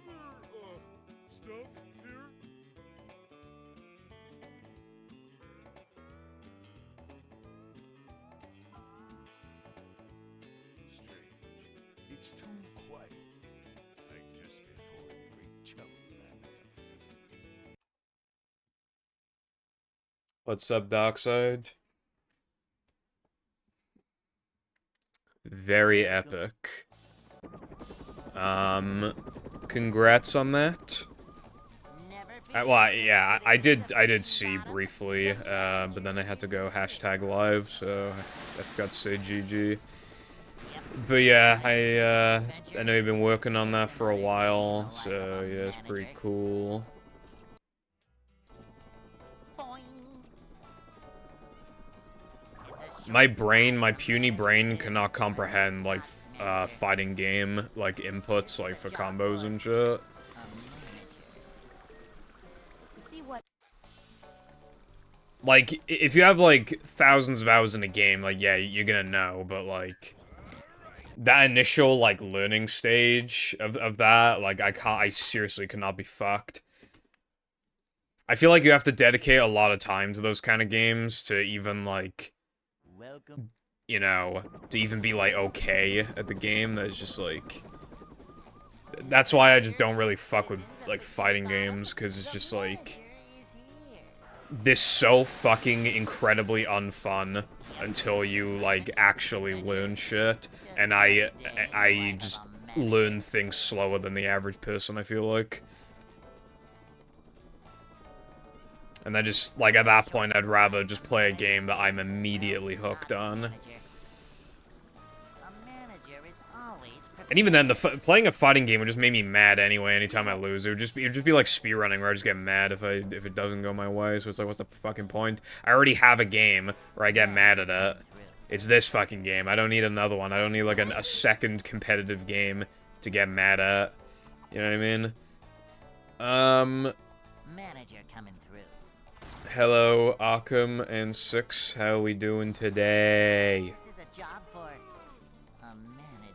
Stuff here? Strange. It's too quiet. Like just before the great chunk famine of 50. What's up, Darkside? Very epic. Congrats on that. Well, yeah, I did see briefly, but then I had to go #live, so I forgot to say GG. But yeah, I know you've been working on that for a while, so yeah, it's pretty cool. My puny brain cannot comprehend, like, fighting game, like, inputs, like, for combos and shit. Like, if you have, like, thousands of hours in a game, like, yeah, you're gonna know, but, like, that initial, like, learning stage of that, like, I seriously cannot be fucked. I feel like you have to dedicate a lot of time to those kind of games to even, like, you know, to even be, like, okay at the game. That's just, like... That's why I just don't really fuck with, like, fighting games, because it's just, like... This so fucking incredibly unfun until you, like, actually learn shit. And I just learn things slower than the average person, I feel like. And then just, like, at that point, I'd rather just play a game that I'm immediately hooked on. And even then, playing a fighting game would just make me mad anyway. Anytime I lose, it would just be like speedrunning, where I just get mad if it doesn't go my way. So it's like, what's the fucking point? I already have a game where I get mad at it. It's this fucking game. I don't need another one. I don't need like a second competitive game to get mad at. You know what I mean? Manager coming through. Hello, Arkham and Six. How are we doing today? This is a job for a manager.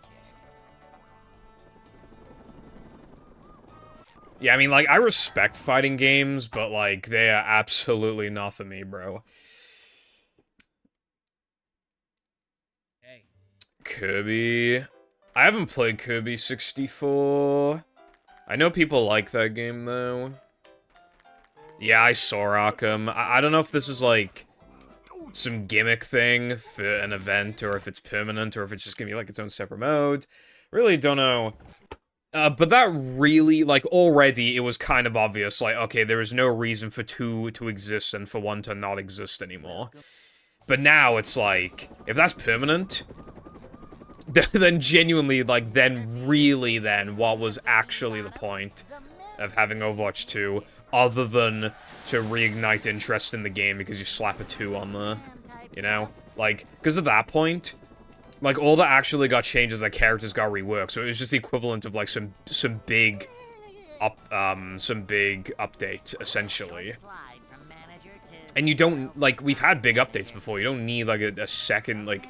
Yeah, I mean, like, I respect fighting games, but, like, they are absolutely not for me, bro. Hey. Kirby. I haven't played Kirby 64. I know people like that game, though. Yeah, I saw Arkham. I don't know if this is, like, some gimmick thing for an event, or if it's permanent, or if it's just gonna be, like, its own separate mode. Really don't know. But that really, like, already, it was kind of obvious, like, okay, there is no reason for two to exist and for one to not exist anymore. But now it's like, if that's permanent, then genuinely, like, then really then, what was actually the point of having Overwatch 2, other than to reignite interest in the game because you slap a 2 on there, you know? Like, because at that point... Like, all that actually got changed is that characters got reworked, so it was just the equivalent of, like, some big update, essentially. And you don't, like, we've had big updates before, you don't need, like, a second, like...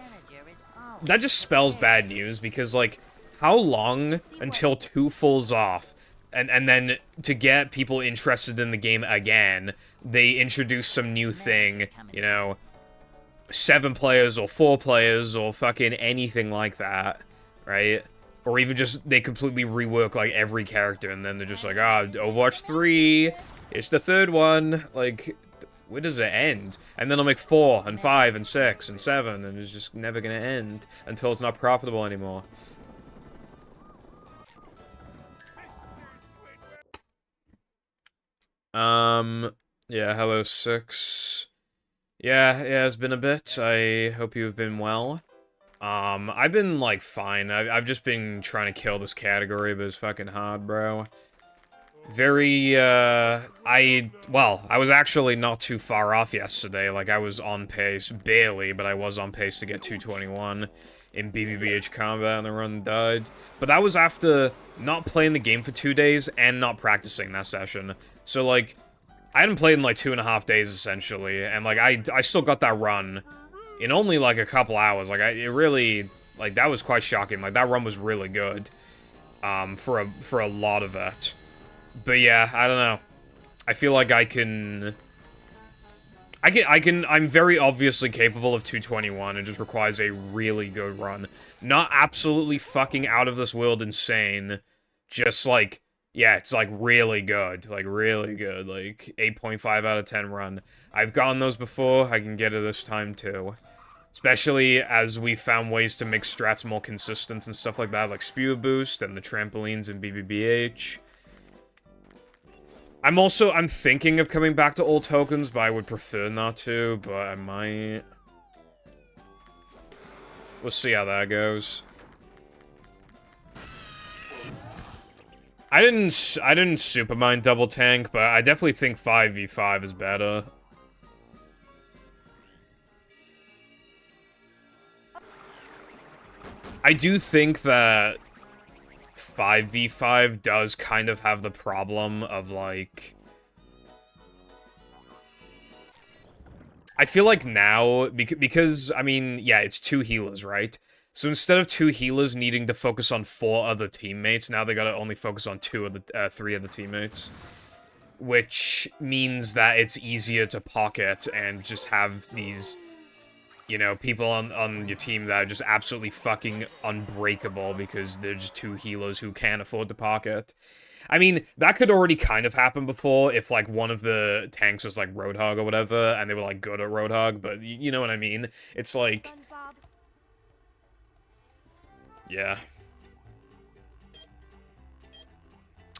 That just spells bad news, because, like, how long until 2 falls off, and then to get people interested in the game again, they introduce some new thing, you know... 7 players or 4 players or fucking anything like that, right? Or even just, they completely rework, like, every character, and then they're just like, ah, Overwatch 3, it's the 3rd one, like, where does it end? And then I'll make 4, and 5, and 6, and 7, and it's just never gonna end until it's not profitable anymore. Yeah, hello, 6. Yeah, it's been a bit. I hope you've been well. I've been, like, fine. I've just been trying to kill this category, but it's fucking hard, bro. Very, I was actually not too far off yesterday. Like, I was on pace, barely, but I was on pace to get 221 in BBBH combat, and the run died. But that was after not playing the game for 2 days and not practicing that session. So, like... I hadn't played in, like, 2.5 days, essentially, and, like, I still got that run in only, like, a couple hours. Like, it really, like, that was quite shocking. Like, that run was really good. for a lot of it. But yeah, I don't know. I feel like I'm very obviously capable of 221. It just requires a really good run. Not absolutely fucking out of this world insane. Just like, yeah, it's like really good. Like really good. Like 8.5 out of 10 run. I've gotten those before. I can get it this time too. Especially as we found ways to make strats more consistent and stuff like that. Like Spew Boost and the trampolines in BBBH. I'm thinking of coming back to all tokens, but I would prefer not to, but I might. We'll see how that goes. I didn't supermine double tank, but I definitely think 5v5 is better. I do think that 5v5 does kind of have the problem of, like... I feel like now, because, I mean, yeah, it's 2 healers, right? So instead of 2 healers needing to focus on 4 other teammates, now they gotta only focus on 3 of the teammates. Which means that it's easier to pocket and just have these... You know, people on your team that are just absolutely fucking unbreakable because they're just 2 healers who can't afford to pocket. I mean, that could already kind of happen before if, like, one of the tanks was, like, Roadhog or whatever, and they were, like, good at Roadhog, but you know what I mean? It's like... Yeah.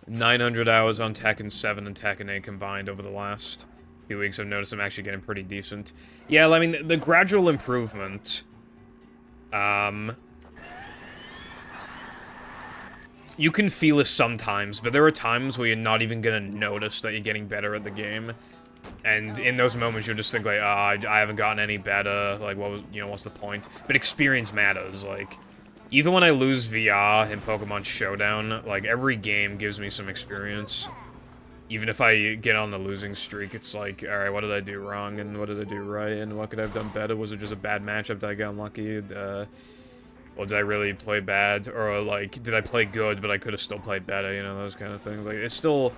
900 hours on Tekken 7 and Tekken 8 combined over the last... few weeks. I've noticed I'm actually getting pretty decent. Yeah, I mean, the gradual improvement, you can feel it sometimes, but there are times where you're not even gonna notice that you're getting better at the game. And in those moments, you'll just think, like, I haven't gotten any better, like, what's the point? But experience matters, like, even when I lose VR in Pokemon Showdown, like, every game gives me some experience. Even if I get on the losing streak, it's like, alright, what did I do wrong, and what did I do right, and what could I have done better? Was it just a bad matchup? Did I get unlucky? Or did I really play bad? Or, like, did I play good, but I could have still played better, you know, those kind of things. Like, it's still,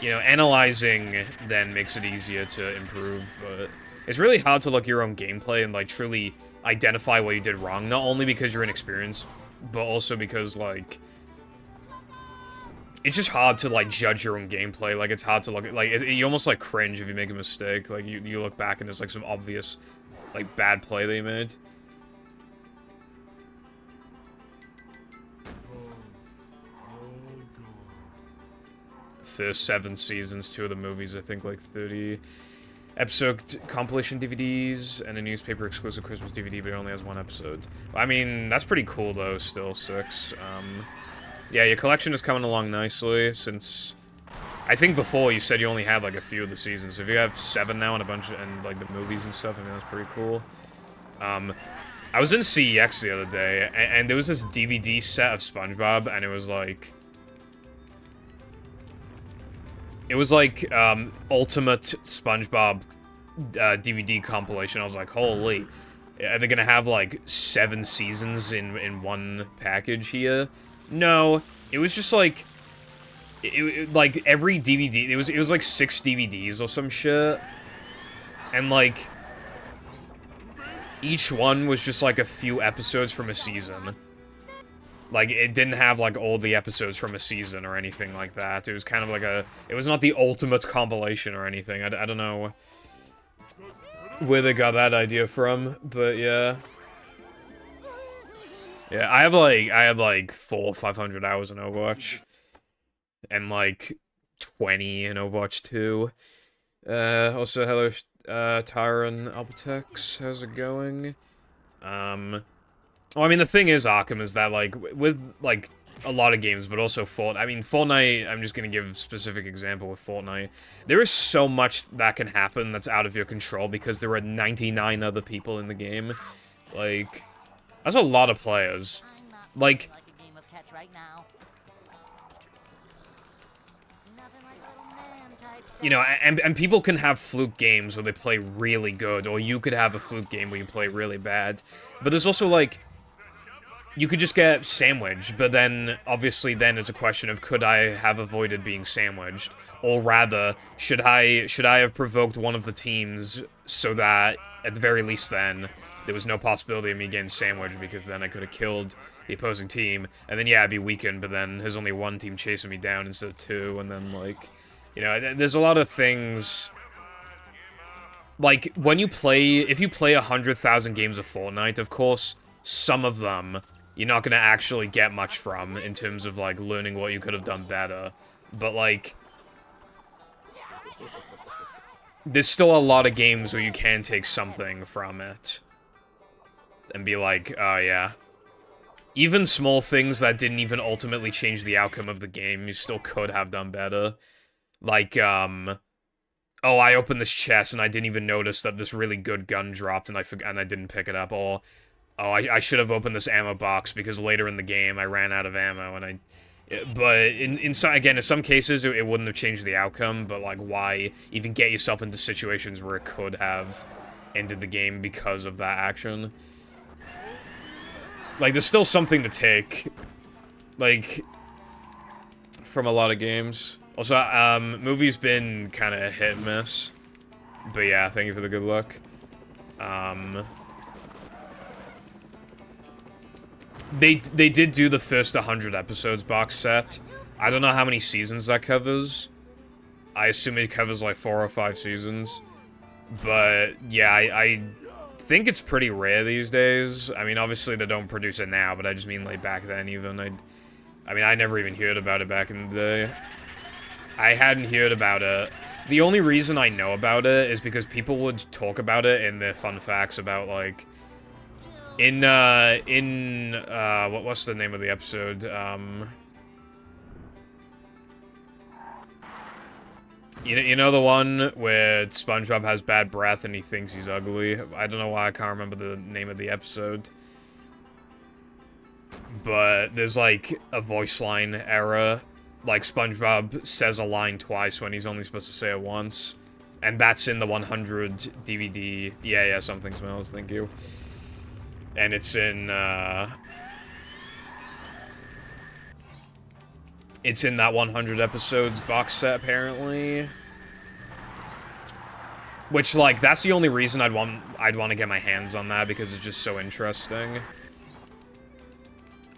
you know, analyzing then makes it easier to improve, but it's really hard to look at your own gameplay and, like, truly identify what you did wrong, not only because you're inexperienced, but also because, like... It's just hard to, like, judge your own gameplay. Like, it's hard to look at, like, you almost, like, cringe if you make a mistake. Like, you look back and there's, like, some obvious, like, bad play that you made. First 7 seasons, 2 of the movies, I think, like, 30 episode compilation DVDs, and a newspaper exclusive Christmas DVD, but it only has 1 episode. I mean, that's pretty cool, though, still, 6. Yeah, your collection is coming along nicely, since... I think before you said you only had, like, a few of the seasons. So if you have 7 now and a bunch of, and, like, the movies and stuff, I mean, that's pretty cool. I was in CEX the other day, and there was this DVD set of SpongeBob, and it was, like... It was, like, Ultimate SpongeBob DVD compilation. I was like, holy... Are they gonna have, like, 7 seasons in one package here? No, it was just like, like every DVD, it was like 6 DVDs or some shit, and like, each one was just like a few episodes from a season. Like, it didn't have like all the episodes from a season or anything like that. It was kind of like it was not the ultimate compilation or anything. I don't know where they got that idea from, but yeah. Yeah, I have like 400 or 500 hours in Overwatch. And like 20 in Overwatch 2. Also, hello, Tyron Albertex, how's it going? Well, I mean, the thing is, Arkham, is that, like, with, like, a lot of games, but also Fortnite. I mean, Fortnite, I'm just gonna give a specific example with Fortnite. There is so much that can happen that's out of your control because there are 99 other people in the game. Like... That's a lot of players. Like, you know, and people can have fluke games where they play really good, or you could have a fluke game where you play really bad. But there's also, like, you could just get sandwiched, but then, obviously, then it's a question of could I have avoided being sandwiched? Or rather, should I have provoked one of the teams so that, at the very least then, there was no possibility of me getting sandwiched, because then I could have killed the opposing team, and then, yeah, I'd be weakened, but then there's only one team chasing me down instead of two, and then, like, you know, there's a lot of things. Like, when you play, if you play 100,000 games of Fortnite, of course, some of them you're not gonna actually get much from in terms of, like, learning what you could have done better. But, like, there's still a lot of games where you can take something from it. And be like, oh, yeah. Even small things that didn't even ultimately change the outcome of the game, you still could have done better. Like, oh, I opened this chest and I didn't even notice that this really good gun dropped and I didn't pick it up. Or, oh, I should have opened this ammo box because later in the game I ran out of ammo and but in some cases it wouldn't have changed the outcome, but like why even get yourself into situations where it could have ended the game because of that action? Like, there's still something to take, like, from a lot of games. Also, movie's been kind of hit and miss. But yeah, thank you for the good luck. They did do the first 100 episodes box set. I don't know how many seasons that covers. I assume it covers like 4 or 5 seasons. But yeah, I think it's pretty rare these days. I mean, obviously they don't produce it now, but I just mean like back then even. I mean, I never even heard about it back in the day. I hadn't heard about it. The only reason I know about it is because people would talk about it in their fun facts about, like, what's the name of the episode? You know the one where SpongeBob has bad breath and he thinks he's ugly? I don't know why I can't remember the name of the episode. But there's, like, a voice line error. Like, SpongeBob says a line twice when he's only supposed to say it once. And that's in the 100 DVD. Yeah, something smells, thank you. And it's in, it's in that 100 episodes box set, apparently. Which, like, that's the only reason I'd want to get my hands on that, because it's just so interesting.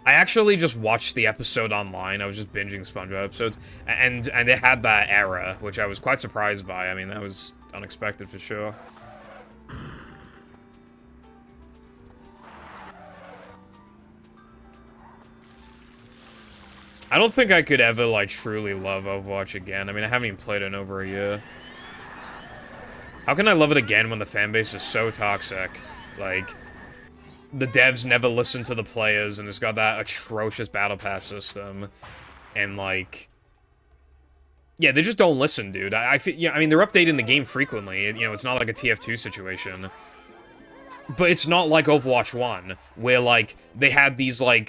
I actually just watched the episode online. I was just binging SpongeBob episodes, and it had that error, which I was quite surprised by. I mean, that was unexpected for sure. I don't think I could ever, like, truly love Overwatch again. I mean, I haven't even played it in over a year. How can I love it again when the fanbase is so toxic? Like, the devs never listen to the players, and it's got that atrocious battle pass system. And, like, yeah, they just don't listen, dude. I mean, they're updating the game frequently. You know, it's not like a TF2 situation. But it's not like Overwatch 1, where, like, they had these, like,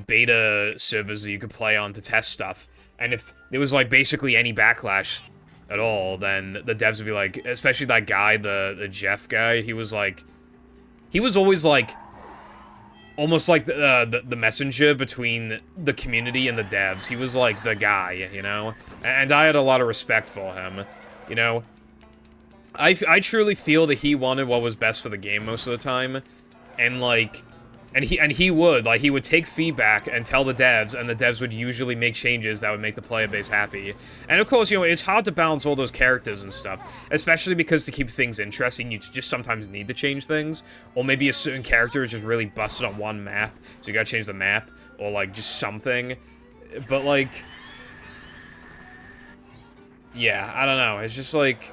beta servers that you could play on to test stuff. And if there was, like, basically any backlash at all, then the devs would be like, especially that guy, the Jeff guy, he was, like, he was always, like, almost like the messenger between the community and the devs. He was, like, the guy, you know? And I had a lot of respect for him, you know? I truly feel that he wanted what was best for the game most of the time, and like, and he would take feedback and tell the devs, and the devs would usually make changes that would make the player base happy. And of course, you know, it's hard to balance all those characters and stuff, especially because to keep things interesting, you just sometimes need to change things, or maybe a certain character is just really busted on one map, so you gotta change the map, or like just something. But like, yeah, I don't know. It's just like,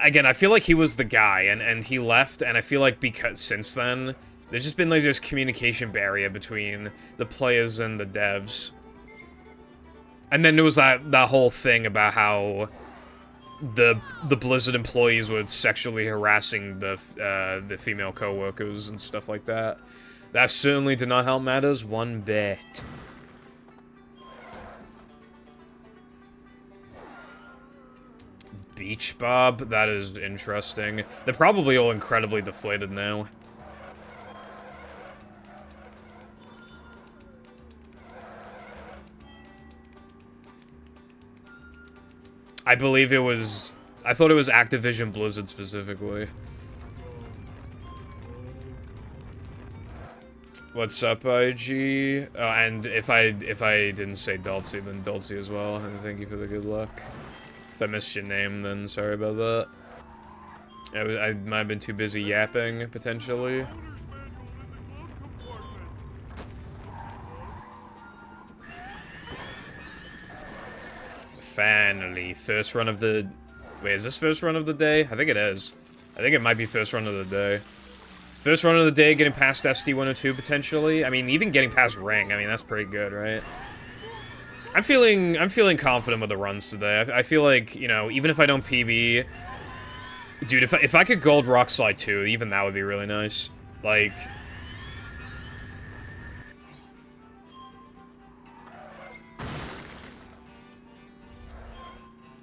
again, I feel like he was the guy, and he left, and I feel like because since then, there's just been like this communication barrier between the players and the devs. And then there was that whole thing about how the Blizzard employees were sexually harassing the female co-workers and stuff like that. That certainly did not help matters one bit. Beach Bob? That is interesting. They're probably all incredibly deflated now. I believe it was... I thought it was Activision Blizzard specifically. What's up, IG? Oh, and if I didn't say Dulcie, then Dulcie as well. And thank you for the good luck. If I missed your name, then sorry about that. I might have been too busy yapping, potentially. Finally, first run of the... Wait, is this first run of the day? I think it is. I think it might be first run of the day. First run of the day, getting past SD102, potentially. I mean, even getting past Ring, I mean, that's pretty good, right? I'm feeling confident with the runs today. I feel like, you know, even if I don't PB... Dude, if I could gold Rock Slide 2, even that would be really nice. Like...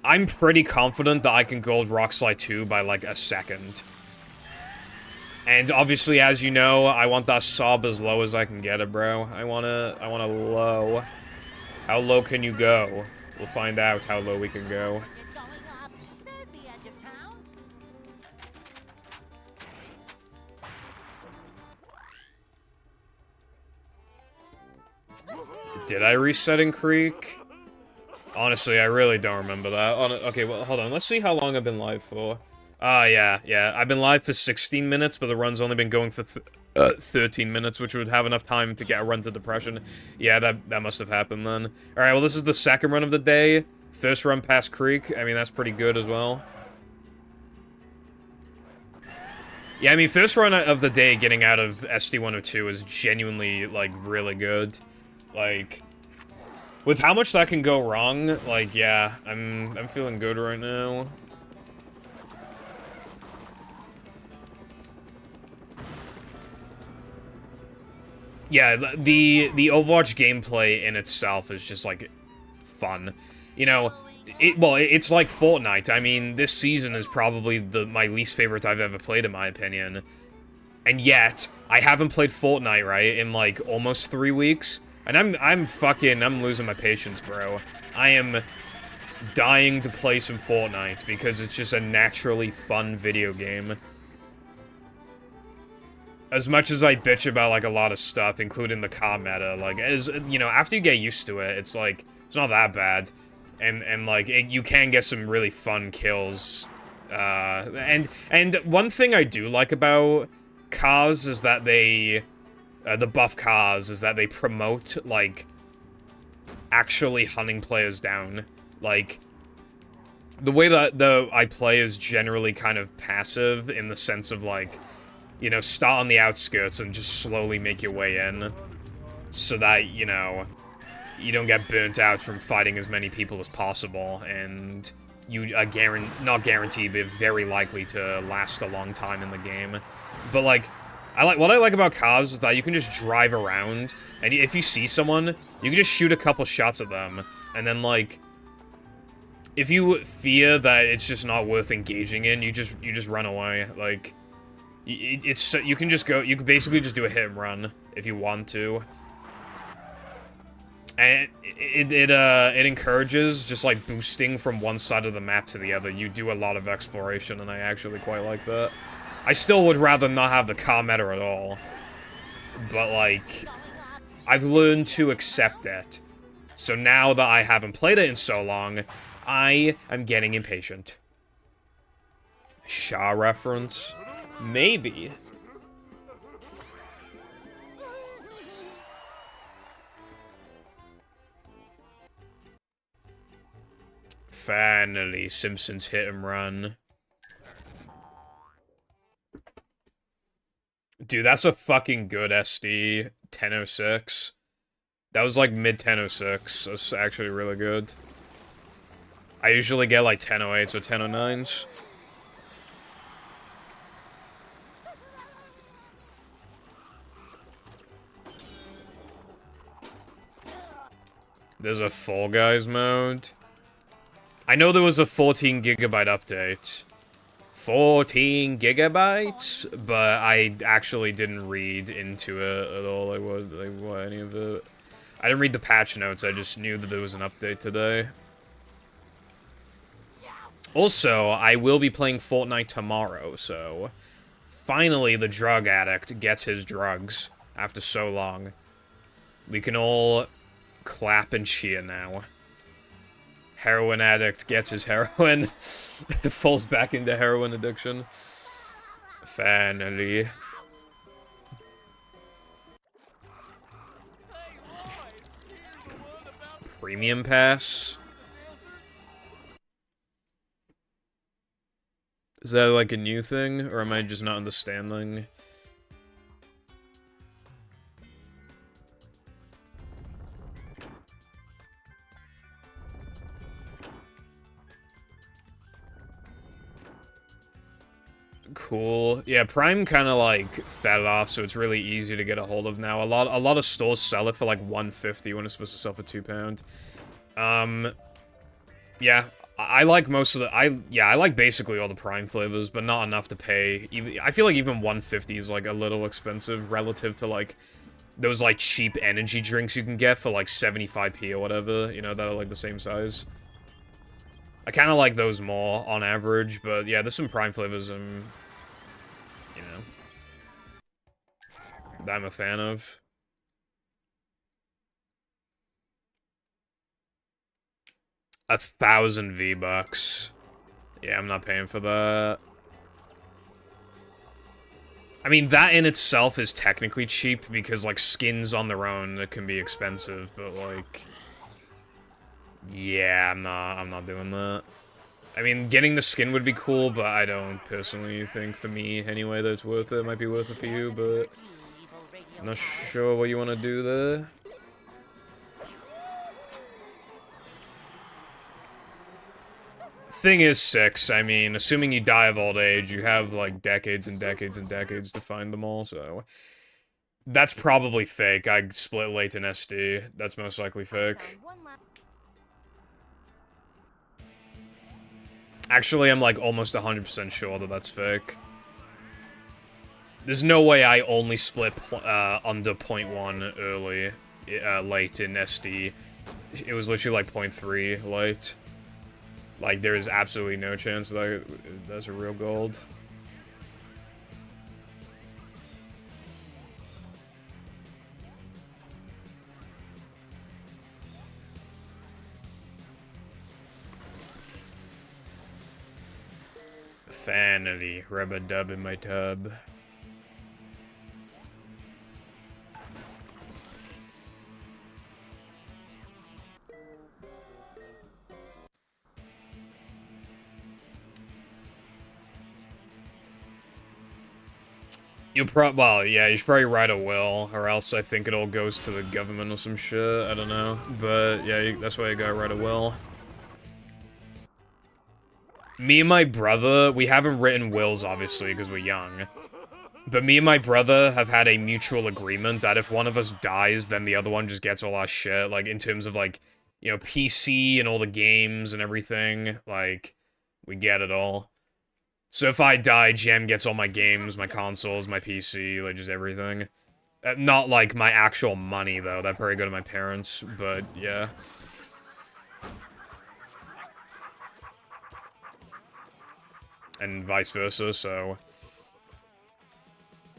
I'm pretty confident that I can gold Rock Slide 2 by, like, a second. And obviously, as you know, I want that sub as low as I can get it, bro. I want a low. How low can you go? We'll find out how low we can go. It's going up. There's the edge of town. Did I reset in Creek? Honestly, I really don't remember that. Okay, well, hold on. Let's see how long I've been live for. Yeah. I've been live for 16 minutes, but the run's only been going for 13 minutes, which would have enough time to get a run to Depression. Yeah, that must have happened then. Alright, well, this is the second run of the day. First run past Creek. I mean, that's pretty good as well. Yeah, I mean, first run of the day getting out of SD102 is genuinely, like, really good. Like... With how much that can go wrong, like, yeah, I'm feeling good right now. Yeah, the Overwatch gameplay in itself is just, like, fun. You know, it's like Fortnite. I mean, this season is probably my least favorite I've ever played, in my opinion. And yet, I haven't played Fortnite, right, in, like, almost 3 weeks. And I'm losing my patience, bro. I am dying to play some Fortnite because it's just a naturally fun video game. As much as I bitch about, like, a lot of stuff, including the car meta, like, you know, after you get used to it, it's, like, it's not that bad. And like, you can get some really fun kills. And one thing I do like about cars is that they... the buff cars is that they promote, like, actually hunting players down. Like, the way that I play is generally kind of passive in the sense of, like, you know, start on the outskirts and just slowly make your way in. So that, you know, you don't get burnt out from fighting as many people as possible, and you are not guaranteed, but very likely to last a long time in the game. But, like... what I like about cars is that you can just drive around, and if you see someone, you can just shoot a couple shots at them, and then, like, if you fear that it's just not worth engaging in, you just run away. Like, you can basically just do a hit and run if you want to. And it encourages just, like, boosting from one side of the map to the other. You do a lot of exploration, and I actually quite like that. I still would rather not have the car meta at all. But, like, I've learned to accept it. So now that I haven't played it in so long, I am getting impatient. Shaw reference? Maybe. Finally, Simpsons hit and run. Dude, that's a fucking good SD. 1006. That was like mid 1006. That's actually really good. I usually get like 1008s or 1009s. There's a Fall Guys mode. I know there was a 14 gigabyte update. 14 gigabytes, but I actually didn't read into it at all. What any of it. I didn't read the patch notes. I just knew that there was an update today. Also, I will be playing Fortnite tomorrow, so finally the drug addict gets his drugs after so long. We can all clap and cheer now. Heroin addict gets his heroin. Falls back into heroin addiction. Finally. Premium pass? Is that like a new thing, or am I just not understanding? Cool. Yeah, Prime kind of like fell off, so it's really easy to get a hold of now. A lot of stores sell it for like $1.50 when it's supposed to sell for £2. Yeah, I like most of the I like basically all the Prime flavors, but not enough to pay. Even I feel like even $1.50 is like a little expensive relative to like those like cheap energy drinks you can get for like 75p or whatever, you know, that are like the same size. I kind of like those more on average, but yeah, there's some Prime flavors you know, that I'm a fan of. $1,000 V-Bucks. Yeah, I'm not paying for that. I mean, that in itself is technically cheap because, like, skins on their own can be expensive, but, like... Yeah, I'm not doing that. I mean, getting the skin would be cool, but I don't personally think, for me, anyway, that it's worth it. It might be worth it for you, but... I'm not sure what you want to do there. Thing is 6, I mean, assuming you die of old age, you have, like, decades and decades and decades to find them all, so... That's probably fake. I split late in SD. That's most likely fake. Actually, I'm, like, almost 100% sure that that's fake. There's no way I only split under 0.1 early, late in SD. It was literally, like, 0.3 late. Like, there is absolutely no chance that that's a real gold. Finally, rub a dub in my tub. Well, yeah, you should probably write a will, or else I think it all goes to the government or some shit, I don't know. But, yeah, that's why you gotta write a will. Me and my brother, we haven't written wills, obviously, because we're young. But me and my brother have had a mutual agreement that if one of us dies, then the other one just gets all our shit, like, in terms of, like, you know, PC and all the games and everything, like, we get it all. So if I die, Gem gets all my games, my consoles, my PC, like, just everything. Not, like, my actual money, though. That'd probably go to my parents, but, yeah. And vice versa, so...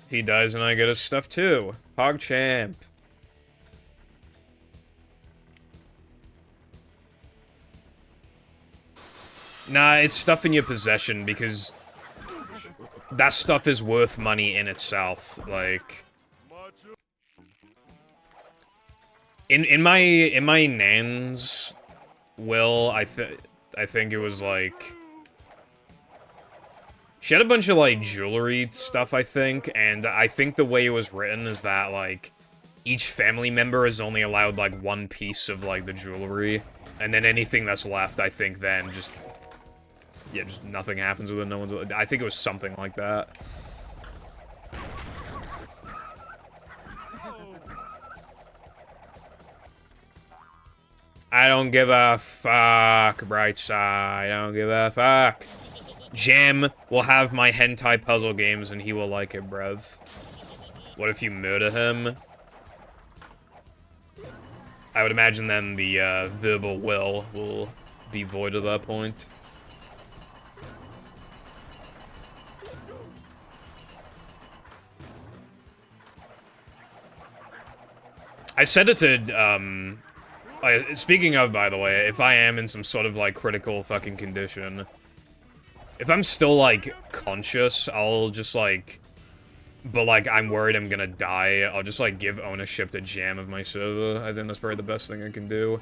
If he dies and I get his stuff, too. PogChamp. Nah, it's stuff in your possession, because... that stuff is worth money in itself, like... In my nan's will, I think it was, like... She had a bunch of, like, jewelry stuff, I think, and I think the way it was written is that, like, each family member is only allowed, like, one piece of, like, the jewelry, and then anything that's left, I think, then just... yeah, just nothing happens with it, no one's... I think it was something like that. I don't give a fuck, Brightside. I don't give a fuck. Jam will have my hentai puzzle games and he will like it, bruv. What if you murder him? I would imagine then the verbal will be void at that point. I said it to, speaking of, by the way, if I am in some sort of, like, critical fucking condition, if I'm still, like, conscious, I'll just, like, but, like, I'm worried I'm gonna die, I'll just, like, give ownership to Jam of my server. I think that's probably the best thing I can do.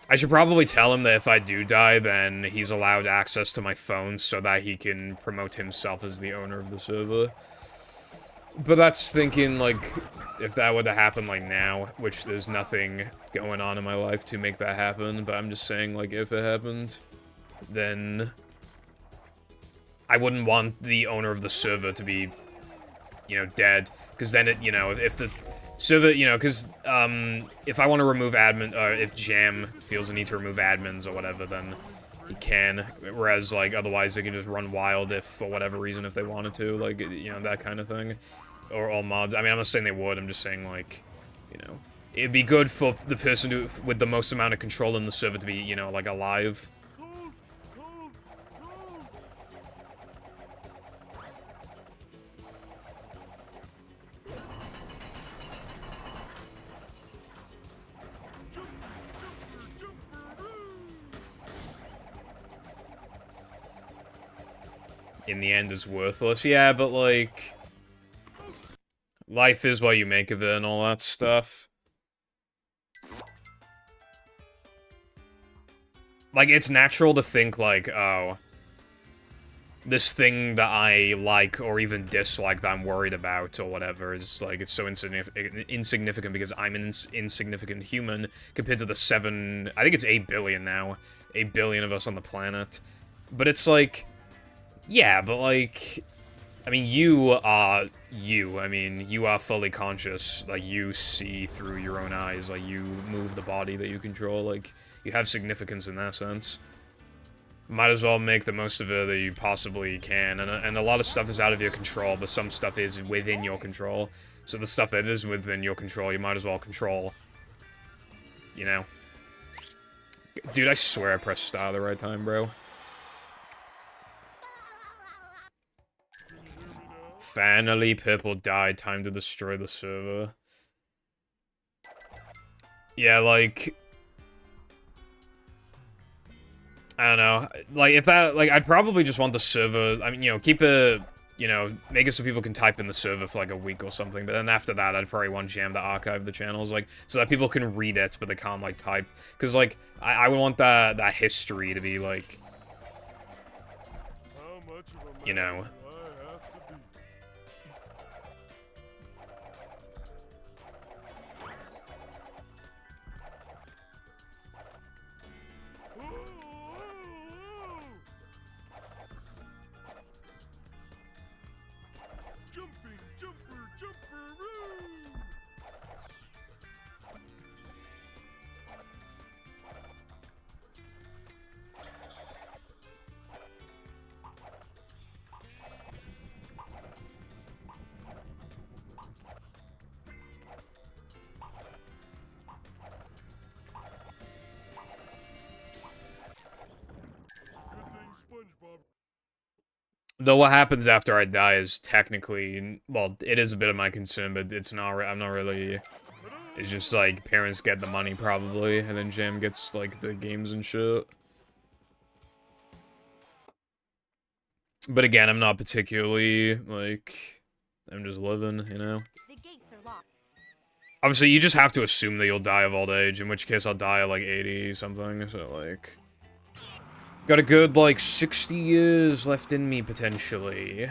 I should probably tell him that if I do die, then he's allowed access to my phone so that he can promote himself as the owner of the server. But that's thinking, like, if that were to happen, like, now, which there's nothing going on in my life to make that happen, but I'm just saying, like, if it happened, then I wouldn't want the owner of the server to be, you know, dead, because then it, you know, if the server, you know, because, if I want to remove admin, or if Jam feels the need to remove admins or whatever, then he can, whereas, like, otherwise they can just run wild if, for whatever reason, if they wanted to, like, you know, that kind of thing. Or all mods. I mean, I'm not saying they would, I'm just saying, like, you know, it'd be good for the person to, with the most amount of control in the server to be, you know, like, alive. In the end is worthless. Yeah, but, like, life is what you make of it and all that stuff. Like, it's natural to think, like, oh, this thing that I like or even dislike that I'm worried about or whatever is, like, it's so insignificant because I'm an insignificant human compared to the I think it's 8 billion now. 8 billion of us on the planet. But it's like, yeah, but, like, I mean, you are you. I mean, you are fully conscious. Like, you see through your own eyes. Like, you move the body that you control. Like, you have significance in that sense. Might as well make the most of it that you possibly can. And a lot of stuff is out of your control, but some stuff is within your control. So the stuff that is within your control, you might as well control. You know? Dude, I swear I pressed star the right time, bro. Finally, Purple died. Time to destroy the server. Yeah, like, I don't know. Like, if that, like, I'd probably just want the server, I mean, you know, keep it, you know, make it so people can type in the server for, like, a week or something. But then after that, I'd probably want Jam to archive the channels, like, so that people can read it, but they can't, like, type. Because, like, I would want that history to be, like, you know. Though what happens after I die is technically, well, it is a bit of my concern, but it's not, I'm not really, it's just like, parents get the money probably, and then Jam gets, like, the games and shit. But again, I'm not particularly, like, I'm just living, you know? The gates are locked. Obviously, you just have to assume that you'll die of old age, in which case I'll die at, like, 80 something, so, like... Got a good, like, 60 years left in me, potentially.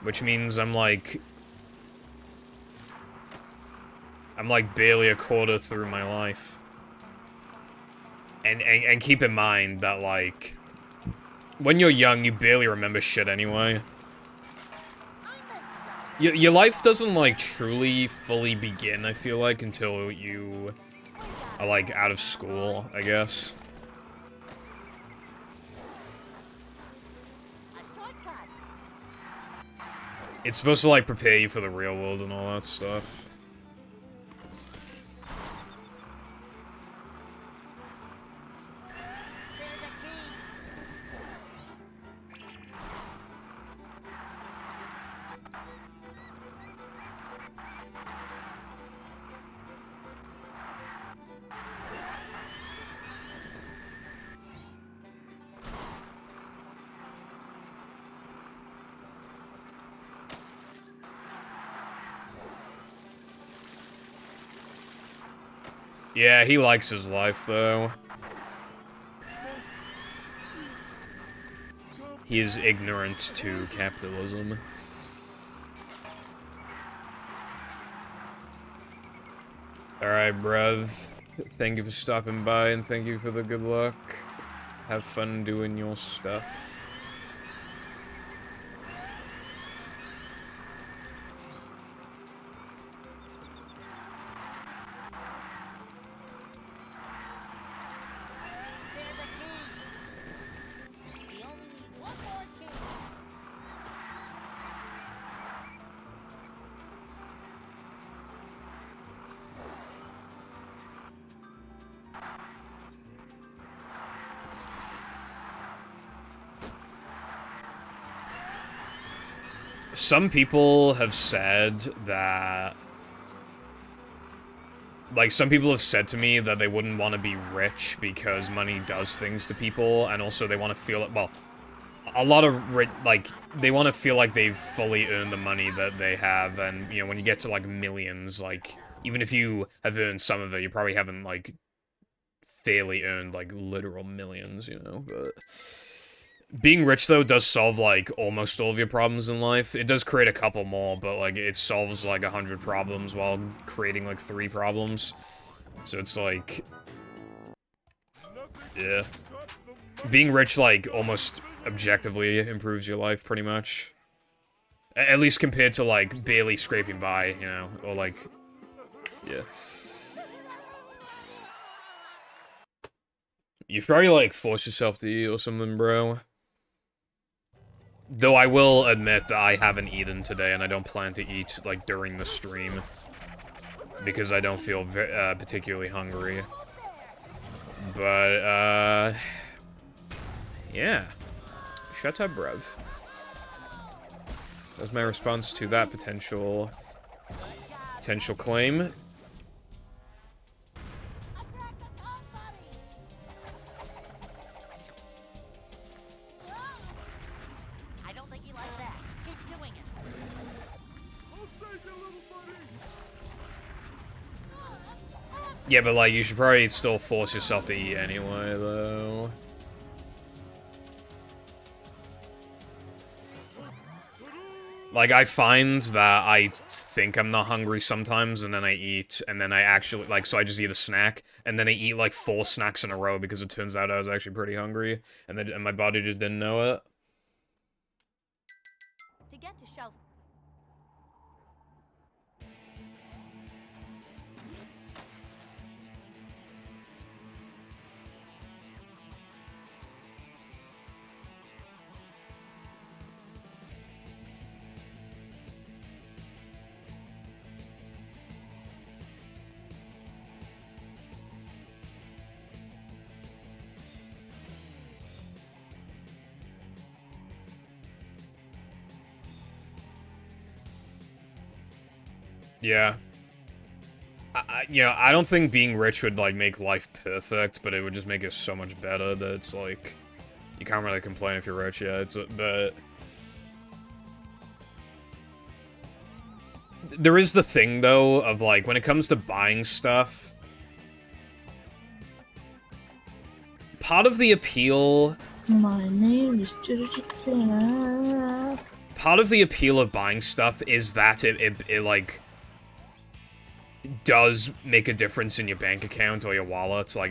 Which means I'm, like, barely a quarter through my life. And keep in mind that, like, when you're young, you barely remember shit anyway. Your life doesn't, like, truly fully begin, I feel like, until you are, like, out of school, I guess. It's supposed to, like, prepare you for the real world and all that stuff. Yeah, he likes his life, though. He is ignorant to capitalism. Alright, bruv. Thank you for stopping by, and thank you for the good luck. Have fun doing your stuff. There's a key. We only need one more key. Some people have said that... Like, some people have said to me that they wouldn't want to be rich because money does things to people, and also they want to feel it, well, a lot of, like, they want to feel like they've fully earned the money that they have, and, you know, when you get to, like, millions, like, even if you have earned some of it, you probably haven't, like, fairly earned, like, literal millions, you know, but... Being rich, though, does solve, like, almost all of your problems in life. It does create a couple more, but, like, it solves, like, 100 problems while creating, like, 3 problems. So it's, like... Yeah. Being rich, like, almost objectively improves your life, pretty much. At least compared to, like, barely scraping by, you know? Or, like... Yeah. You probably, like, force yourself to eat or something, bro. Though I will admit that I haven't eaten today, and I don't plan to eat, like, during the stream. Because I don't feel particularly hungry. But, yeah. Shut up, bruv. That was my response to that potential claim. I don't think you like that. Keep doing it. I'll save you, little buddy. Yeah, but, like, you should probably still force yourself to eat anyway, though. Like, I find that I think I'm not hungry sometimes, and then I eat, and then I actually, like, so I just eat a snack, and then I eat, like, 4 snacks in a row, because it turns out I was actually pretty hungry, and my body just didn't know it. To get to shelves. Yeah. You know, I don't think being rich would, like, make life perfect, but it would just make it so much better that it's, like, you can't really complain if you're rich, yeah, but... There is the thing, though, of, like, when it comes to buying stuff... Part of the appeal... My name is Part of the appeal of buying stuff is that it like... does make a difference in your bank account or your wallet. Like,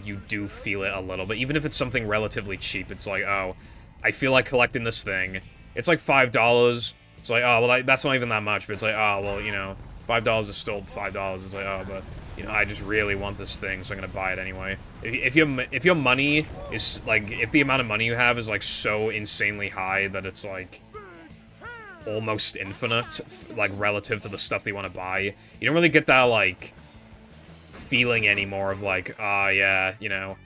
you do feel it a little bit. Even if it's something relatively cheap, it's like, oh, I feel like collecting this thing. It's like $5. It's like, oh, well, that's not even that much, but it's like, oh, well, you know, $5 is still $5. It's like, oh, but, you know, I just really want this thing, so I'm gonna buy it anyway. If your money is, like, if the amount of money you have is, like, so insanely high that it's, like, almost infinite, like, relative to the stuff they want to buy, you don't really get that, like, feeling anymore of, like, ah, yeah, you know,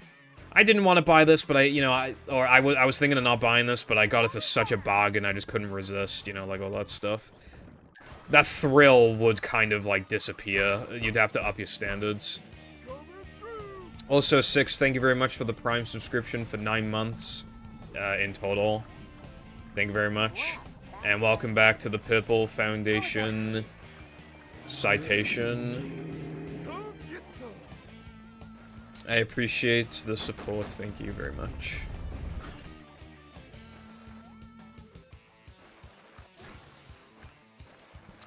I didn't want to buy this, but I was thinking of not buying this, but I got it for such a bargain, I just couldn't resist, you know, like, all that stuff. That thrill would kind of, like, disappear. You'd have to up your standards. Also, Six, thank you very much for the Prime subscription for 9 months, in total. Thank you very much. And welcome back to the Purple Foundation citation. I appreciate the support. Thank you very much.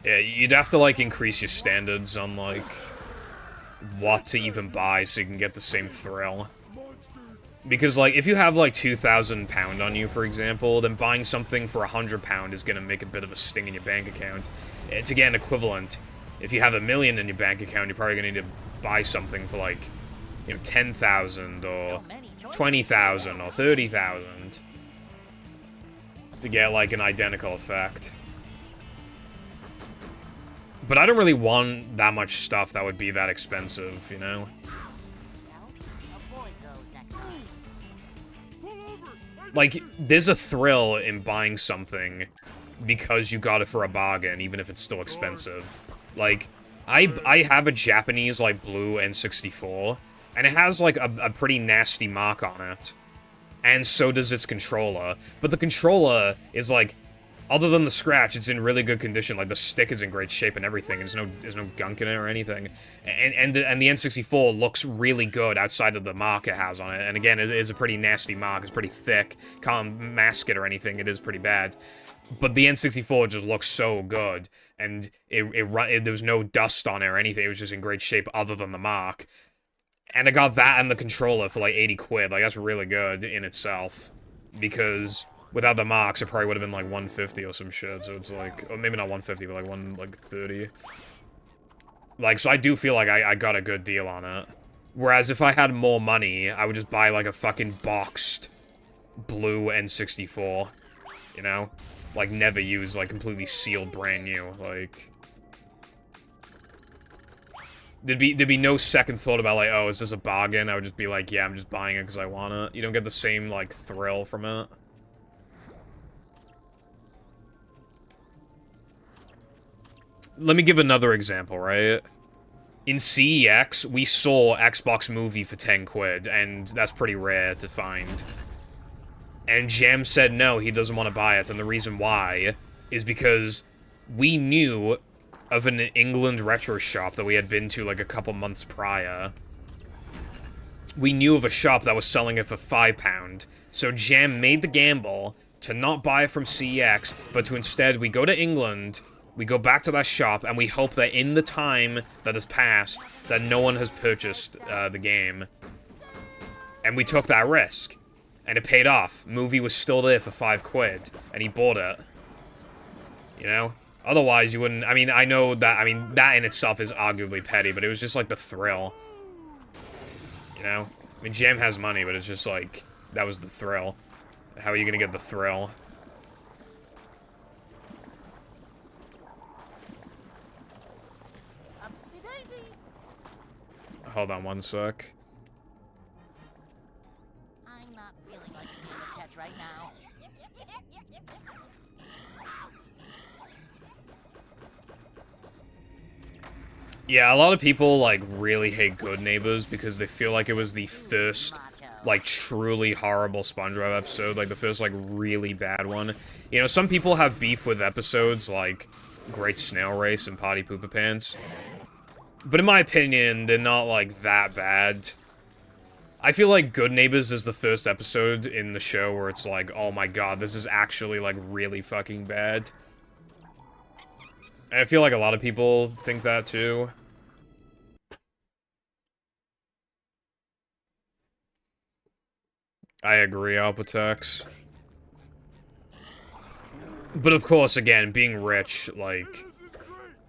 Yeah, you'd have to, like, increase your standards on, like, what to even buy so you can get the same thrill. Because, like, if you have, like, £2,000 on you, for example, then buying something for £100 is gonna make a bit of a sting in your bank account. To get an equivalent, if you have $1 million in your bank account, you're probably gonna need to buy something for, like, you know, 10,000 or 20,000 or 30,000 to get, like, an identical effect. But I don't really want that much stuff that would be that expensive, you know? Like, there's a thrill in buying something because you got it for a bargain, even if it's still expensive. Like, I have a Japanese, like, blue N64, and it has, like, a pretty nasty mark on it. And so does its controller. But the controller is, like, other than the scratch, it's in really good condition. Like, the stick is in great shape and everything. There's no gunk in it or anything. And the N64 looks really good outside of the mark it has on it. And again, it is a pretty nasty mark. It's pretty thick. Can't mask it or anything. It is pretty bad. But the N64 just looks so good. And there was no dust on it or anything. It was just in great shape other than the mark. And I got that and the controller for like 80 quid. Like, that's really good in itself. Because without the marks, it probably would have been like 150 or some shit. So it's like, or maybe not 150, but like 130. Like, so I do feel like I got a good deal on it. Whereas if I had more money, I would just buy like a fucking boxed blue N64. You know? Like, never used, like completely sealed brand new. Like, There'd be no second thought about, like, oh, is this a bargain? I would just be like, yeah, I'm just buying it because I want it. You don't get the same, like, thrill from it. Let me give another example, right? In CEX, we saw Xbox Movie for 10 quid, and that's pretty rare to find. And Jam said no, he doesn't want to buy it, and the reason why is because we knew of an England retro shop that we had been to like a couple months prior. We knew of a shop that was selling it for £5. So Jam made the gamble to not buy it from CEX, but to instead we go to England, we go back to that shop, and we hope that in the time that has passed, that no one has purchased the game. And we took that risk. And it paid off. Movie was still there for 5 quid, and he bought it. You know? Otherwise, you wouldn't... I mean, I know that... I mean, that in itself is arguably petty, but it was just, like, the thrill. You know? I mean, Jam has money, but it's just, like... That was the thrill. How are you gonna get the thrill? Hold on one sec. I'm not feeling like being a pet right now. Yeah, a lot of people, like, really hate Good Neighbors because they feel like it was the first, like, truly horrible SpongeBob episode, like, the first, like, really bad one. You know, some people have beef with episodes like Great Snail Race and Potty Poopa Pants. But in my opinion, they're not, like, that bad. I feel like Good Neighbors is the first episode in the show where it's like, oh my god, this is actually, like, really fucking bad. And I feel like a lot of people think that, too. I agree, Alpatex. But of course, again, being rich, like,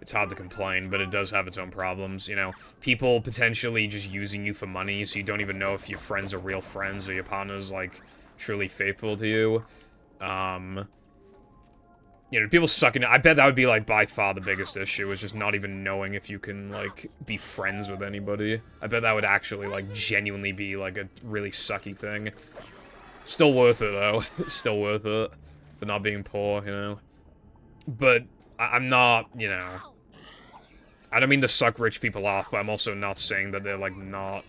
it's hard to complain, but it does have its own problems, you know? People potentially just using you for money, so you don't even know if your friends are real friends or your partner's, like, truly faithful to you. You know, people sucking. I bet that would be, like, by far the biggest issue, is just not even knowing if you can, like, be friends with anybody. I bet that would actually, like, genuinely be, like, a really sucky thing. Still worth it, though. Still worth it. For not being poor, you know? But I'm not, you know... I don't mean to suck rich people off, but I'm also not saying that they're, like, not...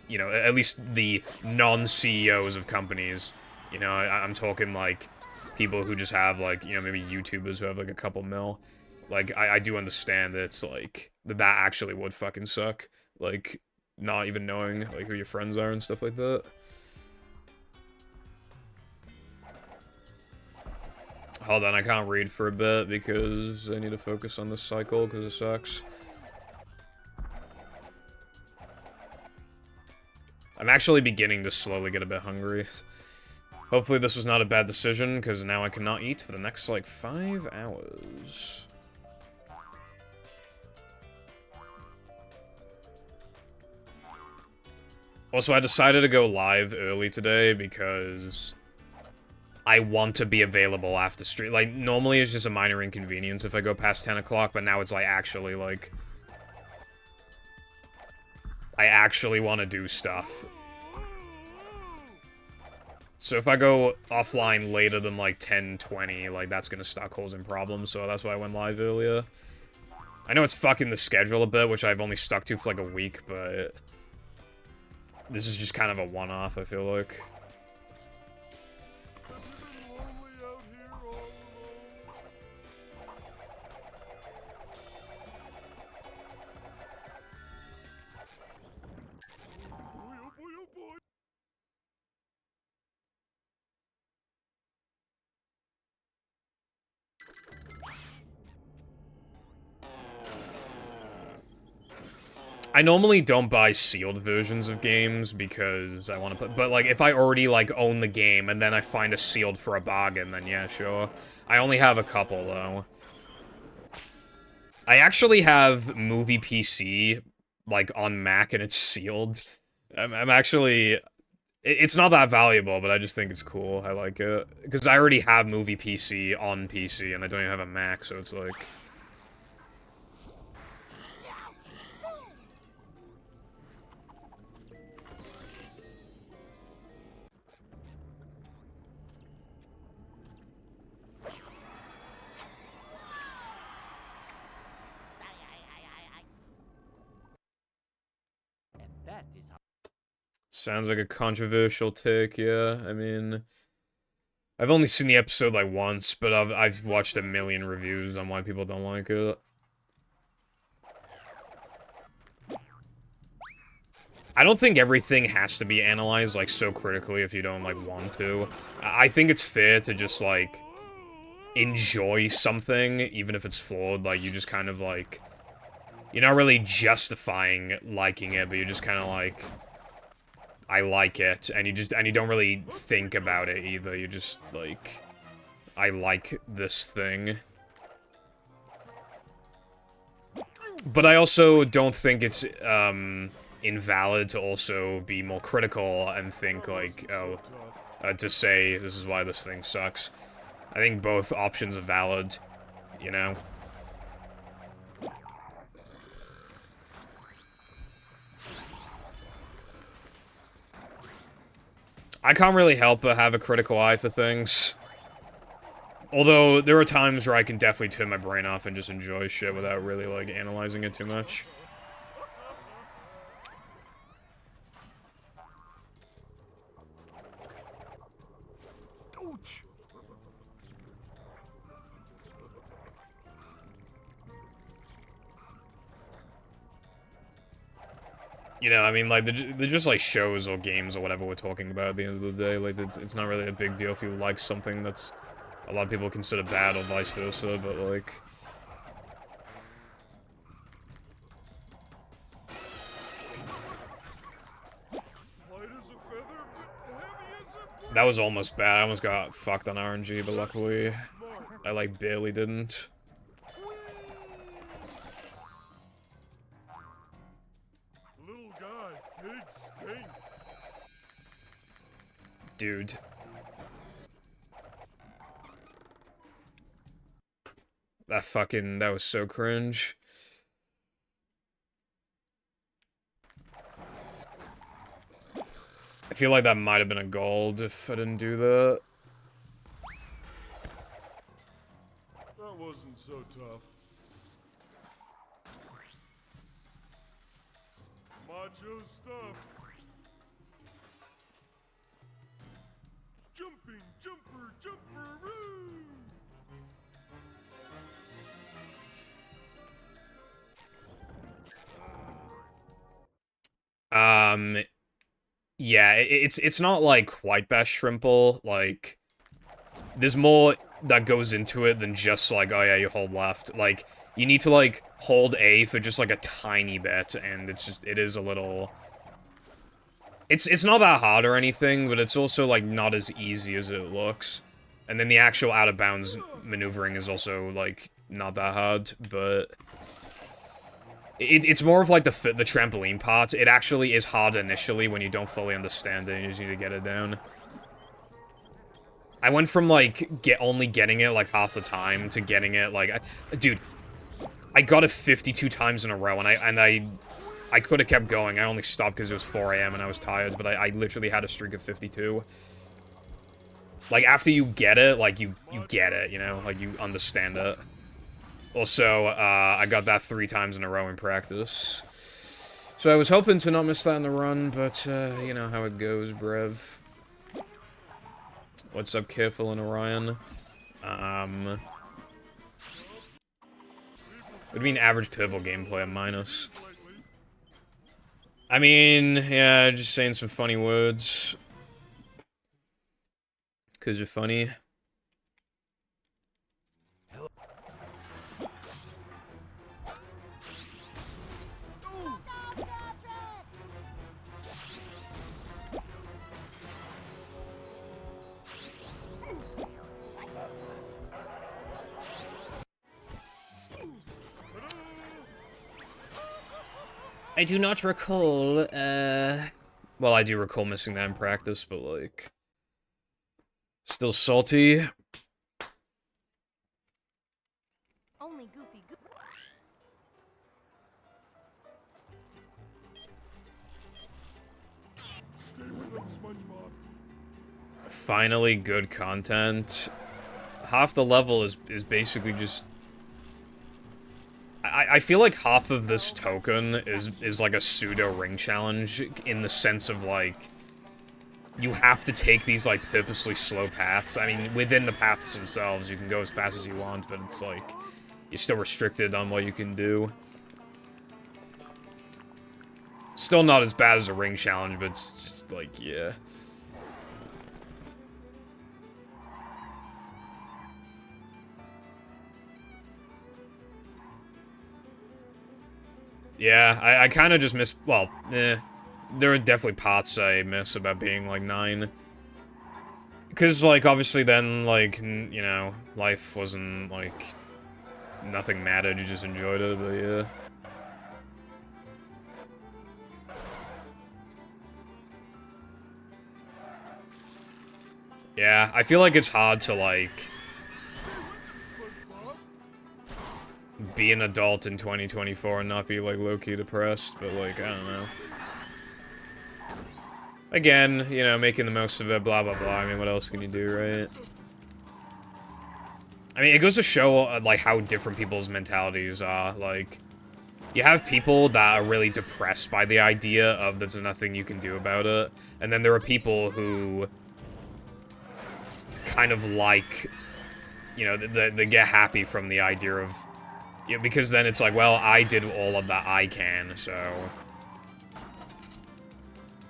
You know, at least the non-CEOs of companies. You know, I'm talking, like... people who just have, like, you know, maybe YouTubers who have, like, a couple mil. Like, I do understand that it's, like, that actually would fucking suck. Like, not even knowing, like, who your friends are and stuff like that. Hold on, I can't read for a bit because I need to focus on this cycle because it sucks. I'm actually beginning to slowly get a bit hungry. Hopefully this was not a bad decision, because now I cannot eat for the next, like, 5 hours. Also, I decided to go live early today because I want to be available after stream. Like, normally it's just a minor inconvenience if I go past 10 o'clock, but now it's, like, actually, like... I actually want to do stuff. So if I go offline later than, like, 10:20, like, that's gonna start causing problems, so that's why I went live earlier. I know it's fucking the schedule a bit, which I've only stuck to for, like, a week, but... This is just kind of a one-off, I feel like. I normally don't buy sealed versions of games because I want to put... But, like, if I already, like, own the game and then I find a sealed for a bargain, then yeah, sure. I only have a couple, though. I actually have Movie PC, like, on Mac and it's sealed. I'm actually... It's not that valuable, but I just think it's cool. I like it. Because I already have Movie PC on PC and I don't even have a Mac, so it's like... Sounds like a controversial take, yeah. I mean... I've only seen the episode, like, once, but I've watched a million reviews on why people don't like it. I don't think everything has to be analyzed, like, so critically if you don't, like, want to. I think it's fair to just, like, enjoy something, even if it's flawed. Like, you just kind of, like... You're not really justifying liking it, but you're just kind of, like... I like it, and you don't really think about it either. You just, like... I like this thing. But I also don't think it's, invalid to also be more critical and think, like, oh, to say this is why this thing sucks. I think both options are valid, you know? I can't really help but have a critical eye for things. Although, there are times where I can definitely turn my brain off and just enjoy shit without really, like, analyzing it too much. You know, I mean, like, they're just, like, shows or games or whatever we're talking about at the end of the day. Like, it's not really a big deal if you like something that's a lot of people consider bad or vice versa, but, like... That was almost bad. I almost got fucked on RNG, but luckily, I, like, barely didn't. Dude. That was so cringe. I feel like that might have been a gold if I didn't do that. That wasn't so tough. Macho stuff. Jumping, jumper, jumper-oo! Yeah, it's not, like, quite that shrimple, like, there's more that goes into it than just, like, oh yeah, you hold left. Like, you need to, like, hold A for just, like, a tiny bit, and it is a little... It's not that hard or anything, but it's also, like, not as easy as it looks. And then the actual out-of-bounds maneuvering is also, like, not that hard, but... It's more of, like, the trampoline part. It actually is hard initially when you don't fully understand it, and you just need to get it down. I went from, like, only getting it, like, half the time to getting it, like... dude, I got it 52 times in a row, and I could have kept going. I only stopped because it was 4 AM and I was tired, but I literally had a streak of 52. Like, after you get it, like, you get it, you know? Like, you understand it. Also, I got that 3 times in a row in practice. So I was hoping to not miss that in the run, but, you know how it goes, brev. What's up, Careful and Orion? What do you mean average purple gameplay at minus? I mean, yeah, just saying some funny words. 'Cause you're funny. I do not recall, well, I do recall missing that in practice, but, like... Still salty. Only Goofy Goo. Stay with them, SpongeBob. Finally good content. Half the level is basically just... I feel like half of this token is like a pseudo ring challenge in the sense of, like, you have to take these, like, purposely slow paths. I mean, within the paths themselves, you can go as fast as you want, but it's like, you're still restricted on what you can do. Still not as bad as a ring challenge, but it's just, like, yeah. Yeah, I kind of just miss, well, there are definitely parts I miss about being, like, 9. Because, like, obviously then, like, you know, life wasn't, like, nothing mattered, you just enjoyed it, but yeah. Yeah, I feel like it's hard to, like... be an adult in 2024 and not be, like, low-key depressed, but, like, I don't know. Again, you know, making the most of it, blah, blah, blah. I mean, what else can you do, right? I mean, it goes to show, like, how different people's mentalities are. Like, you have people that are really depressed by the idea of there's nothing you can do about it. And then there are people who kind of like, you know, they get happy from the idea of... yeah, because then it's like, well, I did all of that I can, so...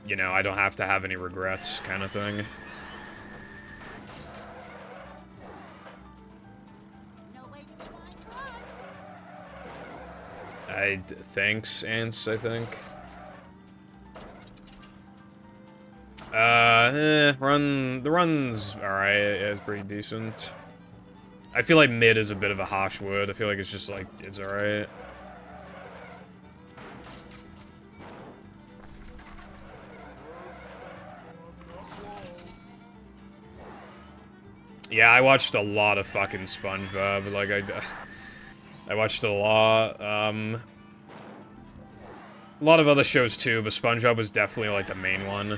you know, I don't have to have any regrets, kind of thing. Thanks, Ants, I think. The run's alright, yeah, it's pretty decent. I feel like mid is a bit of a harsh word. I feel like it's just like, it's alright. Yeah, I watched a lot of fucking SpongeBob, like, I watched a lot, a lot of other shows too, but SpongeBob was definitely, like, the main one.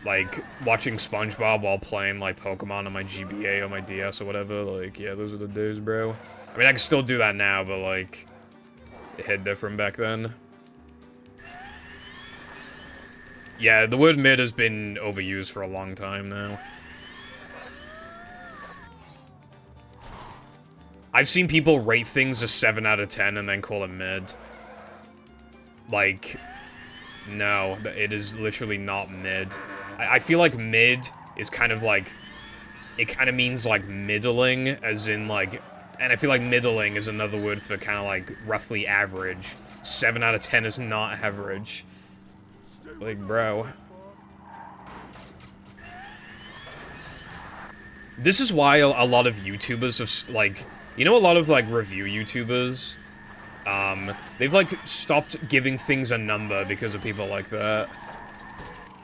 Like, watching SpongeBob while playing, like, Pokemon on my GBA or my DS or whatever, like, yeah, those are the days, bro. I mean, I can still do that now, but, like, it hit different back then. Yeah, the word mid has been overused for a long time now. I've seen people rate things a 7 out of 10 and then call it mid. Like, No, it is literally not mid. I feel like mid is kind of like... It kind of means, like, middling, as in, like... And I feel like middling is another word for kind of, like, roughly average. 7 out of 10 is not average. Like, bro. This is why a lot of YouTubers have, like... You know a lot of, like, review YouTubers? They've, like, stopped giving things a number because of people like that.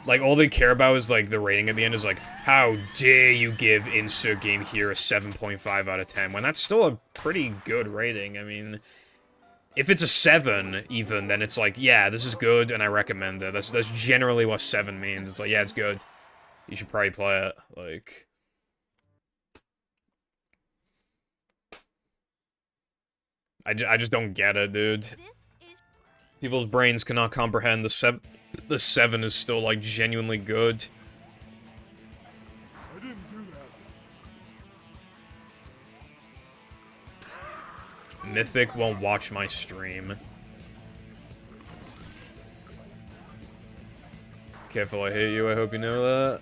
Like, all they care about is, like, the rating at the end is, like, how dare you give Insert Game Here a 7.5 out of 10, when that's still a pretty good rating. I mean, if it's a 7, even, then it's like, yeah, this is good, and I recommend it. That's generally what 7 means. It's like, yeah, it's good. You should probably play it. Like... I just don't get it, dude. People's brains cannot comprehend the 7 is still, like, genuinely good. I didn't do that. Mythic won't watch my stream. Careful, I hate you. I hope you know that.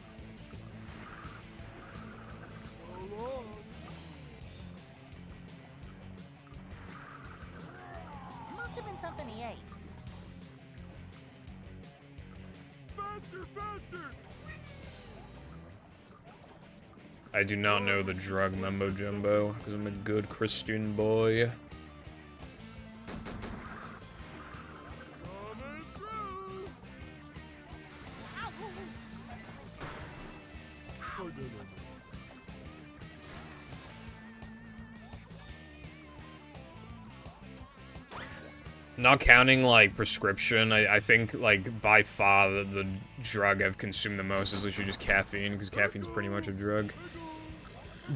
Must have been something he ate. Faster, faster! I do not know the drug mumbo jumbo, because I'm a good Christian boy. Coming through! Oh, no. Not counting, like, prescription, I think, like, by far, the drug I've consumed the most is literally just caffeine, because caffeine's pretty much a drug.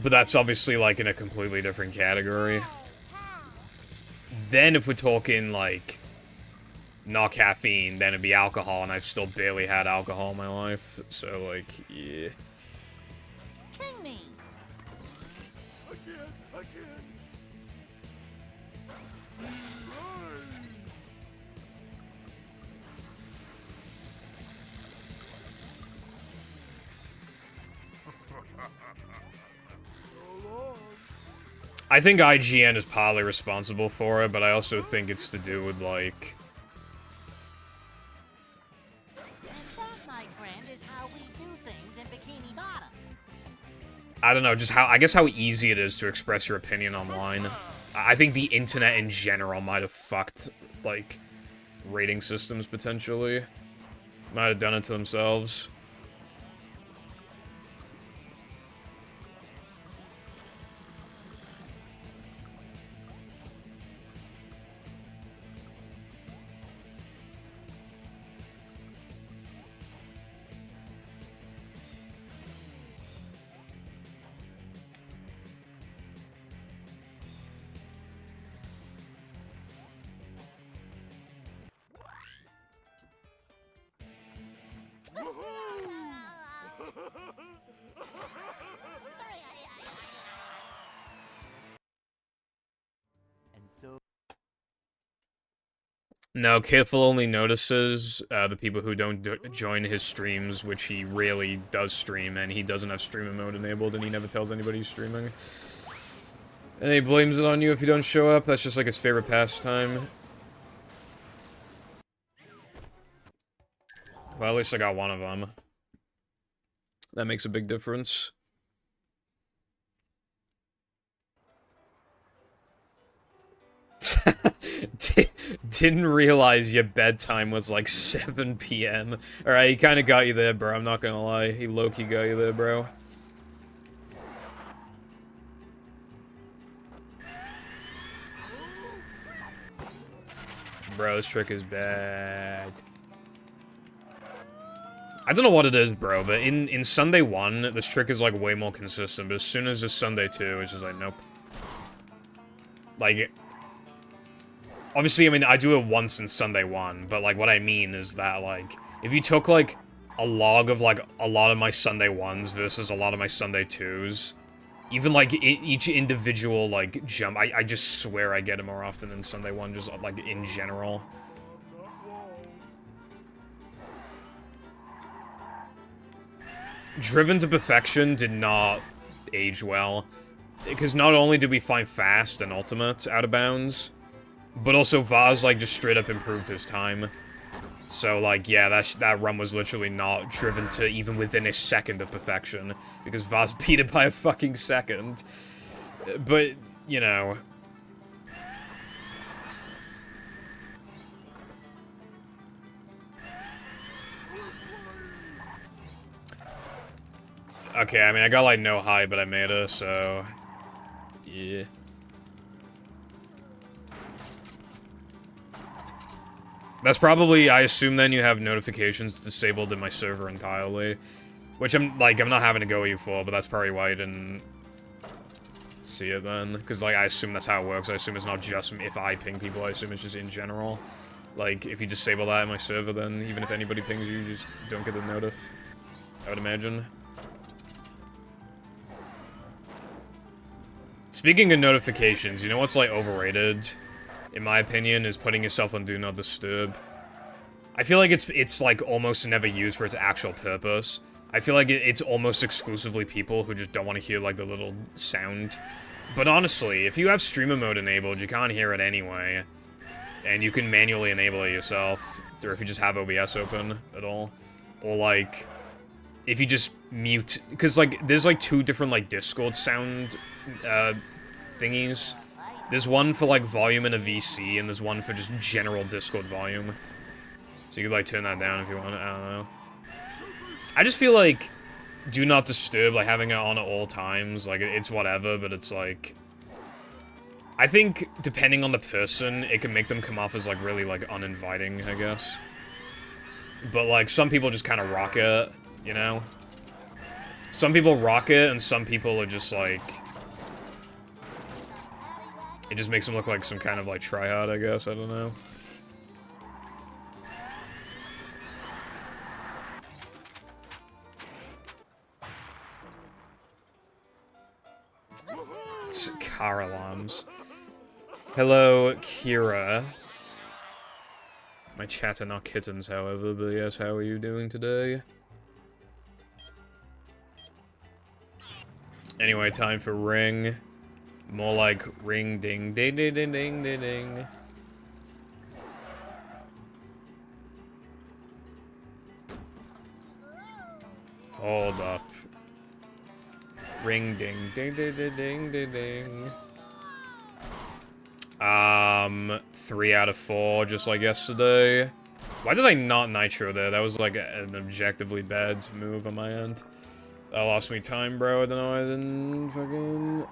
But that's obviously, like, in a completely different category. Then if we're talking, like, not caffeine, then it'd be alcohol, and I've still barely had alcohol in my life, so, like, yeah. King me. I can't. I think IGN is partly responsible for it, but I also think it's to do with, like... And that, my friend, is how we do things in Bikini Bottom. I don't know, just how, I guess how easy it is to express your opinion online. I think the internet in general might have fucked, like, rating systems, potentially. Might have done it to themselves. And so No, Careful only notices the people who don't join his streams, which he really does stream, and he doesn't have streamer mode enabled, and he never tells anybody he's streaming. And he blames it on you if you don't show up. That's just like his favorite pastime. Well, at least I got one of them. That makes a big difference. Didn't realize your bedtime was like 7 p.m. Alright, he kind of got you there, bro. I'm not gonna lie. He low-key got you there, bro. Bro, this trick is bad. I don't know what it is, bro, but in Sunday 1, this trick is, like, way more consistent, but as soon as it's Sunday 2, it's just like, nope. Like, obviously, I mean, I do it once in Sunday 1, but, like, what I mean is that, like, if you took, like, a log of, like, a lot of my Sunday 1s versus a lot of my Sunday 2s, even, like, each individual, like, jump, I just swear I get it more often than Sunday 1, just, like, in general. Driven to Perfection did not age well. Because not only did we find Fast and Ultimate out of bounds, but also Vaz, like, just straight up improved his time. So, like, yeah, that run was literally not driven to even within a second of perfection, because Vaz beat it by a fucking second. But, you know... Okay, I mean, I got, like, no high, but I made it, so... Yeah. That's probably, I assume then you have notifications disabled in my server entirely. Which I'm not having to go at you for, but that's probably why you didn't see it then. Because, like, I assume that's how it works. I assume it's not just if I ping people, I assume it's just in general. Like, if you disable that in my server, then even if anybody pings you, you just don't get the notif. I would imagine. Speaking of notifications, you know what's, like, overrated? In my opinion, is putting yourself on Do Not Disturb. I feel like it's like, almost never used for its actual purpose. I feel like it's almost exclusively people who just don't want to hear, like, the little sound. But honestly, if you have streamer mode enabled, you can't hear it anyway. And you can manually enable it yourself. Or if you just have OBS open at all. Or, like, if you just mute... Because, like, there's, like, two different, like, Discord sound, thingies. There's one for, like, volume in a VC, and there's one for just general Discord volume. So you could, like, turn that down if you want. I don't know. I just feel like Do Not Disturb, like, having it on at all times, like, it's whatever, but it's, like... I think, depending on the person, it can make them come off as, like, really, like, uninviting, I guess. But, like, some people just kind of rock it, you know? Some people rock it, and some people are just, like... It just makes them look like some kind of, like, tryhard, I guess. I don't know. It's car alarms. Hello, Kira. My chats are not kittens, however, but yes, how are you doing today? Anyway, time for ring. More like ring ding ding ding ding ding ding ding. Hold up. Ring ding ding ding ding ding ding ding. 3 out of 4, just like yesterday. Why did I not nitro there? That was like an objectively bad move on my end. That lost me time, bro. I don't know why I didn't fucking...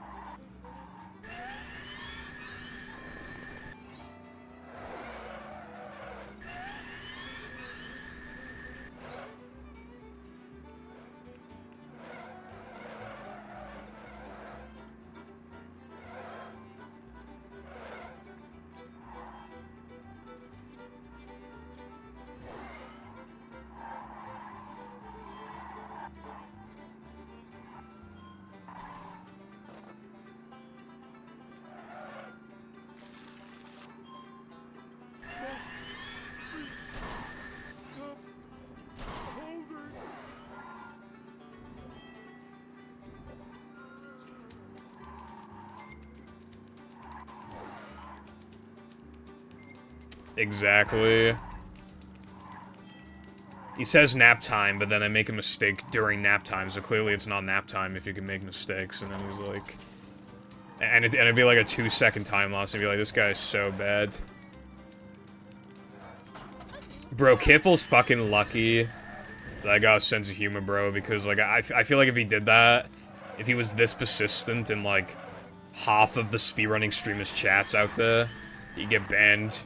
Exactly. He says nap time, but then I make a mistake during nap time, so clearly it's not nap time if you can make mistakes, and then he's like... And it'd be like a 2-second time loss, and be like, this guy is so bad. Bro, Kiffle's fucking lucky that I got a sense of humor, bro, because, like, I feel like if he did that, if he was this persistent in, like, half of the speedrunning streamers' chats out there, he'd get banned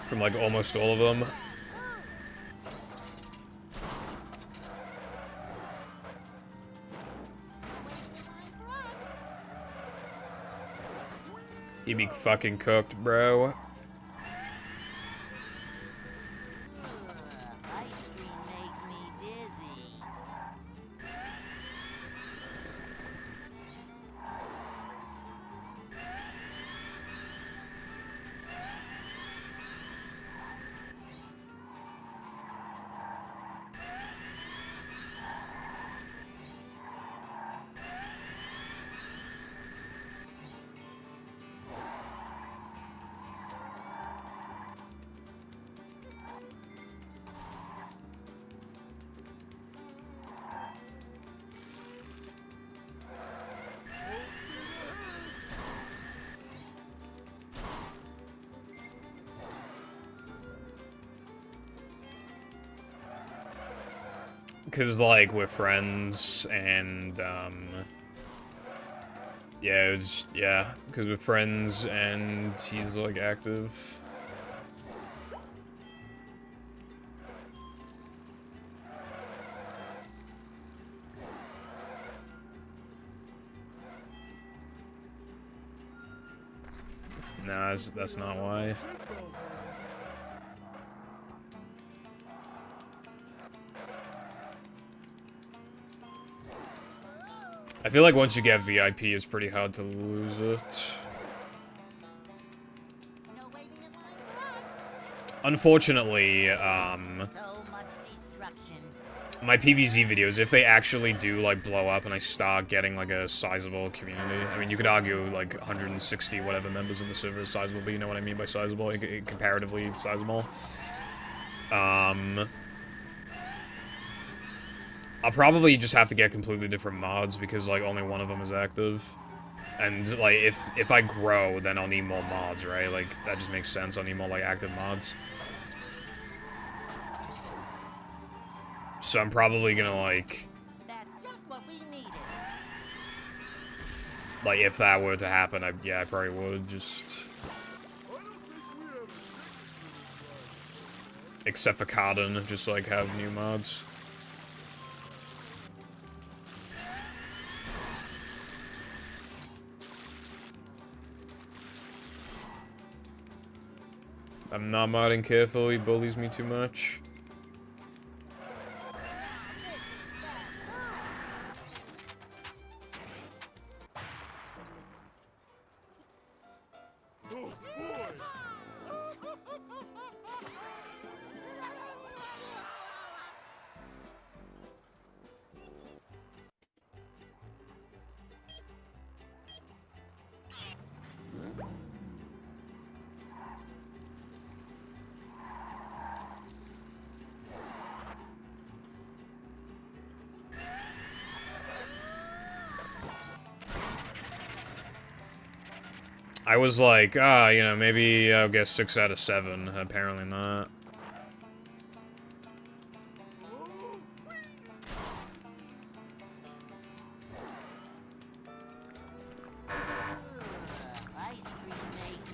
from, like, almost all of them. He'd be fucking cooked, bro. Ice cream makes me dizzy. Cause like we're friends and yeah, cause we're friends and he's like active. Nah, that's not why. I feel like once you get VIP, it's pretty hard to lose it. No waiting in line for us. Unfortunately, So much destruction. my PvZ videos, if they actually do, like, blow up and I start getting, like, a sizable community, I mean, you could argue, like, 160 whatever members in the server is sizable, but you know what I mean by sizable, comparatively sizable. I'll probably just have to get completely different mods because, like, only one of them is active. And, like, if I grow, then I'll need more mods, right? Like, that just makes sense. I'll need more, like, active mods. So I'm probably gonna, like... That's just what we needed. Like, if that were to happen, yeah, I probably would, just... Except for Cardin, just, like, have new mods. I'm not modding careful, he bullies me too much. I was like, you know, maybe I'll get 6 out of 7. Apparently not.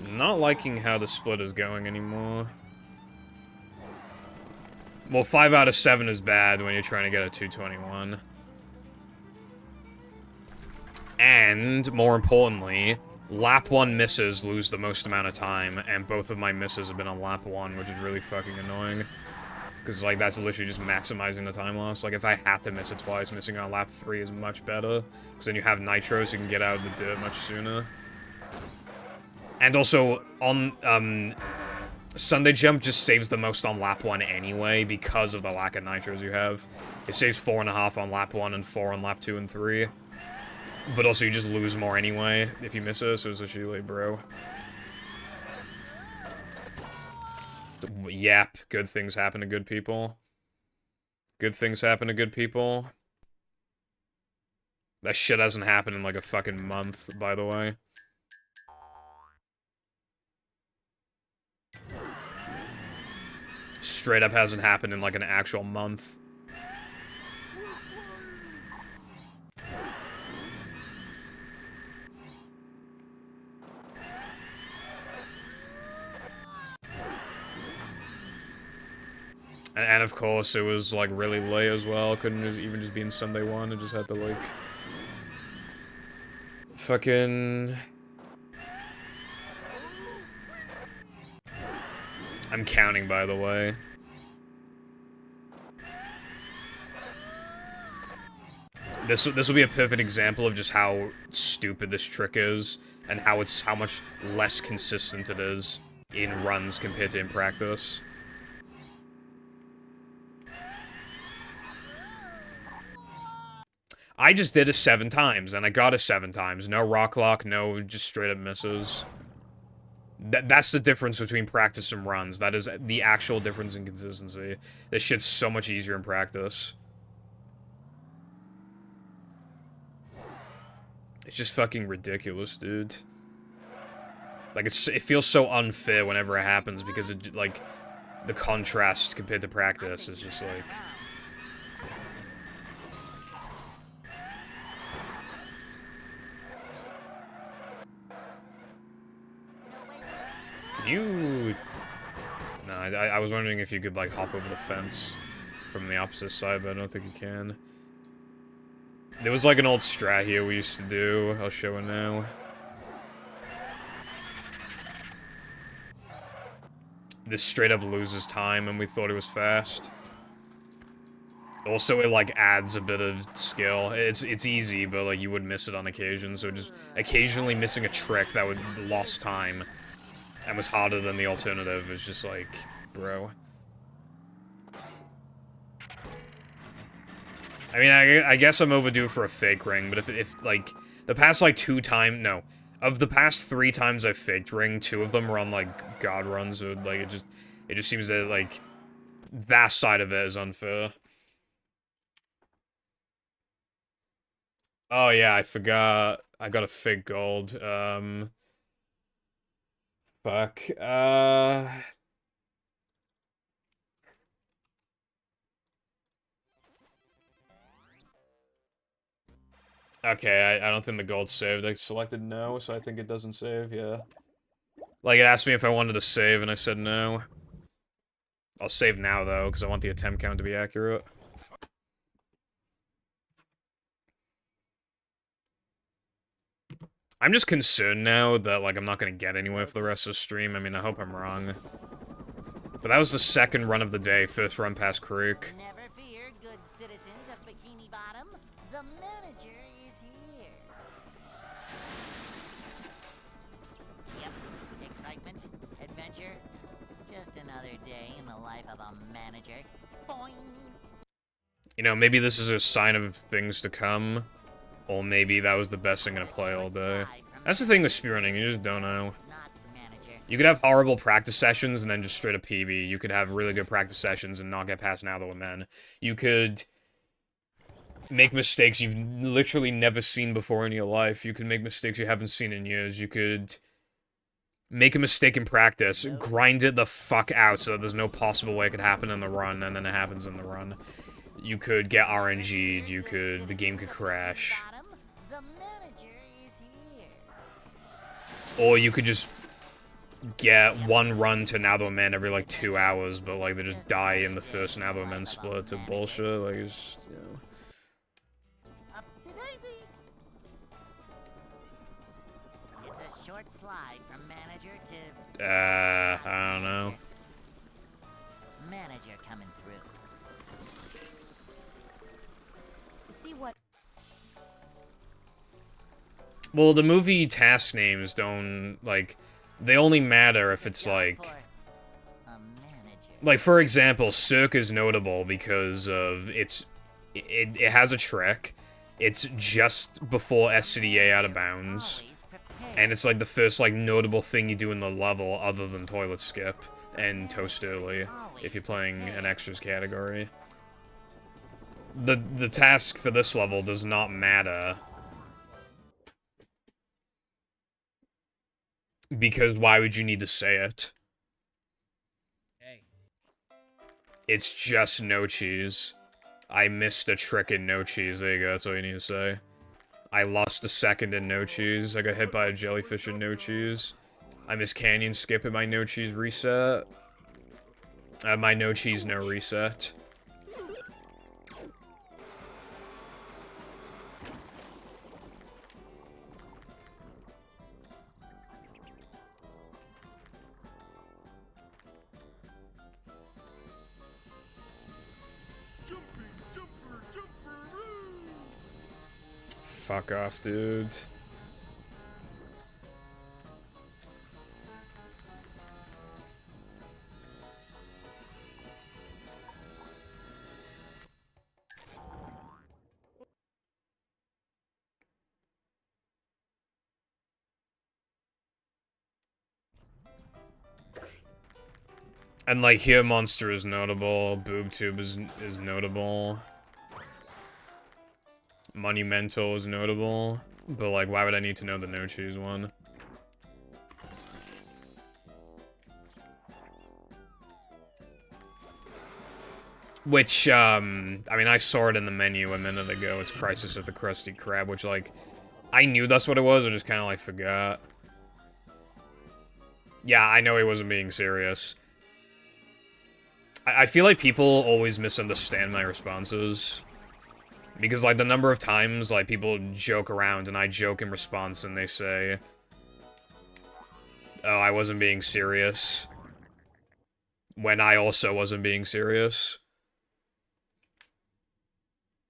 Not liking how the split is going anymore. Well, 5 out of 7 is bad when you're trying to get a 221. And, more importantly, lap 1 misses lose the most amount of time, and both of my misses have been on lap 1, which is really fucking annoying. Because, like, that's literally just maximizing the time loss. Like, if I have to miss it twice, missing on lap 3 is much better. Because then you have nitro, so you can get out of the dirt much sooner. And also, on, Sunday Jump just saves the most on lap 1 anyway, because of the lack of nitros you have. It saves 4.5 on lap 1 and 4 on lap 2 and 3. But also, you just lose more anyway if you miss it, so it's actually like, bro. Yep, good things happen to good people. Good things happen to good people. That shit hasn't happened in like a fucking month, by the way. Straight up hasn't happened in like an actual month. And of course, it was, like, really late as well. Couldn't even just be in Sunday 1. I just had to, like... Fucking... I'm counting, by the way. This will be a perfect example of just how stupid this trick is, and how much less consistent it is in runs compared to in practice. I just did it 7 times, and I got it 7 times. No rock lock, no just straight up misses. That's the difference between practice and runs. That is the actual difference in consistency. This shit's so much easier in practice. It's just fucking ridiculous, dude. Like, it feels so unfair whenever it happens, because it, like, the contrast compared to practice is just, like... You... No, I was wondering if you could, like, hop over the fence from the opposite side, but I don't think you can. There was, like, an old strat here we used to do. I'll show it now. This straight up loses time, and we thought it was fast. Also, it, like, adds a bit of skill. It's easy, but, like, you would miss it on occasion, so just occasionally missing a trick that would lost time and was harder than the alternative is just like, bro. I mean, I guess I'm overdue for a fake ring, but if like, the past, like, of the past 3 times I've faked ring, 2 of them were on, like, god runs, so, like, it just seems that, like, that side of it is unfair. Oh, yeah, I forgot. I got a fake gold. Fuck. Okay, I don't think the gold's saved. I selected no, so I think it doesn't save, yeah. Like, it asked me if I wanted to save, and I said no. I'll save now, though, because I want the attempt count to be accurate. I'm just concerned now that, like, I'm not gonna get anywhere for the rest of the stream. I mean, I hope I'm wrong. But that was the second run of the day, first run past Creek. Never fear, good citizens of Bikini Bottom. The manager is here. Yep, excitement, adventure. Just another day in the life of a manager. Boing. You know, maybe this is a sign of things to come. Or maybe that was the best I'm gonna play all day. That's the thing with speedrunning, you just don't know. You could have horrible practice sessions and then just straight up PB. You could have really good practice sessions and not get past Now That Men. You could make mistakes you've literally never seen before in your life. You could make mistakes you haven't seen in years. You could make a mistake in practice, grind it the fuck out so that there's no possible way it could happen in the run, and then it happens in the run. You could get RNG'd, the game could crash. Or you could just get one run to Now That Men every, like, 2 hours, but, like, they just die in the first Now That Men split to bullshit, like, it's just, you know. It's a short slide from manager to... I don't know. Manager coming through. See what... Well, the movie task names don't, like, they only matter if it's, like, for example, Cirque is notable because of it has a trick, it's just before SCDA out of bounds, and it's, like, the first, like, notable thing you do in the level other than toilet skip and toast early, if you're playing an extras category. The task for this level does not matter. Because why would you need to say it? Hey. It's just no cheese. I missed a trick in no cheese. There you go, that's all you need to say. I lost a second in no cheese. I got hit by a jellyfish in no cheese. I missed canyon skip in my no cheese reset. My no cheese no reset. Fuck off, dude. And, like, here Monster is notable, BoobTube is notable. Monumental is notable, but, like, why would I need to know the no cheese one? Which, I mean, I saw it in the menu a minute ago. It's Crisis of the Krusty Krab, which, like, I knew that's what it was, I just kind of, like, forgot. Yeah, I know he wasn't being serious. I feel like people always misunderstand my responses. Because, like, the number of times, like, people joke around and I joke in response and they say, oh, I wasn't being serious. When I also wasn't being serious.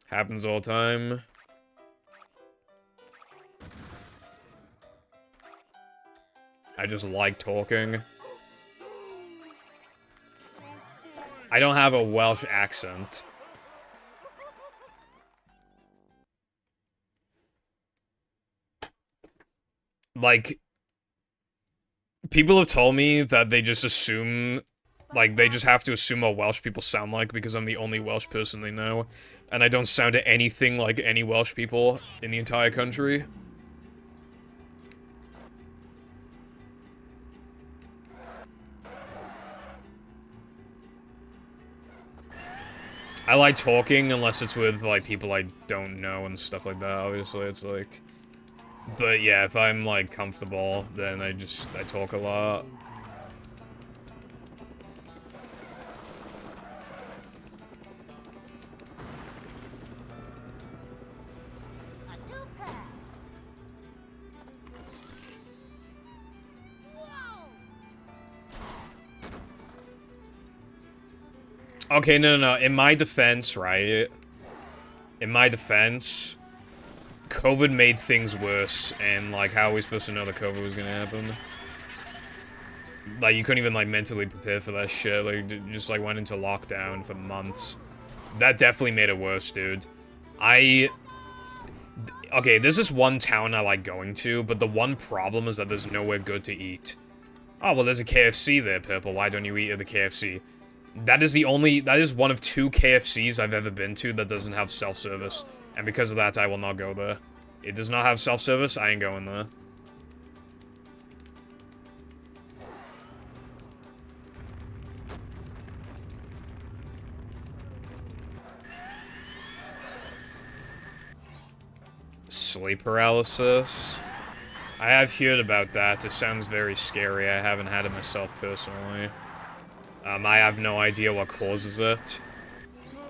Happens all the time. I just like talking. I don't have a Welsh accent. Like, people have told me that they just assume, like, they just have to assume what Welsh people sound like because I'm the only Welsh person they know. And I don't sound anything like any Welsh people in the entire country. I like talking unless it's with, like, people I don't know and stuff like that, obviously, it's like... But yeah, if I'm, like, comfortable, then I talk a lot. Okay, no. In my defense, right? In my defense, COVID made things worse, and, like, how are we supposed to know that COVID was gonna happen? Like, you couldn't even, like, mentally prepare for that shit. Like, just, like, went into lockdown for months. That definitely made it worse, dude. Okay, this is one town I like going to, but the one problem is that there's nowhere good to eat. Oh, well, there's a KFC there, Purple. Why don't you eat at the KFC? That is one of 2 KFCs I've ever been to that doesn't have self-service. And because of that, I will not go there. It does not have self-service, I ain't going there. Sleep paralysis? I have heard about that. It sounds very scary. I haven't had it myself personally. I have no idea what causes it,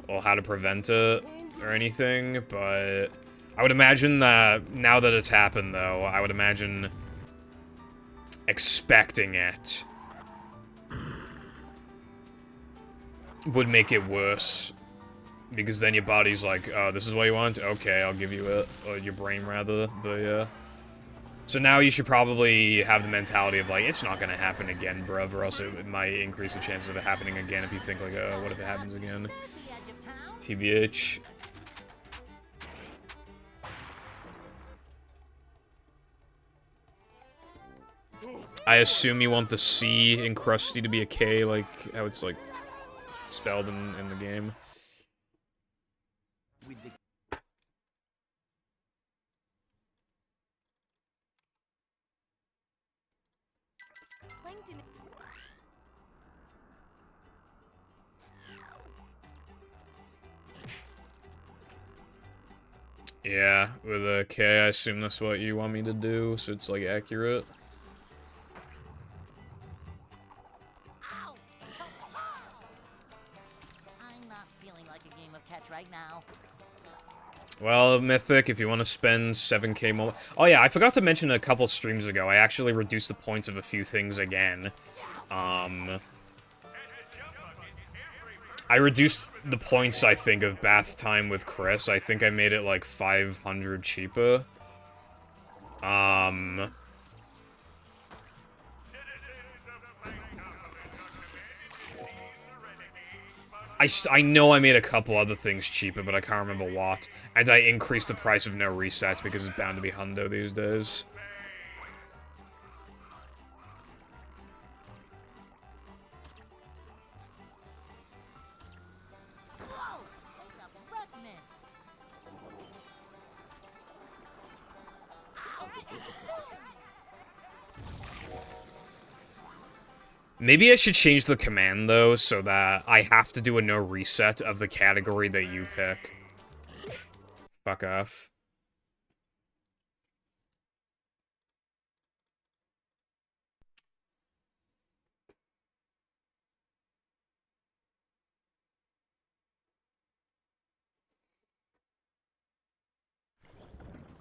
or how to prevent it, or anything, but I would imagine that, now that it's happened, though, I would imagine expecting it would make it worse, because then your body's like, oh, this is what you want? Okay, I'll give you it, or your brain, rather, but yeah. So now you should probably have the mentality of, like, it's not gonna happen again, bruv, or else it might increase the chances of it happening again if you think, like, what if it happens again? TBH. I assume you want the C in Krusty to be a K, like, how it's, like, spelled in the game. Yeah, with a K, I assume that's what you want me to do, so it's, like, accurate. I'm not feeling like a game of catch right now. Well, Mythic, if you want to spend 7k more... Oh yeah, I forgot to mention a couple streams ago, I actually reduced the points of a few things again. I reduced the points, I think, of bath time with Chris. I think I made it, like, 500 cheaper. I know I made a couple other things cheaper, but I can't remember what. And I increased the price of no resets because it's bound to be Hundo these days. Maybe I should change the command, though, so that I have to do a no reset of the category that you pick. Fuck off.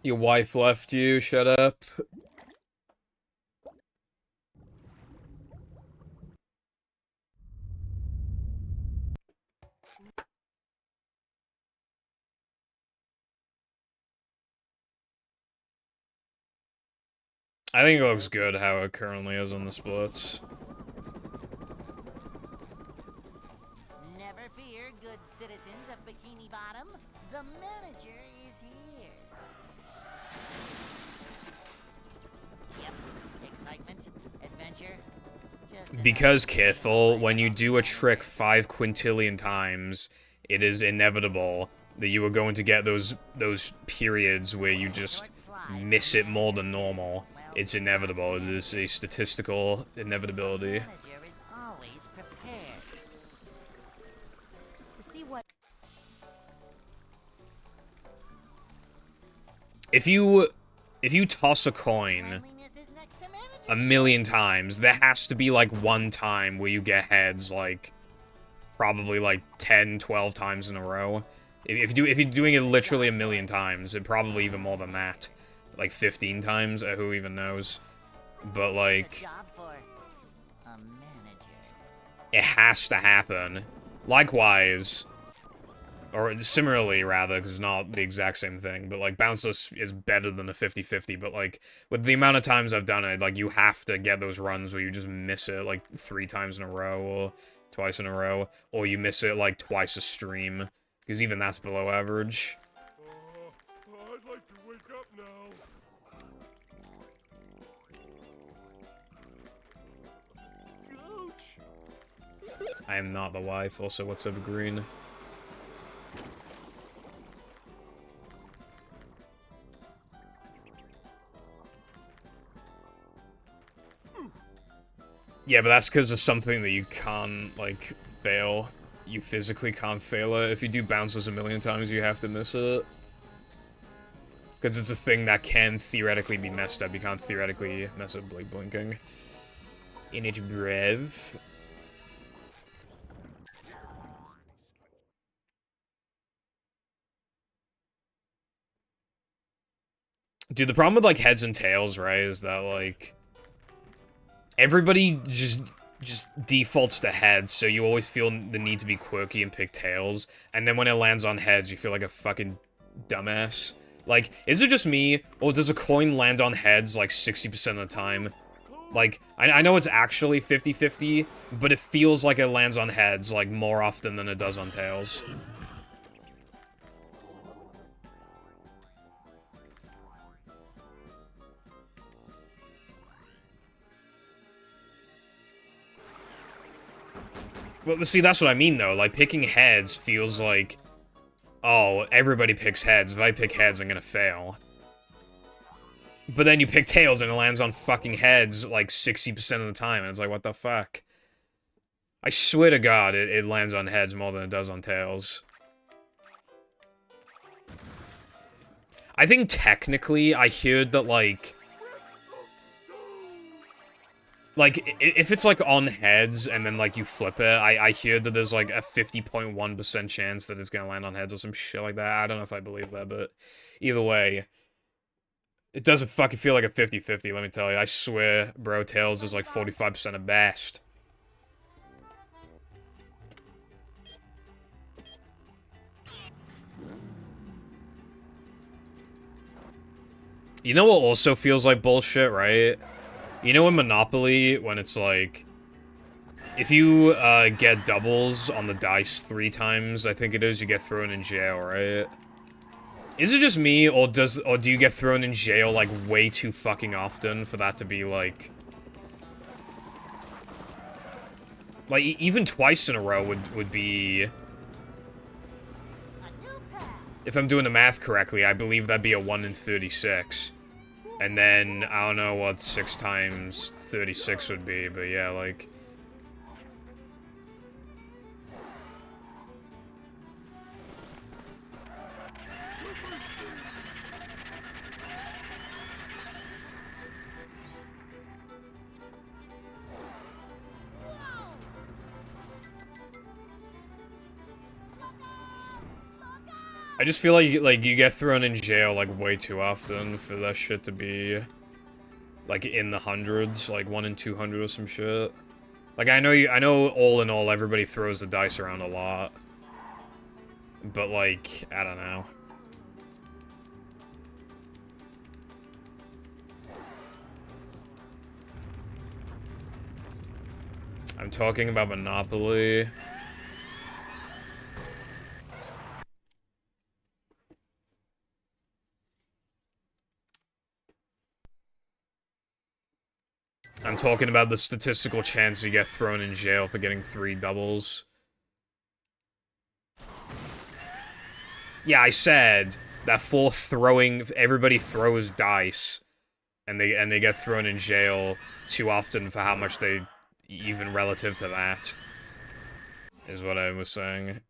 Your wife left you, shut up. I think it looks good how it currently is on the splits. Never fear, good citizens of Bikini Bottom. The manager is here. Yep, excitement, adventure. Just Because another day in the careful, life when of you a do a trick manager. 5 quintillion times, it is inevitable that you are going to get those periods where you just miss it more than normal. It's inevitable. It is a statistical inevitability. Manager is always prepared. To see what If you toss a coin Cleanliness is next to manager. a million times, there has to be like one time where you get heads, like probably like 10, 12 times in a row. If you're doing it literally a million times, it probably even more than that. Like 15 times, who even knows? But A like, job for a manager. it has to happen. Likewise, or similarly rather, because it's not the exact same thing, but like Bounceless is better than a 50-50, but like, with the amount of times I've done it, like, you have to get those runs where you just miss it like 3 times in a row, or twice in a row, or you miss it like twice a stream, because even that's below average. I'd like to wake up now. Ouch! I am not the wife, also what's up, Green? Yeah, but that's because of something that you can't, like, fail. You physically can't fail it. If you do bounces a million times, you have to miss it. Because it's a thing that can theoretically be messed up. You can't theoretically mess up like blinking. In it, brev. Dude, the problem with, like, heads and tails, right, is that, like, everybody just defaults to heads, so you always feel the need to be quirky and pick tails, and then when it lands on heads, you feel like a fucking dumbass. Like, is it just me, or does a coin land on heads, like, 60% of the time? Like, I know it's actually 50-50, but it feels like it lands on heads, like, more often than it does on tails. Well, see, that's what I mean, though. Like, picking heads feels like, oh, everybody picks heads. If I pick heads, I'm gonna fail. But then you pick tails, and it lands on fucking heads, like, 60% of the time, and it's like, what the fuck? I swear to God, it lands on heads more than it does on tails. I think, technically, I heard that, like, if it's, like, on heads, and then, like, you flip it, I hear that there's, like, a 50.1% chance that it's gonna land on heads or some shit like that. I don't know if I believe that, but either way, it doesn't fucking feel like a 50-50, let me tell you. I swear, bro, tails is, like, 45% at best. You know what also feels like bullshit, right? You know in Monopoly, when it's like, if you get doubles on the dice 3 times, I think it is, you get thrown in jail, right? Is it just me, or do you get thrown in jail, like, way too fucking often for that to be, like... Like, even twice in a row would be... If I'm doing the math correctly, I believe that'd be a 1 in 36. And then, I don't know what 6 times 36 would be, but yeah, like... I just feel like you get thrown in jail like way too often for that shit to be like in the hundreds, like 1 in 200 or some shit. Like I know all in all everybody throws the dice around a lot. But like, I don't know. I'm talking about Monopoly. I'm talking about the statistical chance you get thrown in jail for getting 3 doubles. Yeah, I said that for throwing, everybody throws dice, and they get thrown in jail too often for how much they, even relative to that, is what I was saying.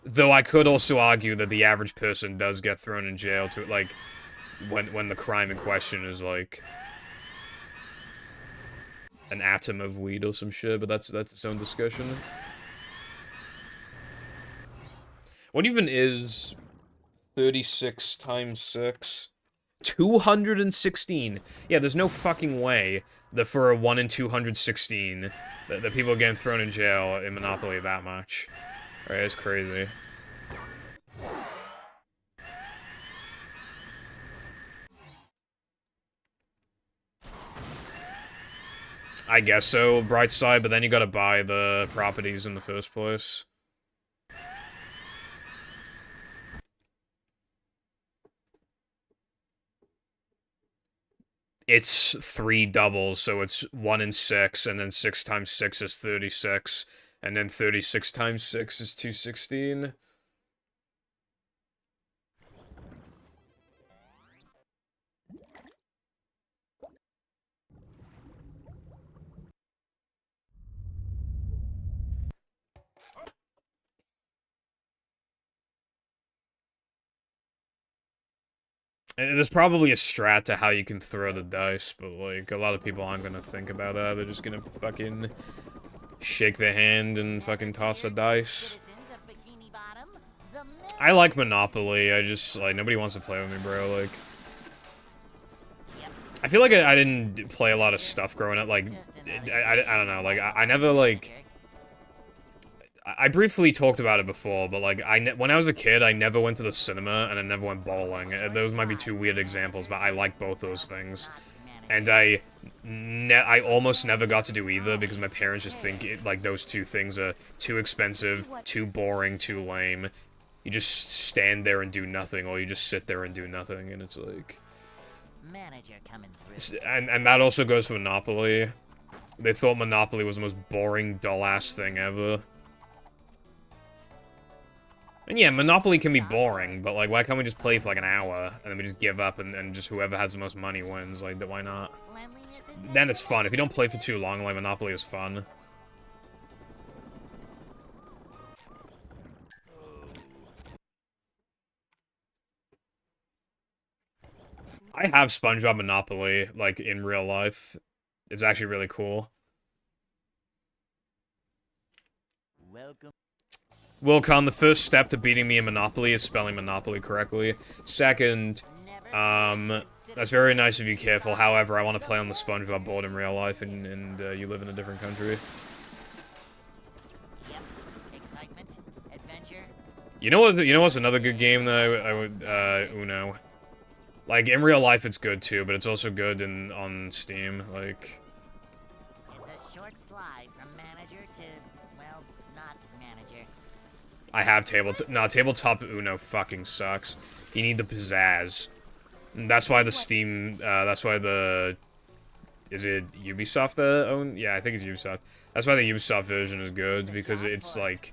Though I could also argue that the average person does get thrown in jail to, like, when the crime in question is, like, an atom of weed or some shit, but that's its own discussion. What even is 36 times 6? 216. Yeah, there's no fucking way that for a 1 in 216 that people are getting thrown in jail in Monopoly that much. Right, it's crazy. I guess so, bright side, but then you gotta buy the properties in the first place. It's 3 doubles, so it's 1 in 6, and then 6 times 6 is 36, and then 36 times 6 is 216. And there's probably a strat to how you can throw the dice, but, like, a lot of people aren't gonna think about that. They're just gonna fucking shake their hand and fucking toss a dice. I like Monopoly, I just, like, nobody wants to play with me, bro, like... I feel like I didn't play a lot of stuff growing up, like, I don't know, like, I never, like... I briefly talked about it before, but, like, when I was a kid, I never went to the cinema, and I never went bowling. Those might be 2 weird examples, but I like both those things. And I almost never got to do either, because my parents just think, like, those 2 things are too expensive, too boring, too lame. You just stand there and do nothing, or you just sit there and do nothing, and it's like... And that also goes for Monopoly. They thought Monopoly was the most boring, dull-ass thing ever. And yeah, Monopoly can be boring, but, like, why can't we just play for, like, an hour, and then we just give up, and just whoever has the most money wins? Like, why not? Then it's fun. If you don't play for too long, like, Monopoly is fun. I have SpongeBob Monopoly, like, in real life. It's actually really cool. Welcome. Wilcon, the first step to beating me in Monopoly is spelling Monopoly correctly. Second, that's very nice of you, Careful. However, I want to play on the SpongeBob board in real life, and you live in a different country. You know what? You know what's another good game that I would Uno. Like in real life, it's good too, but it's also good on Steam. Like. It's a short slide from manager to, well, not manager. I have tabletop Uno fucking sucks. You need the pizzazz. And that's why the Steam, that's why the... Is it Ubisoft that own? Yeah, I think it's Ubisoft. That's why the Ubisoft version is good, because it's like...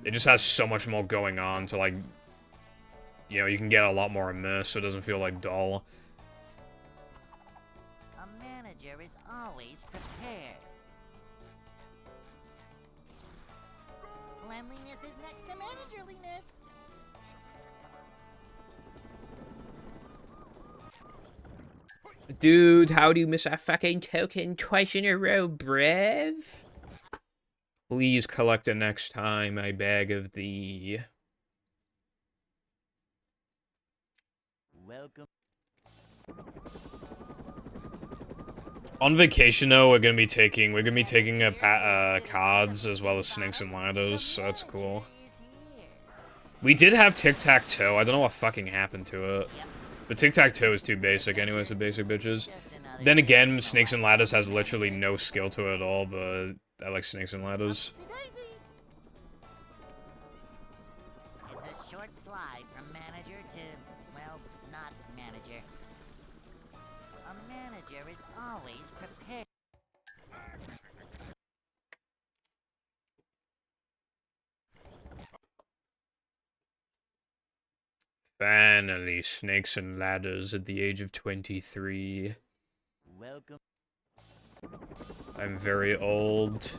It just has so much more going on to like... You know, you can get a lot more immersed, so it doesn't feel like dull. A manager is always prepared. Cleanliness is next to managerliness. Dude, how do you miss a fucking token twice in a row, bruv? Please collect it next time, I beg of thee. Welcome. On vacation though, we're gonna be taking cards as well as snakes and ladders, so that's cool. We did have tic-tac-toe. I don't know what fucking happened to it. But tic-tac-toe is too basic anyways for basic bitches. Then again, snakes and ladders has literally no skill to it at all, but I like snakes and ladders. It's a short slide from manager to, well, not manager. A manager is always prepared. Finally, snakes and ladders at the age of 23. Welcome. I'm very old,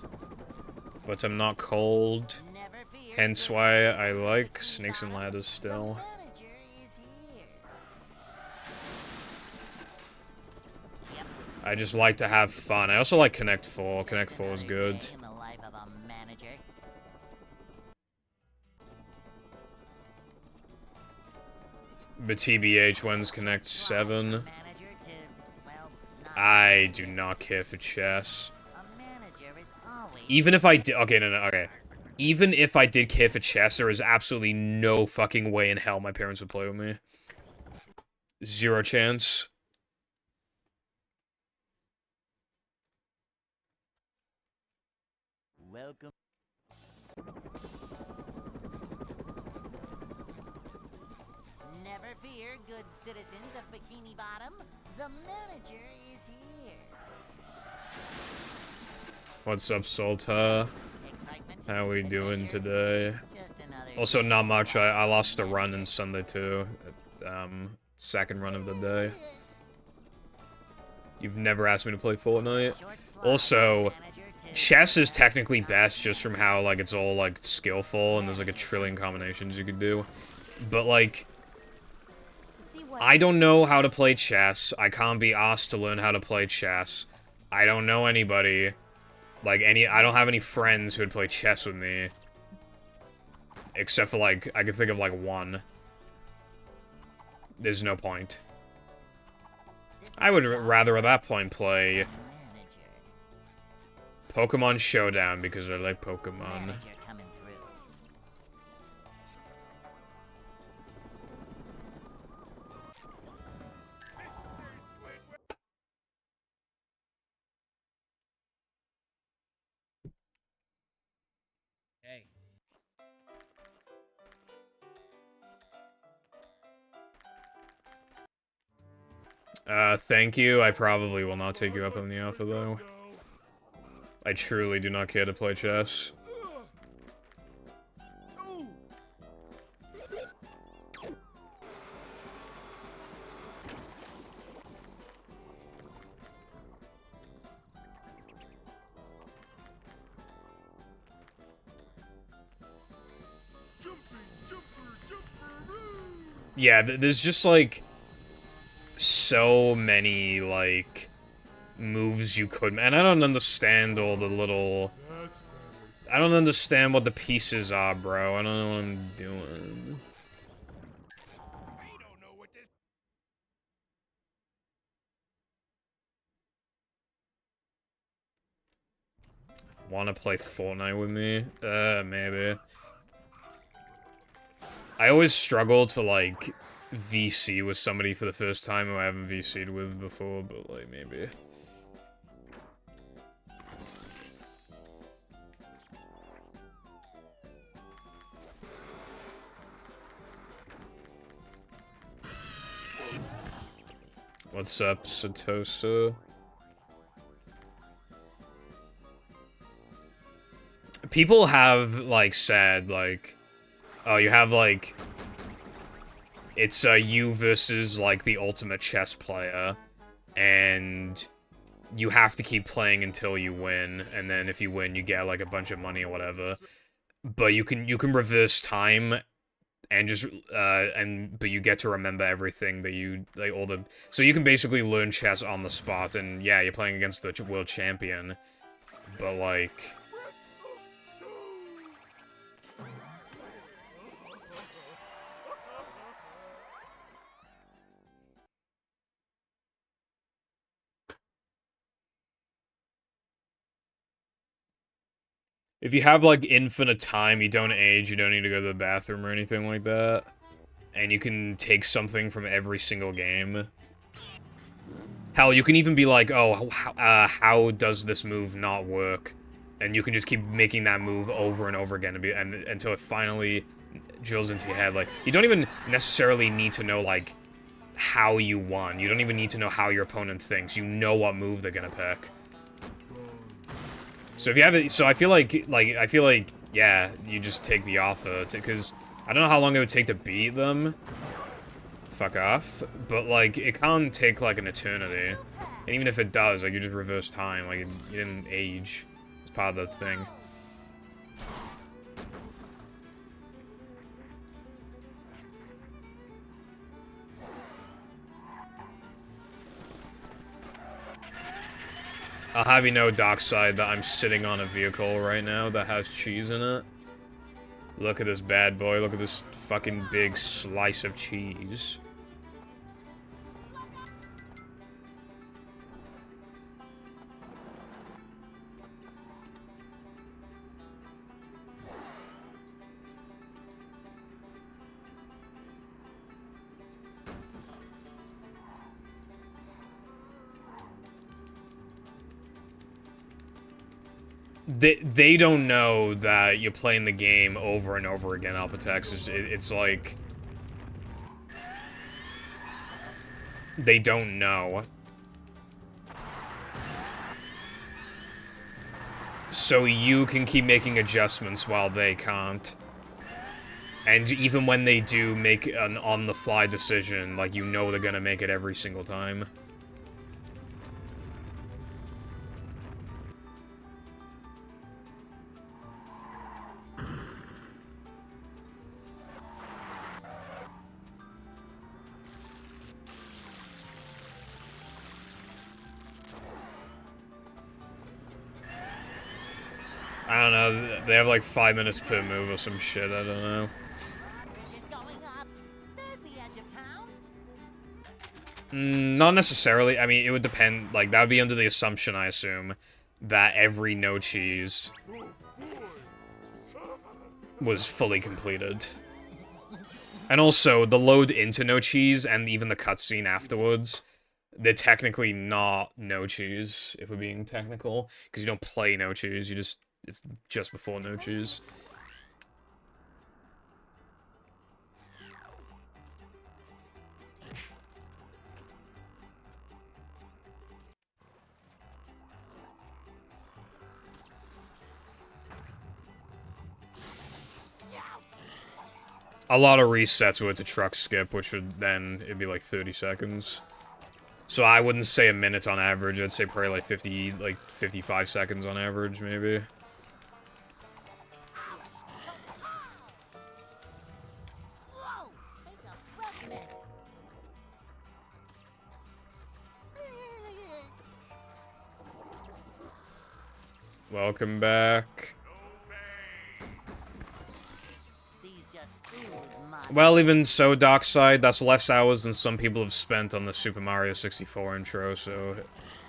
but I'm not cold. Hence why I like snakes and ladders still. I just like to have fun. I also like Connect 4. Connect 4 is good. But TBH, when's Connect 7? I do not care for chess. Even if I did- okay, no, okay. Even if I did care for chess, there is absolutely no fucking way in hell my parents would play with me. Zero chance. Welcome. Never fear, good citizens of Bikini Bottom. The manager is here. What's up, Solta? How we doing today? Also, not much. I lost a run in Sunday, too. Second run of the day. You've never asked me to play Fortnite. Also, chess is technically best just from how, like, it's all, like, skillful and there's, like, a trillion combinations you could do. But, like, I don't know how to play chess. I can't be asked to learn how to play chess. I don't know anybody. Like, I don't have any friends who would play chess with me. Except for, like, I can think of, like, one. There's no point. I would rather at that point play Pokemon Showdown because I like Pokemon. Hey. Thank you. I probably will not take you up on the offer, though. I truly do not care to play chess. Yeah, there's just, like, so many, like, moves you could... And I don't understand all the little... I don't understand what the pieces are, bro. I don't know what I'm doing. Want to play Fortnite with me? Maybe. I always struggle to, like, VC with somebody for the first time who I haven't VC'd with before, but, like, maybe. What's up, Satosa? People have, like, said, like, oh, you have, like, it's, you versus, like, the ultimate chess player, and you have to keep playing until you win, and then if you win, you get, like, a bunch of money or whatever. But you can reverse time, and just, but you get to remember everything that you, like, so you can basically learn chess on the spot, and yeah, you're playing against the world champion, but, like... If you have, like, infinite time, you don't age, you don't need to go to the bathroom or anything like that. And you can take something from every single game. Hell, you can even be like, oh, how does this move not work? And you can just keep making that move over and over again until it finally drills into your head. Like, you don't even necessarily need to know, like, how you won. You don't even need to know how your opponent thinks. You know what move they're gonna pick. So if you have it, so I feel like, yeah, you just take the offer, because I don't know how long it would take to beat them. Fuck off. But, like, it can't take, like, an eternity. And even if it does, like, you just reverse time. Like, you didn't age. It's part of the thing. I'll have you know, Darkside, that I'm sitting on a vehicle right now that has cheese in it. Look at this bad boy. Look at this fucking big slice of cheese. They don't know that you're playing the game over and over again, Alpatex. It's like... They don't know. So you can keep making adjustments while they can't. And even when they do make an on-the-fly decision, like, you know they're gonna make it every single time. I don't know, they have like 5 minutes per move or some shit, I don't know. It's going up. There's the edge of town. Not necessarily, I mean, it would depend, like, that would be under the assumption, I assume, that every no cheese was fully completed. And also, the load into no cheese and even the cutscene afterwards, they're technically not no cheese, if we're being technical, because you don't play no cheese, you just... It's just before no cheese. A lot of resets with the truck skip, which would then, it'd be like 30 seconds. So I wouldn't say a minute on average, I'd say probably like 55 seconds on average, maybe. Whoa! Take a breath mint. Welcome back. These just ooze mud. Well, even so, Darkside, that's less hours than some people have spent on the Super Mario 64 intro, so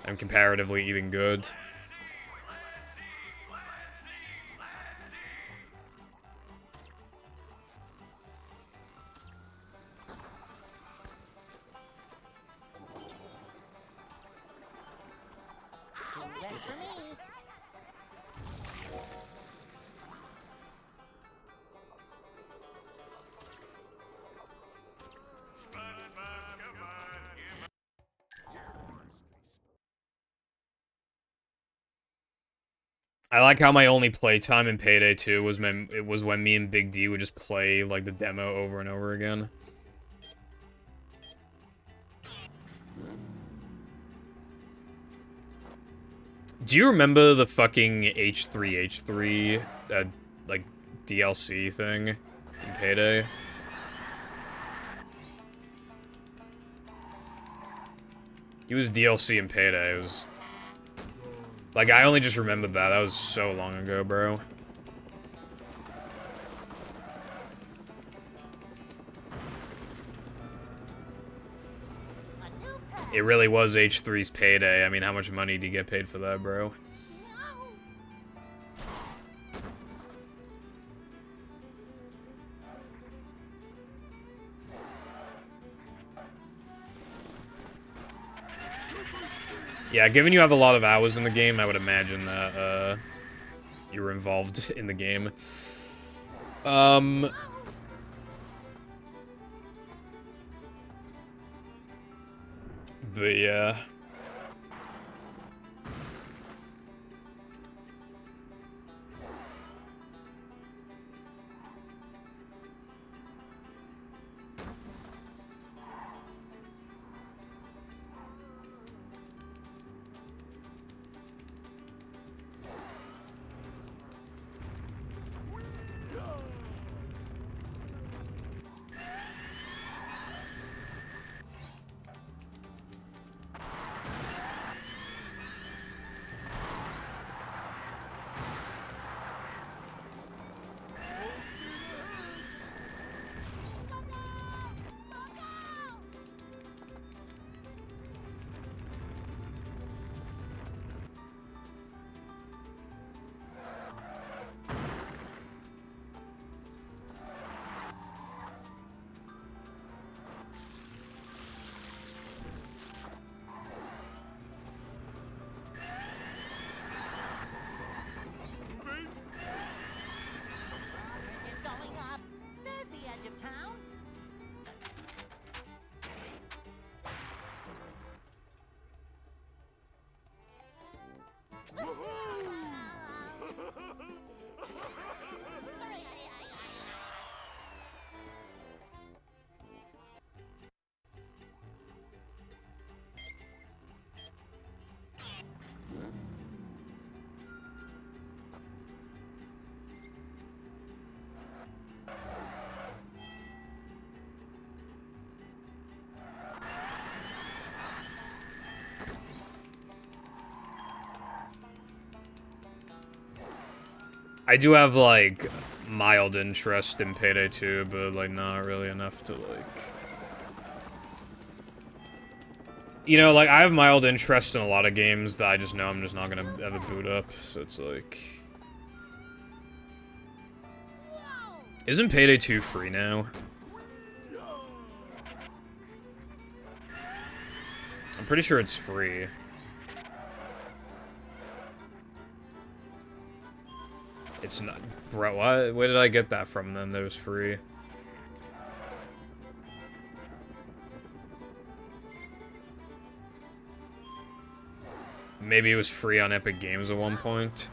I'm comparatively even good. Too wet for me. I like how my only playtime in Payday 2 was when me and Big D would just play, like, the demo over and over again. Do you remember the fucking H3H3, like, DLC thing in Payday? He was DLC in Payday, it was... Like, I only just remembered that. That was so long ago, bro. It really was H3's Payday. I mean, how much money do you get paid for that, bro? Yeah, given you have a lot of hours in the game, I would imagine that, you were involved in the game. But yeah. It's going up. There's the edge of town. I do have, like, mild interest in Payday 2, but, like, not really enough to, like... You know, like, I have mild interest in a lot of games that I just know I'm just not gonna ever boot up, so it's like... Isn't Payday 2 free now? I'm pretty sure it's free. It's not... Bro, where did I get that from, then, that it was free? Maybe it was free on Epic Games at one point.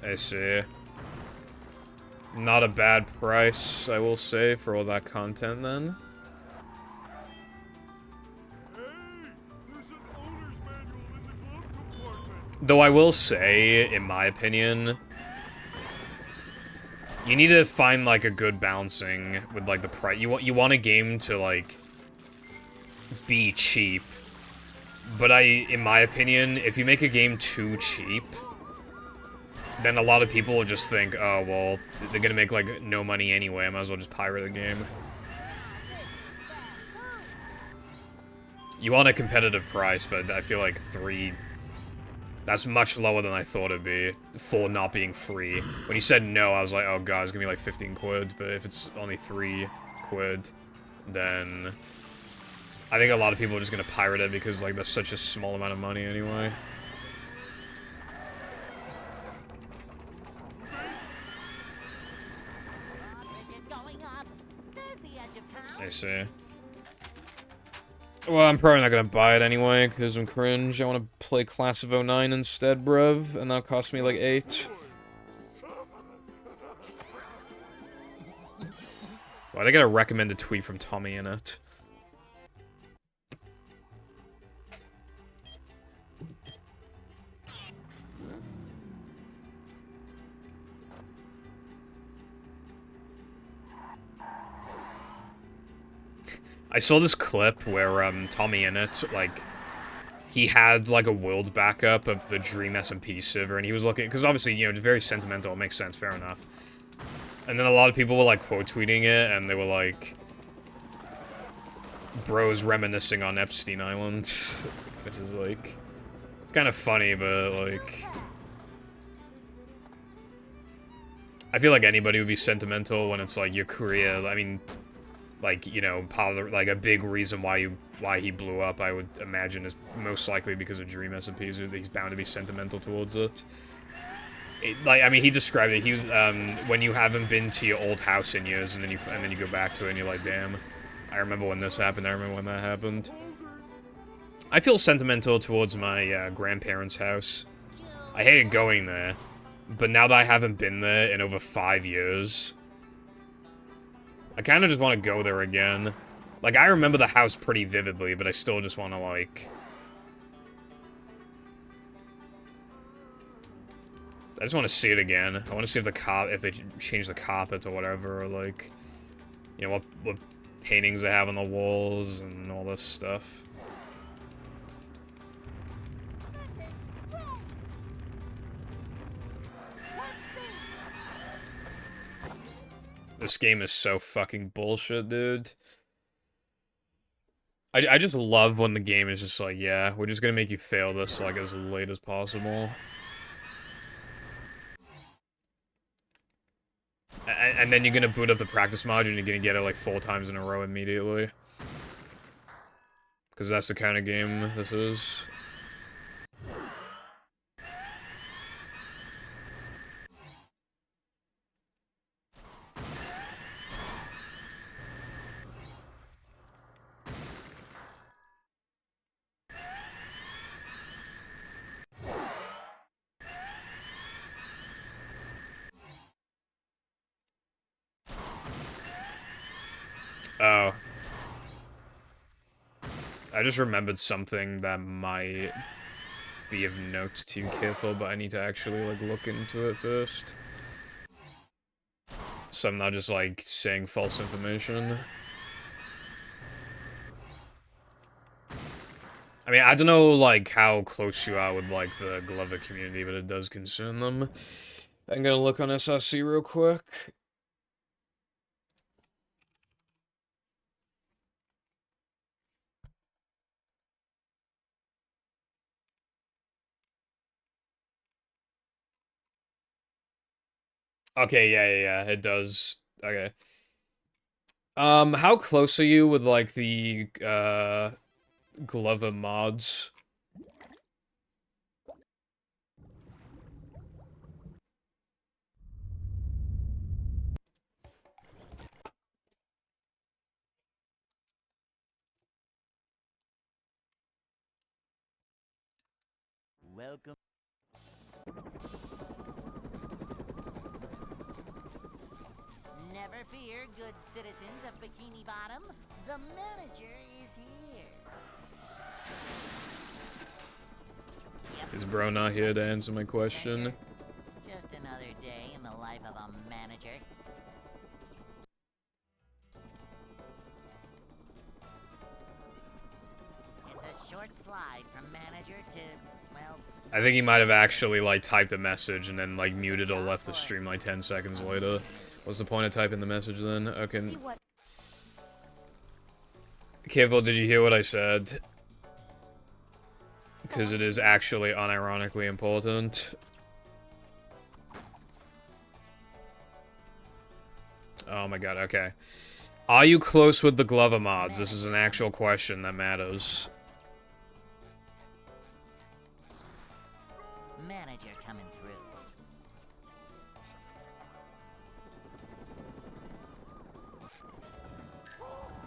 I see. Not a bad price, I will say, for all that content, then. Though I will say, in my opinion, you need to find, like, a good balancing with, like, the price. You want a game to, like, be cheap. But in my opinion, if you make a game too cheap, then a lot of people will just think, oh, well, they're gonna make, like, no money anyway, I might as well just pirate the game. You want a competitive price, but I feel like 3... That's much lower than I thought it'd be, for not being free. When you said no, I was like, oh god, it's gonna be like 15 quid, but if it's only 3 quid, then... I think a lot of people are just gonna pirate it because, like, that's such a small amount of money anyway. I see. Well, I'm probably not gonna buy it anyway, because I'm cringe. I want to play Class of 09 instead, bruv, and that'll cost me like 8. Why did I get a recommended tweet from Tommy in it? I saw this clip where, Tommy Innit, like, he had, like, a world backup of the Dream SMP server, and he was looking, because obviously, you know, it's very sentimental, it makes sense, fair enough. And then a lot of people were, like, quote-tweeting it, and they were like, bros reminiscing on Epstein Island, which is, like, it's kind of funny, but, like, I feel like anybody would be sentimental when it's, like, your career, I mean, like, you know, part of, like, a big reason why he blew up, I would imagine, is most likely because of Dream SMPs. He's bound to be sentimental towards it. Like, I mean, he described it. He was, when you haven't been to your old house in years, and then you go back to it, and you're like, damn, I remember when this happened, I remember when that happened. I feel sentimental towards my, grandparents' house. I hated going there, but now that I haven't been there in over 5 years, I kind of just want to go there again. Like, I remember the house pretty vividly, but I still just want to, like... I just want to see it again. I want to see if they change the carpet or whatever, or, like... You know, what paintings they have on the walls and all this stuff. This game is so fucking bullshit, dude. I just love when the game is just like, yeah, we're just gonna make you fail this, like, as late as possible. And then you're gonna boot up the practice module and you're gonna get it, like, 4 times in a row immediately. Because that's the kind of game this is. Oh. I just remembered something that might be of note to you, careful, but I need to actually, like, look into it first. So I'm not just, like, saying false information. I mean, I don't know, like, how close you are with, like, the Glover community, but it does concern them. I'm gonna look on SRC real quick. Okay, yeah, it does. Okay. How close are you with, like, the, Glover mods? Welcome. Never fear, good citizens of Bikini Bottom. The manager is here. Is bro not here to answer my question? Just another day in the life of a manager. It's a short slide from manager to, well... I think he might have actually, like, typed a message and then, like, muted or left the stream, like, 10 seconds later. What's the point of typing the message then? Okay. Careful, did you hear what I said? Because it is actually unironically important. Oh my god, okay. Are you close with the Glover mods? This is an actual question that matters. Manager coming through.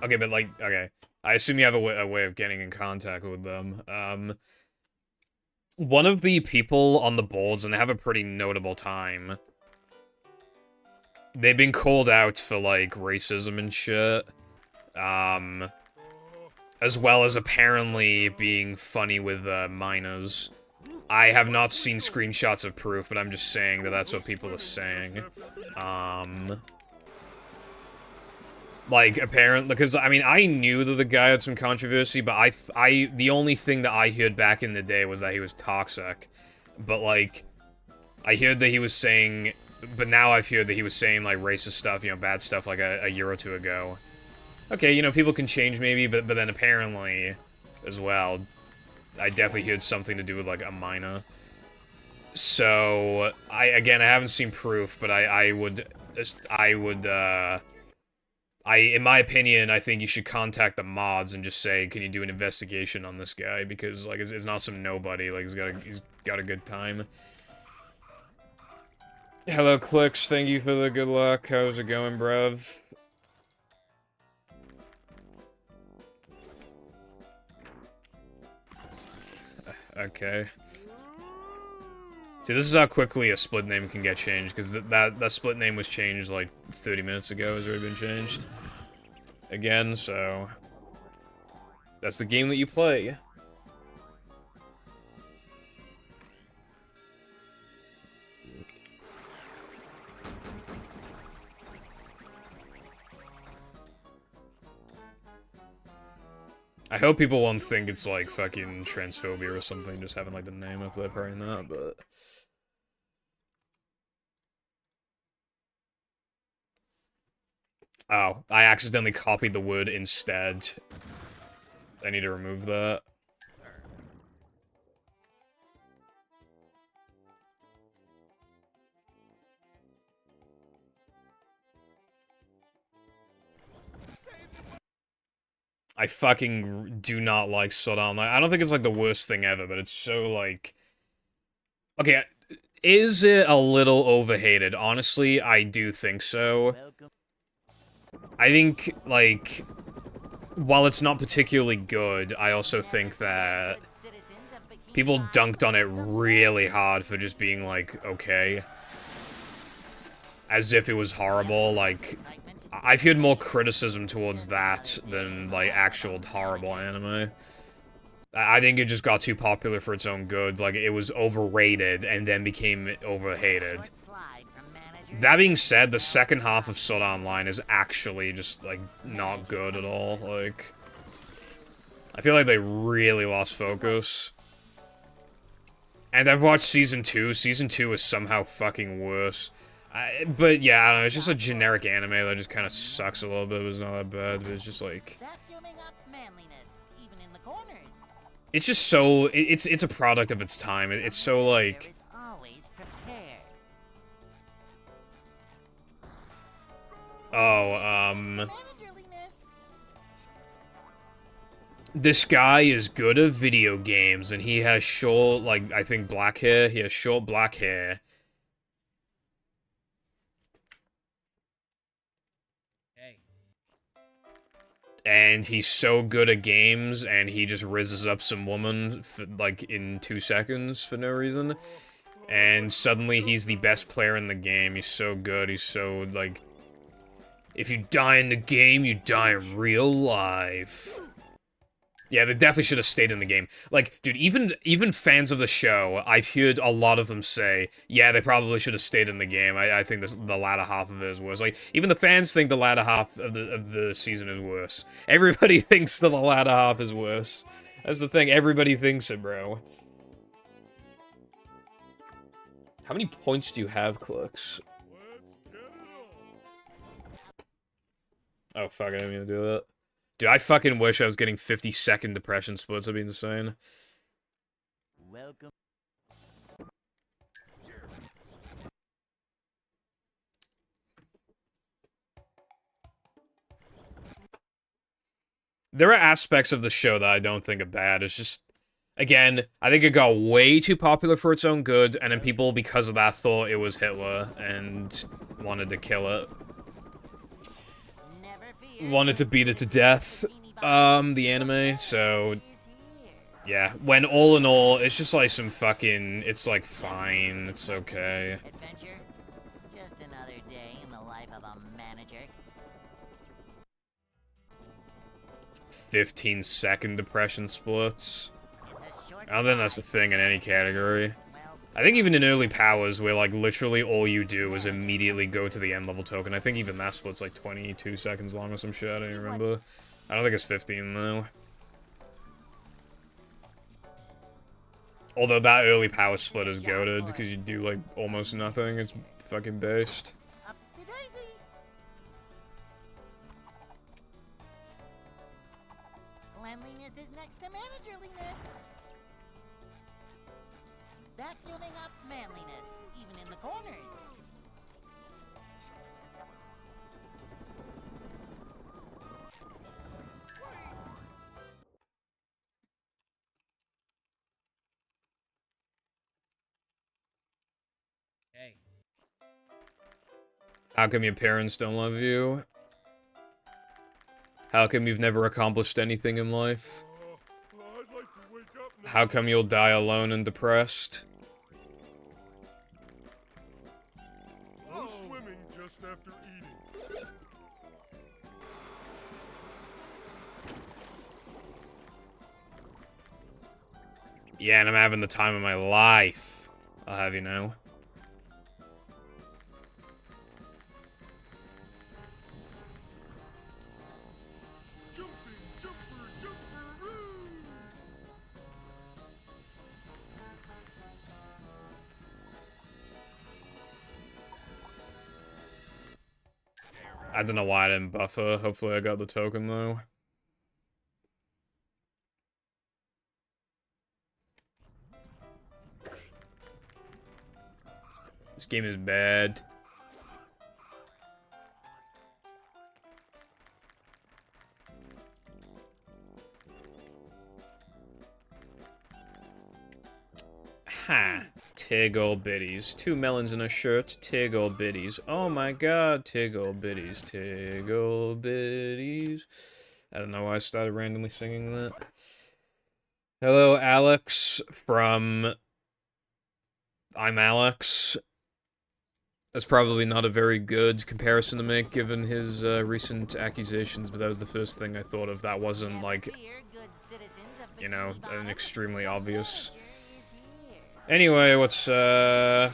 Okay, but, like, okay. I assume you have a way of getting in contact with them. One of the people on the boards, and they have a pretty notable time, they've been called out for, like, racism and shit. As well as apparently being funny with, minors. I have not seen screenshots of proof, but I'm just saying that that's what people are saying. Like, apparently, because, I mean, I knew that the guy had some controversy, but the only thing that I heard back in the day was that he was toxic. But, like, I heard that he was saying, but now I've heard that he was saying, like, racist stuff, you know, bad stuff, like, a year or two ago. Okay, you know, people can change, maybe, but then apparently, as well, I definitely heard something to do with, like, a minor. So, again, I haven't seen proof, but in my opinion, I think you should contact the mods and just say, can you do an investigation on this guy? Because, like, it's not some nobody, like, he's got a good time. Hello, Clicks, thank you for the good luck. How's it going, bruv? Okay. See, this is how quickly a split name can get changed, because that split name was changed, like, 30 minutes ago, has already been changed. Again, so... that's the game that you play. I hope people won't think it's, like, fucking transphobia or something, just having, like, the name up there, probably not, but... oh, I accidentally copied the word instead. I need to remove that. I fucking do not like Sodom. Like, I don't think it's, like, the worst thing ever, but it's so, like... okay, is it a little overhated? Honestly, I do think so. I think, like... while it's not particularly good, I also think that... people dunked on it really hard for just being, like, okay. As if it was horrible, like... I've heard more criticism towards that than, like, actual horrible anime. I think it just got too popular for its own good. Like, it was overrated and then became overhated. That being said, the second half of Sword Art Online is actually just, like, not good at all. Like, I feel like they really lost focus. And I've watched Season 2. Season 2 is somehow fucking worse. But yeah, I don't know, it's just a generic anime that just kind of sucks a little bit. It was not that bad, but it's just like... it's just so... it's a product of its time. It's so, like... oh, this guy is good at video games, and he has short, like, I think black hair. He has short black hair. And he's so good at games, and he just rizzes up some woman, for, like, in 2 seconds for no reason. And suddenly he's the best player in the game. He's so good, he's so, like... if you die in the game, you die in real life. Yeah, they definitely should have stayed in the game. Like, dude, even fans of the show, I've heard a lot of them say, yeah, they probably should have stayed in the game. I think the latter half of it is worse. Like, even the fans think the latter half of the season is worse. Everybody thinks that the latter half is worse. That's the thing, everybody thinks it, bro. How many points do you have, Clux? Oh, fuck, I didn't mean to do that. Dude, I fucking wish I was getting 50-second depression splits. That'd be insane. Welcome. There are aspects of the show that I don't think are bad. It's just, again, I think it got way too popular for its own good, and then people, because of that, thought it was Hitler and wanted to kill it. Wanted to beat it to death. The anime, so... yeah, when all in all, it's just like some fucking... it's like fine, it's okay. Adventure? Just another day in the life of a manager. 15-second depression splits. I don't think that's a thing in any category. I think even in early powers, where, like, literally all you do is immediately go to the end level token, I think even that split's, like, 22 seconds long or some shit, I don't even remember. I don't think it's 15, though. Although that early power split is goated, because you do, like, almost nothing. It's fucking based. Up to daisy. Cleanliness is next to managerliness. Vacuuming up manliness, even in the corners. Hey. How come your parents don't love you? How come you've never accomplished anything in life? I'd like to wake up now. How come you'll die alone and depressed? No swimming just after eating. Yeah, and I'm having the time of my life. I'll have you know. Jumping, jumper, jumper, I don't know why I didn't buffer. Hopefully I got the token, though. This game is bad. Ha! Tiggle bitties. 2 melons in a shirt, tiggle bitties. Oh my god, tiggle bitties, tiggle bitties. I don't know why I started randomly singing that. Hello, Alex from... I'm Alex. That's probably not a very good comparison to make, given his recent accusations, but that was the first thing I thought of. That wasn't, like, you know, an extremely obvious... Anyway, what's, Excitement,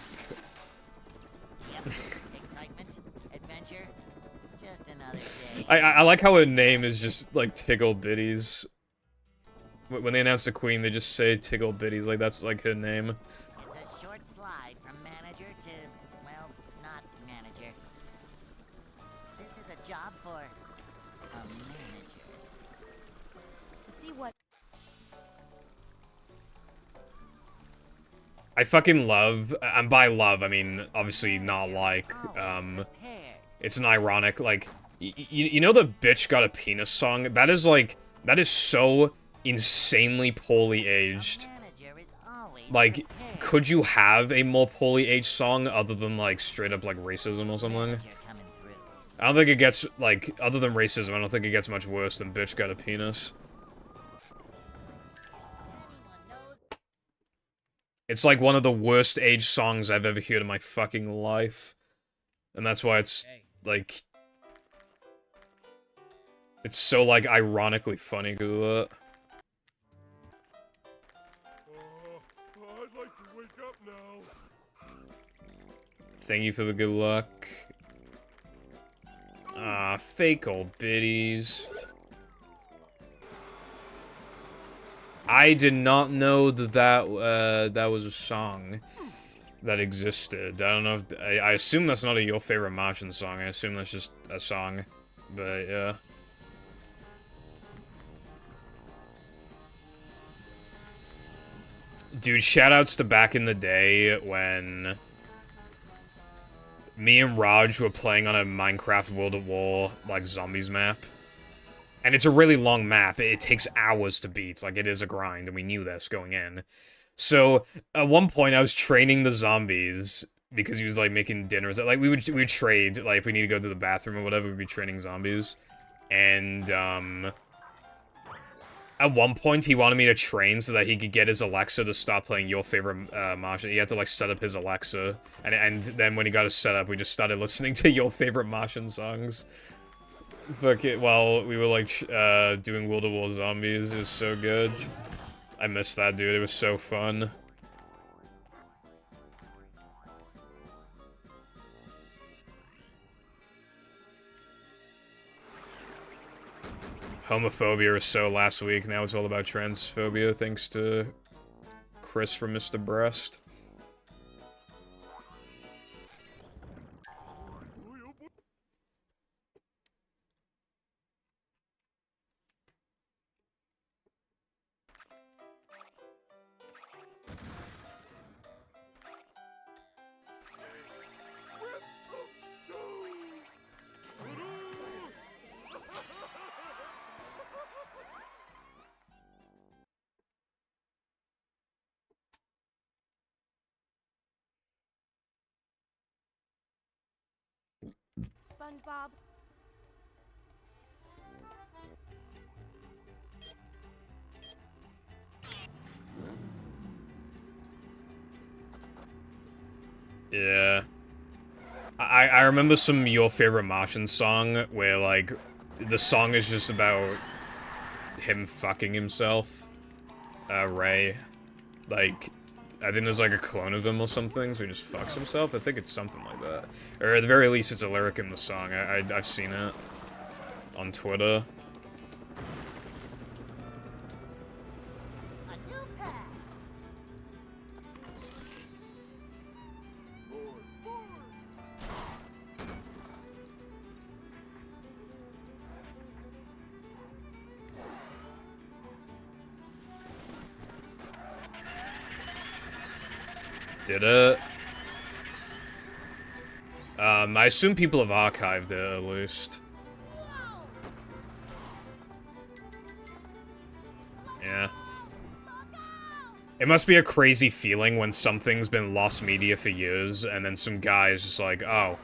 adventure, just another day. I like how her name is just, like, Tiggle Bitties. When they announce the queen, they just say Tiggle Bitties, like, that's, like, her name. It's a short slide from manager to, well, not manager. This is a job for a manager. To see what I fucking love, and by love, I mean, obviously not like, prepared. it's an ironic, like, you know the bitch got a penis song? That is, like, that is so insanely poorly aged. Manager is always Like, prepared. could you have a more poorly aged song other than, like, straight up, like, racism or something? Manager coming through. I don't think it gets, like, other than racism, I don't think it gets much worse than bitch got a penis. Anyone knows It's like one of the worst aged songs I've ever heard in my fucking life. And that's why it's, Hey. like... It's so, like, ironically funny because of that. I'd like to wake up now. Thank you for the good luck. Ah, fake old biddies. I did not know that was a song that existed. I don't know if... I assume that's not a Your Favorite Martian song. I assume that's just a song. But, yeah. Dude, shoutouts to back in the day when... me and Raj were playing on a Minecraft World at War, like, zombies map. And it's a really long map. It takes hours to beat. Like, it is a grind, and we knew this going in. So, at one point, I was training the zombies, because he was, like, making dinners. Like, we would trade, like, if we need to go to the bathroom or whatever, we'd be training zombies. And, at one point, he wanted me to train so that he could get his Alexa to stop playing Your Favorite Martian. He had to, like, set up his Alexa. And then when he got it set up, we just started listening to Your Favorite Martian songs. Fuck it, while we were, like, doing World of War Zombies. It was so good. I missed that, dude. It was so fun. Homophobia was so last week. Now it's all about transphobia, thanks to Chris from Mr. Breast. SpongeBob. Yeah. I remember some Your Favorite Martian song where, like, the song is just about him fucking himself. Ray. Like, I think there's like a clone of him or something, so he just fucks himself. I think it's something like that. Or at the very least, it's a lyric in the song. I've seen it on Twitter. A new path. Did it? I assume people have archived it, at least. Yeah. It must be a crazy feeling when something's been lost media for years, and then some guy is just like, oh,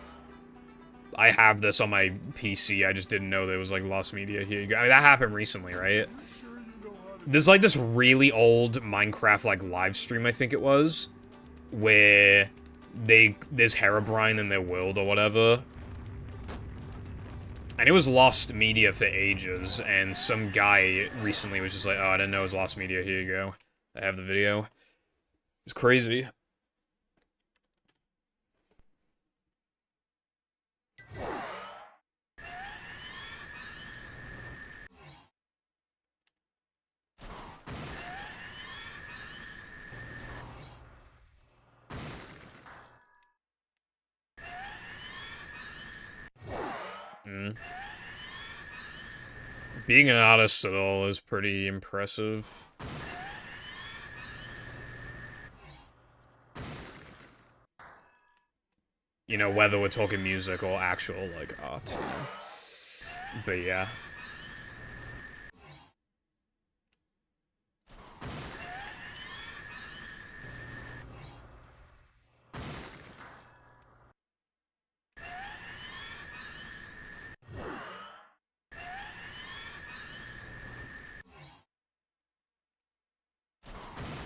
I have this on my PC, I just didn't know there was, like, lost media here. I mean, that happened recently, right? There's, like, this really old Minecraft, like, live stream, I think it was, where there's Herobrine in their world or whatever. And it was lost media for ages, and some guy recently was just like, oh, I didn't know it was lost media, here you go. I have the video. It's crazy. Being an artist at all is pretty impressive. You know, whether we're talking music or actual, like, art, you know? But yeah.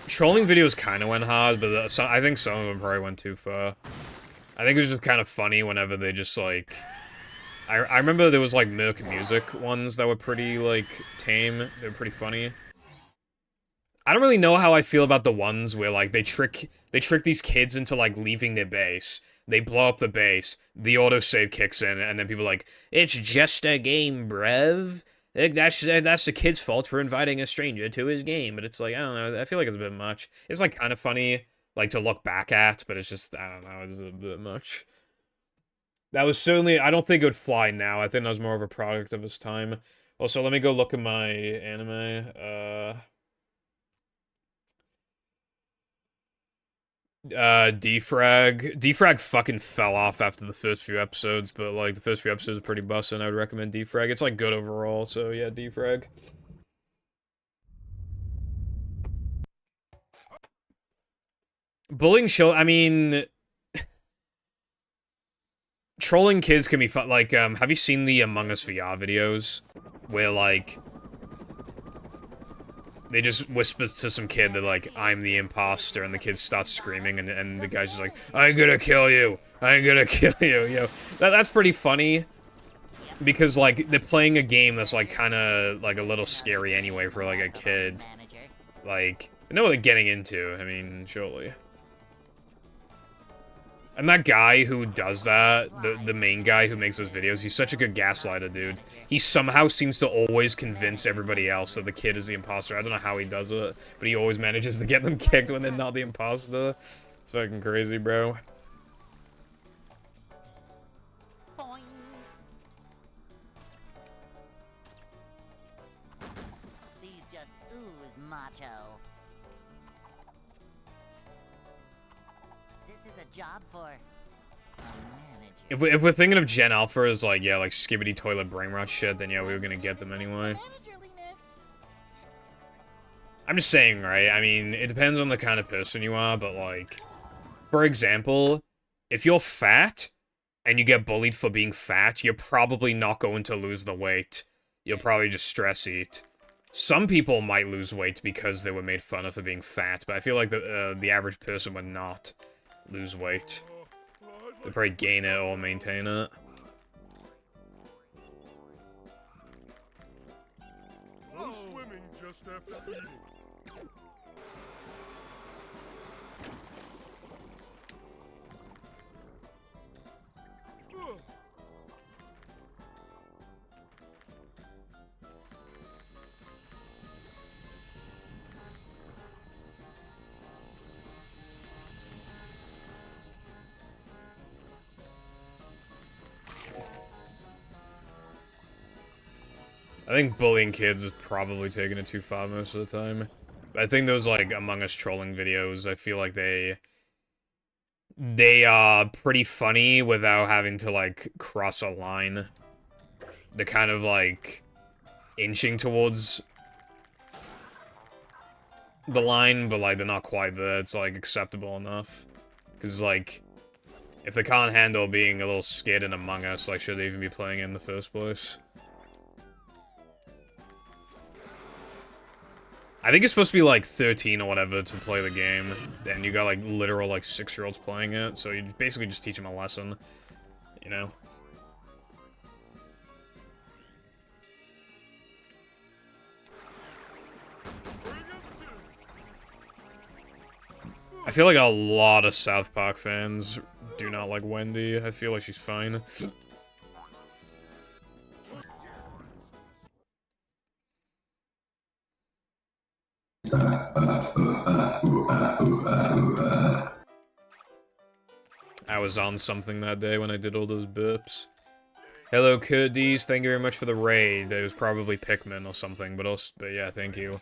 Trolling videos kind of went hard, but I think some of them probably went too far. I think it was just kind of funny whenever they just, like... I remember there was, like, Merc Music ones that were pretty, like, tame. They were pretty funny. I don't really know how I feel about the ones where, like, they trick these kids into, like, leaving their base. They blow up the base, the autosave kicks in, and then people are like, it's just a game, bruv. That's the kid's fault for inviting a stranger to his game. But it's like, I don't know, I feel like it's a bit much. It's, like, kind of funny, like, to look back at, but it's just, I don't know, it's a bit much. That was certainly, I don't think it would fly now. I think that was more of a product of its time. Also, let me go look at my anime. Defrag fucking fell off after the first few episodes, but, like, the first few episodes are pretty bussin'. I would recommend Defrag. It's, like, good overall, so yeah, Defrag. Bullying I mean... Trolling kids can be fun. Like, have you seen the Among Us VR videos? Where, like... They just whisper to some kid that, like, I'm the imposter, and the kid starts screaming, and the guy's just like, I'm gonna kill you! I'm gonna kill you, yo. That's pretty funny. Because, like, they're playing a game that's, like, kinda, like, a little scary anyway for, like, a kid. Like, they know what they're getting into, I mean, surely. And that guy who does that, the main guy who makes those videos, he's such a good gaslighter, dude. He somehow seems to always convince everybody else that the kid is the imposter. I don't know how he does it, but he always manages to get them kicked when they're not the imposter. It's fucking crazy, bro. Boing. These just ooze macho. This is a job for a manager. If we're thinking of Gen Alpha as like, yeah, like skibbity toilet brain rot shit, then yeah, we were gonna get them anyway. I'm just saying, right? I mean, it depends on the kind of person you are, but like, for example, if you're fat and you get bullied for being fat, you're probably not going to lose the weight. You'll probably just stress eat. Some people might lose weight because they were made fun of for being fat, but I feel like the average person would not lose weight. They'd probably gain it or maintain it. No swimming just after eating. I think bullying kids is probably taking it too far most of the time. But I think those, like, Among Us trolling videos, I feel like they are pretty funny without having to, like, cross a line. They're kind of, like, inching towards the line, but, like, they're not quite there. It's, like, acceptable enough. Because, like, if they can't handle being a little scared in Among Us, like, should they even be playing it in the first place? I think it's supposed to be, like, 13 or whatever to play the game. And you got, like, literal, like, 6-year-olds playing it. So you basically just teach them a lesson. You know? I feel like a lot of South Park fans do not like Wendy. I feel like she's fine. I was on something that day when I did all those burps. Hello, Kurdies. Thank you very much for the raid. It was probably Pikmin or something, but yeah, thank you.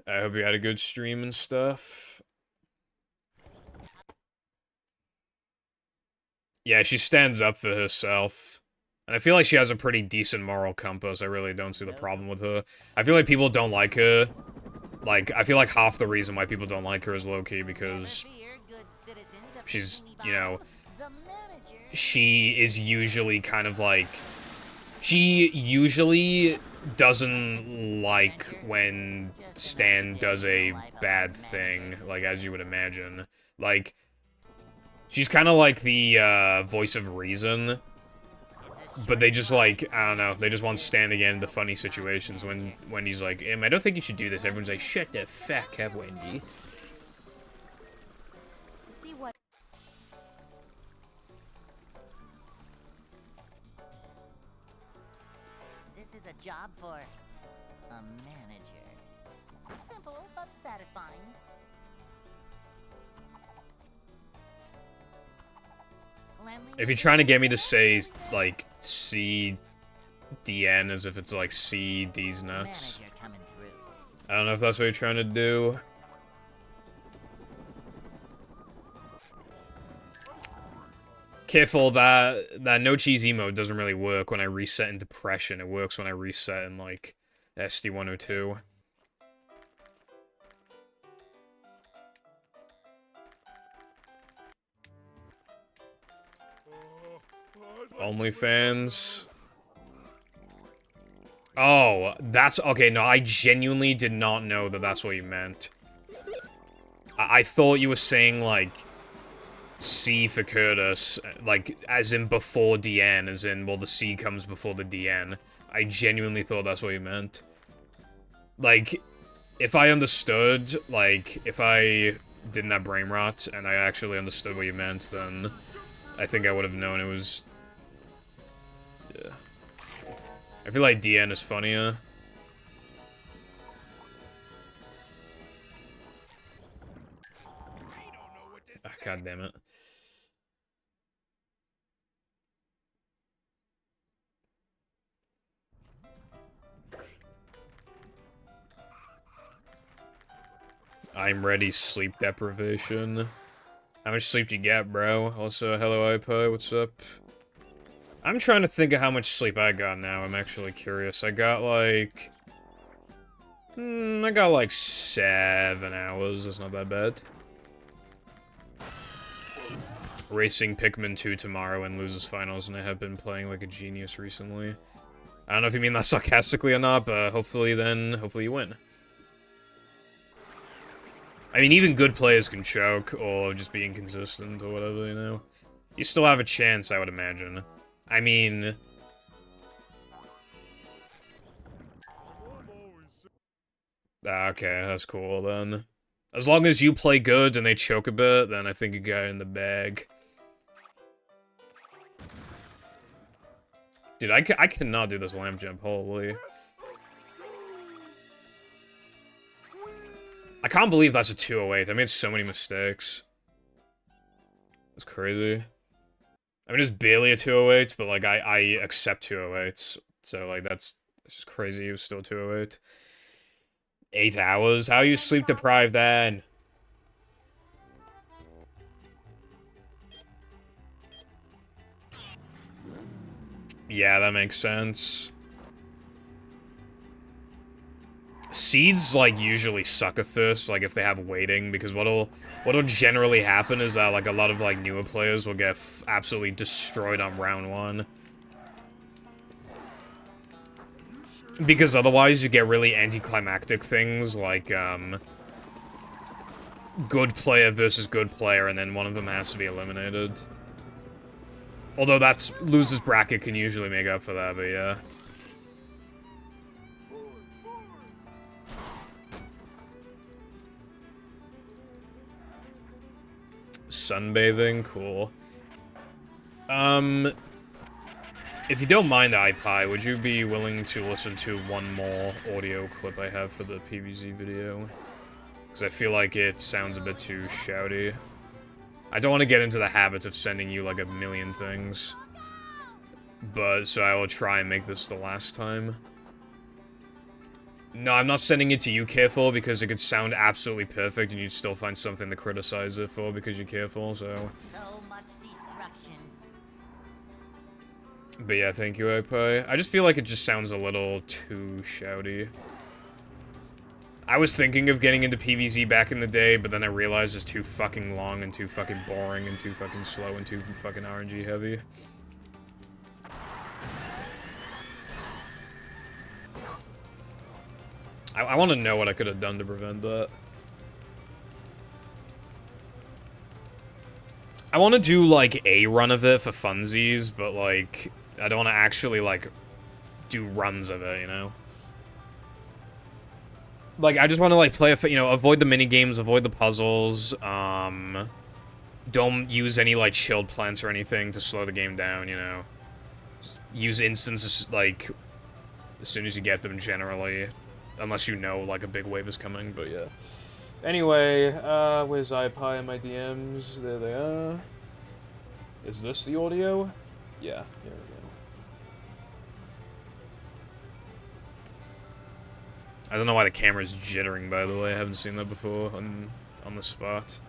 I hope you had a good stream and stuff. Yeah, she stands up for herself. And I feel like she has a pretty decent moral compass. I really don't see the problem with her. I feel like people don't like her. Like, I feel like half the reason why people don't like her is low-key because she's, you know, she is usually kind of like... She usually doesn't like when Stan does a bad thing, like, as you would imagine. Like, she's kind of like the, voice of reason, but they just, like, I don't know, they just want Stan to get into funny situations when he's like, I don't think you should do this. Everyone's like, shut the fuck up, Wendy. See what? This is a job for a manager. Simple but satisfying. If you're trying to get me to say, like, CDN as if it's, like, CD's nuts. I don't know if that's what you're trying to do. Careful, that no cheese emote doesn't really work when I reset in depression. It works when I reset in, like, SD102. OnlyFans. Oh, that's... Okay, no, I genuinely did not know that that's what you meant. I thought you were saying, like, C for Curtis, like, as in before DN, as in, well, the C comes before the DN. I genuinely thought that's what you meant. Like, if I understood, like, if I didn't have brain rot, and I actually understood what you meant, then I think I would have known it was... Yeah. I feel like DN is funnier. Ah, God damn it. I'm ready, sleep deprivation. How much sleep do you get, bro? Also, hello, iPie, what's up? I'm trying to think of how much sleep I got now. I'm actually curious. I got like... I got like 7 hours. That's not that bad. Racing Pikmin 2 tomorrow and loses finals, and I have been playing like a genius recently. I don't know if you mean that sarcastically or not, but hopefully you win. I mean, even good players can choke, or just be inconsistent, or whatever, you know? You still have a chance, I would imagine. I mean... Okay, that's cool, then. As long as you play good and they choke a bit, then I think you got it in the bag. Dude, I cannot do this lamp jump, holy. I can't believe that's a 208. I made so many mistakes. That's crazy. I mean, it's barely a 208, but, like, I accept 208s. So, like, that's just crazy. It was still 208. 8 hours? How are you sleep deprived then? Yeah, that makes sense. Seeds, like, usually suck at first, like, if they have waiting, because what'll generally happen is that, like, a lot of, like, newer players will get absolutely destroyed on round 1. Because otherwise you get really anticlimactic things, like, good player versus good player, and then one of them has to be eliminated. Although that's... Loser's bracket can usually make up for that, but yeah. Sunbathing? Cool. If you don't mind, iPie, would you be willing to listen to one more audio clip I have for the PvZ video? Because I feel like it sounds a bit too shouty. I don't want to get into the habit of sending you, like, a million things. But, so I will try and make this the last time. No, I'm not sending it to you, Careful, because it could sound absolutely perfect and you'd still find something to criticize it for because you're careful, so... So much destruction. But yeah, thank you, iPie. I just feel like it just sounds a little too shouty. I was thinking of getting into PvZ back in the day, but then I realized it's too fucking long and too fucking boring and too fucking slow and too fucking RNG heavy. I want to know what I could have done to prevent that. I want to do, like, a run of it for funsies, but, like, I don't want to actually, like, do runs of it, you know? Like, I just want to, like, play, you know, avoid the minigames, avoid the puzzles, don't use any, like, shield plants or anything to slow the game down, you know? Just use instances, like, as soon as you get them, generally. Unless you know, like, a big wave is coming, but yeah. Anyway, where's iPie in my DMs? There they are. Is this the audio? Yeah, there we go. I don't know why the camera's jittering, by the way. I haven't seen that before on the spot.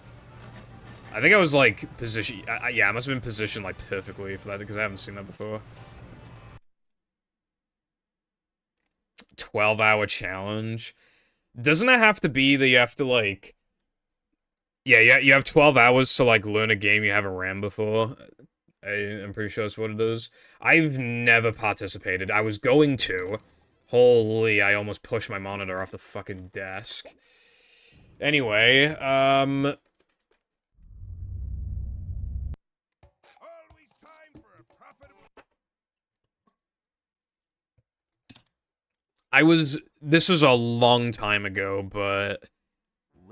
I think I was, like, positioned... yeah, I must have been positioned, like, perfectly for that, because I haven't seen that before. 12-hour challenge. Doesn't it have to be that you have to, like... Yeah, you have 12 hours to, like, learn a game you haven't ran before. I'm pretty sure that's what it is. I've never participated. I was going to. Holy, I almost pushed my monitor off the fucking desk. Anyway, this was a long time ago, but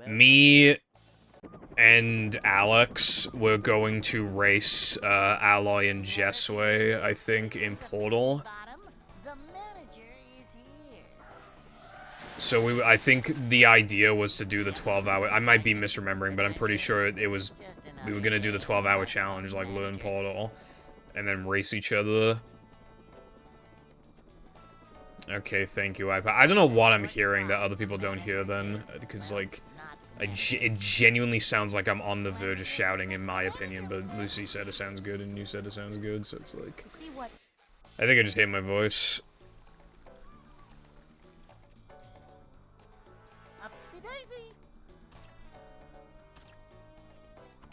me and Alex were going to race Alloy and Jessway, I think, in Portal. The manager is here. So I think the idea was to do the 12-hour. I might be misremembering, but I'm pretty sure it was we were gonna do the 12-hour challenge like learn Portal, and then race each other. Okay, thank you, iPad. I don't know what I'm hearing that other people don't hear then, because like it genuinely sounds like I'm on the verge of shouting, in my opinion. But Lucy said it sounds good, and you said it sounds good, so it's like I think I just hate my voice. Upsy-daisy.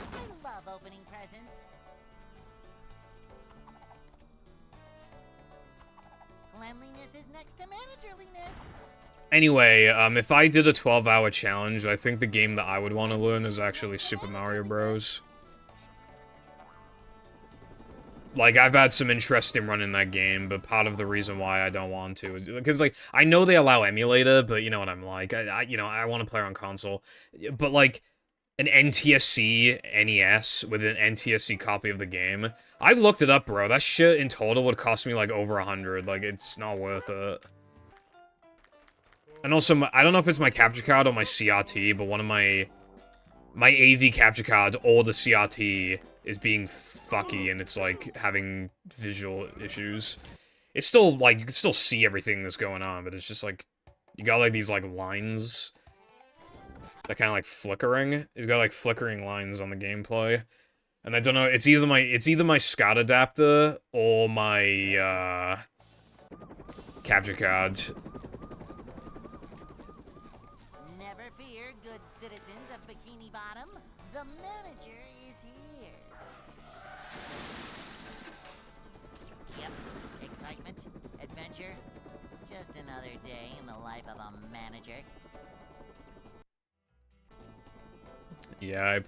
I love opening presents. Cleanliness is next to managerliness. Anyway, if I did a 12-hour challenge, I think the game that I would want to learn is actually Super Mario Bros. Like, I've had some interest in running that game, but part of the reason why I don't want to is because, like, I know they allow emulator, but you know what I'm like. I want to play on console. But, like, an NTSC NES with an NTSC copy of the game, I've looked it up, bro. That shit in total would cost me, like, over 100. Like, it's not worth it. And also, I don't know if it's my capture card or my CRT, but one of my AV capture card or the CRT is being fucky, and it's, like, having visual issues. It's still, like, you can still see everything that's going on, but it's just, like, you got, like, these, like, lines that kind of, like, flickering. It's got, like, flickering lines on the gameplay. And I don't know, it's either my SCART adapter or my, capture card. Never fear, good citizens of Bikini Bottom. The manager is here. Yep, excitement, adventure. Just another day in the life of a manager. Yeah,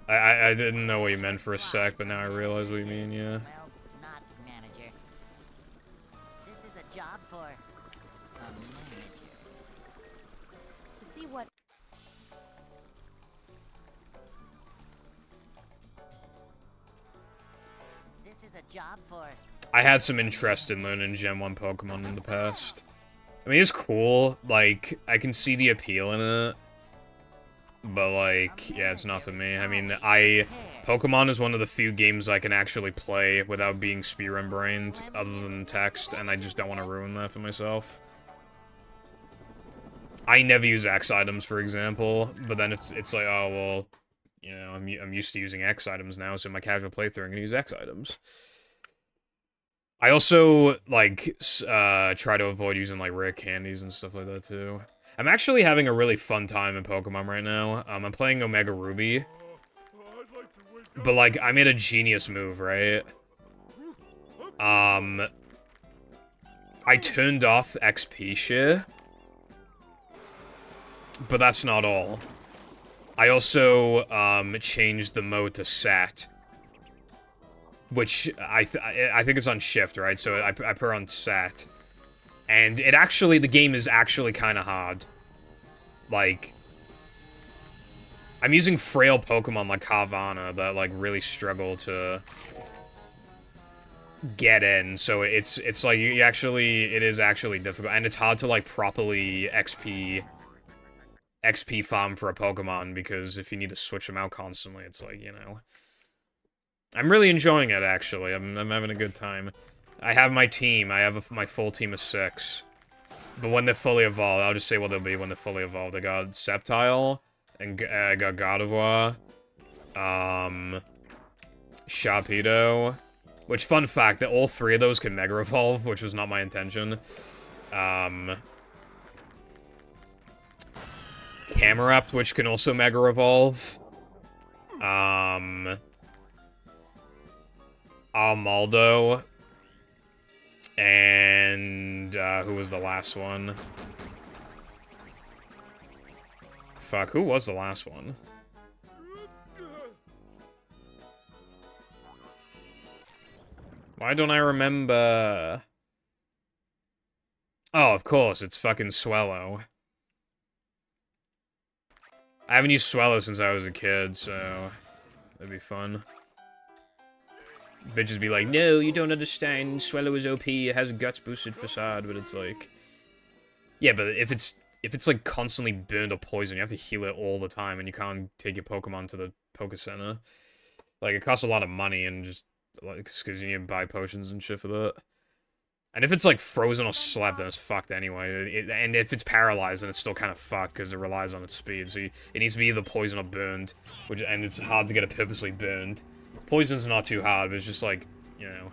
I didn't know what you meant for a sec, but now I realize what you mean, yeah. Well, not manager. This is a job for a manager. To see what... This is a job for... I had some interest in learning Gen 1 Pokemon in the past. I mean, it's cool, like, I can see the appeal in it. But, like, yeah, it's not for me. I mean, Pokemon is one of the few games I can actually play without being spear-and-brained, other than text, and I just don't want to ruin that for myself. I never use X items, for example, but then it's like, oh, well, you know, I'm used to using X items now, so in my casual playthrough, I'm gonna use X items. I also, like, try to avoid using, like, rare candies and stuff like that, too. I'm actually having a really fun time in Pokemon right now. I'm playing Omega Ruby. But, like, I made a genius move, right? I turned off XP share. But that's not all. I also, changed the mode to SAT. Which, I think it's on shift, right? So I put her on SAT. And it actually, the game is actually kind of hard. Like, I'm using frail Pokemon like Carvana that, like, really struggle to get in. So it's like, it is actually difficult. And it's hard to, like, properly XP farm for a Pokemon, because if you need to switch them out constantly, it's like, you know. I'm really enjoying it, actually. I'm having a good time. I have my team. I have my full team of 6. But when they're fully evolved, I'll just say what they'll be when they're fully evolved. I got Sceptile, and I got Gardevoir, Sharpedo, which, fun fact, that all 3 of those can Mega Evolve, which was not my intention. Camerupt, which can also Mega Evolve. Armaldo. And, who was the last one? Fuck, who was the last one? Why don't I remember? Oh, of course, it's fucking Swellow. I haven't used Swallow since I was a kid, so that'd be fun. Bitches be like, no, you don't understand. Swallow is OP. It has guts boosted facade, but it's like, yeah, but if it's like constantly burned or poisoned, you have to heal it all the time, and you can't take your Pokemon to the Poke Center. Like, it costs a lot of money, and just like because you need to buy potions and shit for that. And if it's like frozen or slapped, then it's fucked anyway. And if it's paralyzed, then it's still kind of fucked because it relies on its speed. So it needs to be either poisoned or burned, and it's hard to get it purposely burned. Poison's not too hard, but it's just like, you know.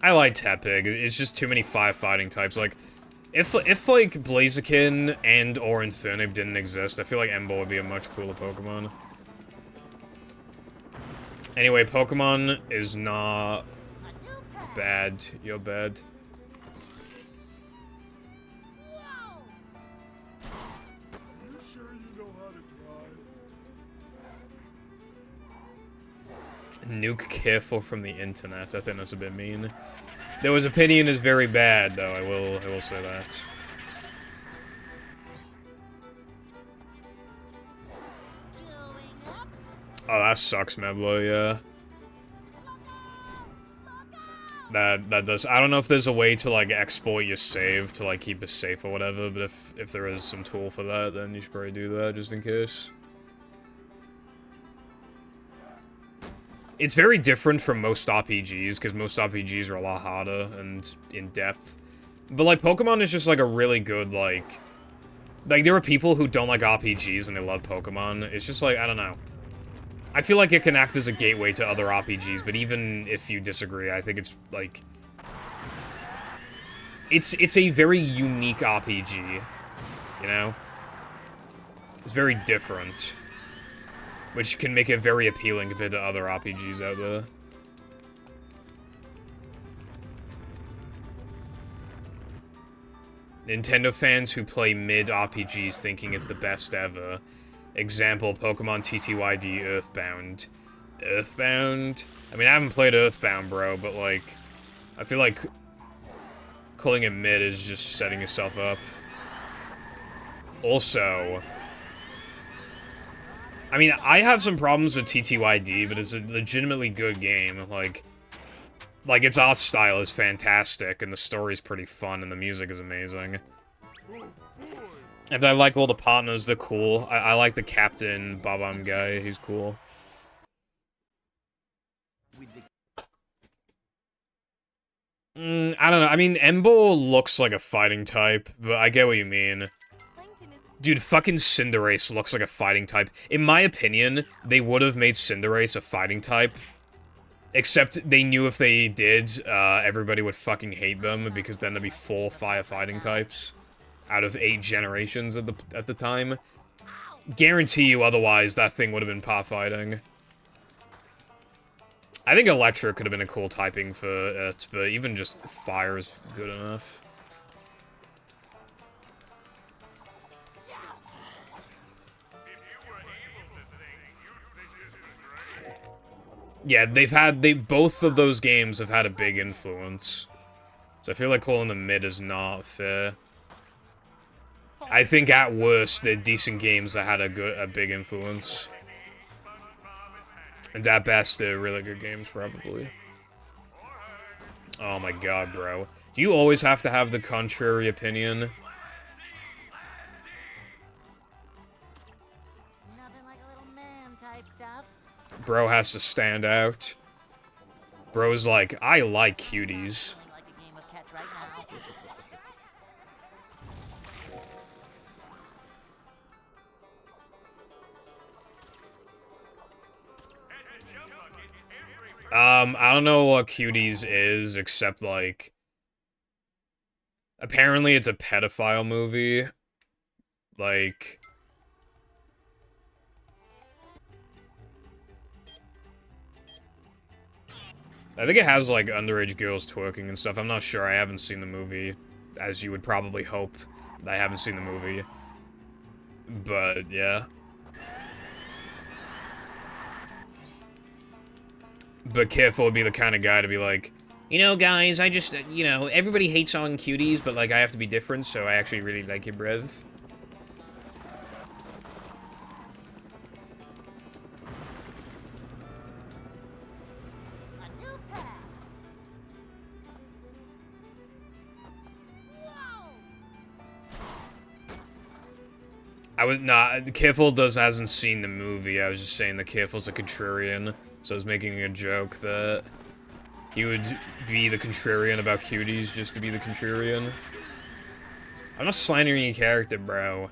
I like Tepig. It's just too many firefighting types. Like, if like Blaziken and or Infernape didn't exist, I feel like Embo would be a much cooler Pokemon. Anyway, Pokemon is not bad. You're bad. You sure you know how to drive? Nuke careful from the internet. I think that's a bit mean. Though opinion is very bad, though. I will say that. Oh, that sucks, Mevlo, yeah. That does. I don't know if there's a way to, like, export your save to, like, keep it safe or whatever, but if there is some tool for that, then you should probably do that, just in case. It's very different from most RPGs, because most RPGs are a lot harder and in-depth. But, like, Pokemon is just, like, a really good, like, there are people who don't like RPGs and they love Pokemon. It's just, like, I don't know. I feel like it can act as a gateway to other RPGs, but even if you disagree, I think it's, like... It's a very unique RPG, you know? It's very different. Which can make it very appealing compared to other RPGs out there. Nintendo fans who play mid-RPGs thinking it's the best ever. Example, Pokemon TTYD Earthbound. Earthbound? I mean, I haven't played Earthbound, bro, but, like... I feel like... calling it mid is just setting yourself up. Also... I mean, I have some problems with TTYD, but it's a legitimately good game. Like, its art style is fantastic, and the story's pretty fun, and the music is amazing. And I like all the partners, they're cool. I like the Captain Babam guy, he's cool. I don't know, I mean, Embo looks like a fighting type, but I get what you mean. Dude, fucking Cinderace looks like a fighting type. In my opinion, they would have made Cinderace a fighting type. Except they knew if they did, everybody would fucking hate them, because then there'd be 4 firefighting types out of 8 generations at the time. Guarantee you otherwise, that thing would have been par fighting. I think Electra could have been a cool typing for it, but even just fire is good enough. Yeah, both of those games have had a big influence. So I feel like calling them mid is not fair. I think at worst, they're decent games that had a big influence. And at best, they're really good games, probably. Oh my god, bro. Do you always have to have the contrary opinion? Bro has to stand out. Bro's like, I like cuties. I don't know what cuties is, except, like... Apparently it's a pedophile movie. Like... I think it has, like, underage girls twerking and stuff. I'm not sure. I haven't seen the movie, as you would probably hope. I haven't seen the movie. But, yeah. But Careful would be the kind of guy to be like, you know, guys, I just, you know, everybody hates on cuties, but, like, I have to be different, so I actually really like you, bruv. A new path. Whoa! I was not Careful hasn't seen the movie. I was just saying that Careful's a contrarian, so I was making a joke that he would be the contrarian about cuties just to be the contrarian. I'm not slandering your character, bro.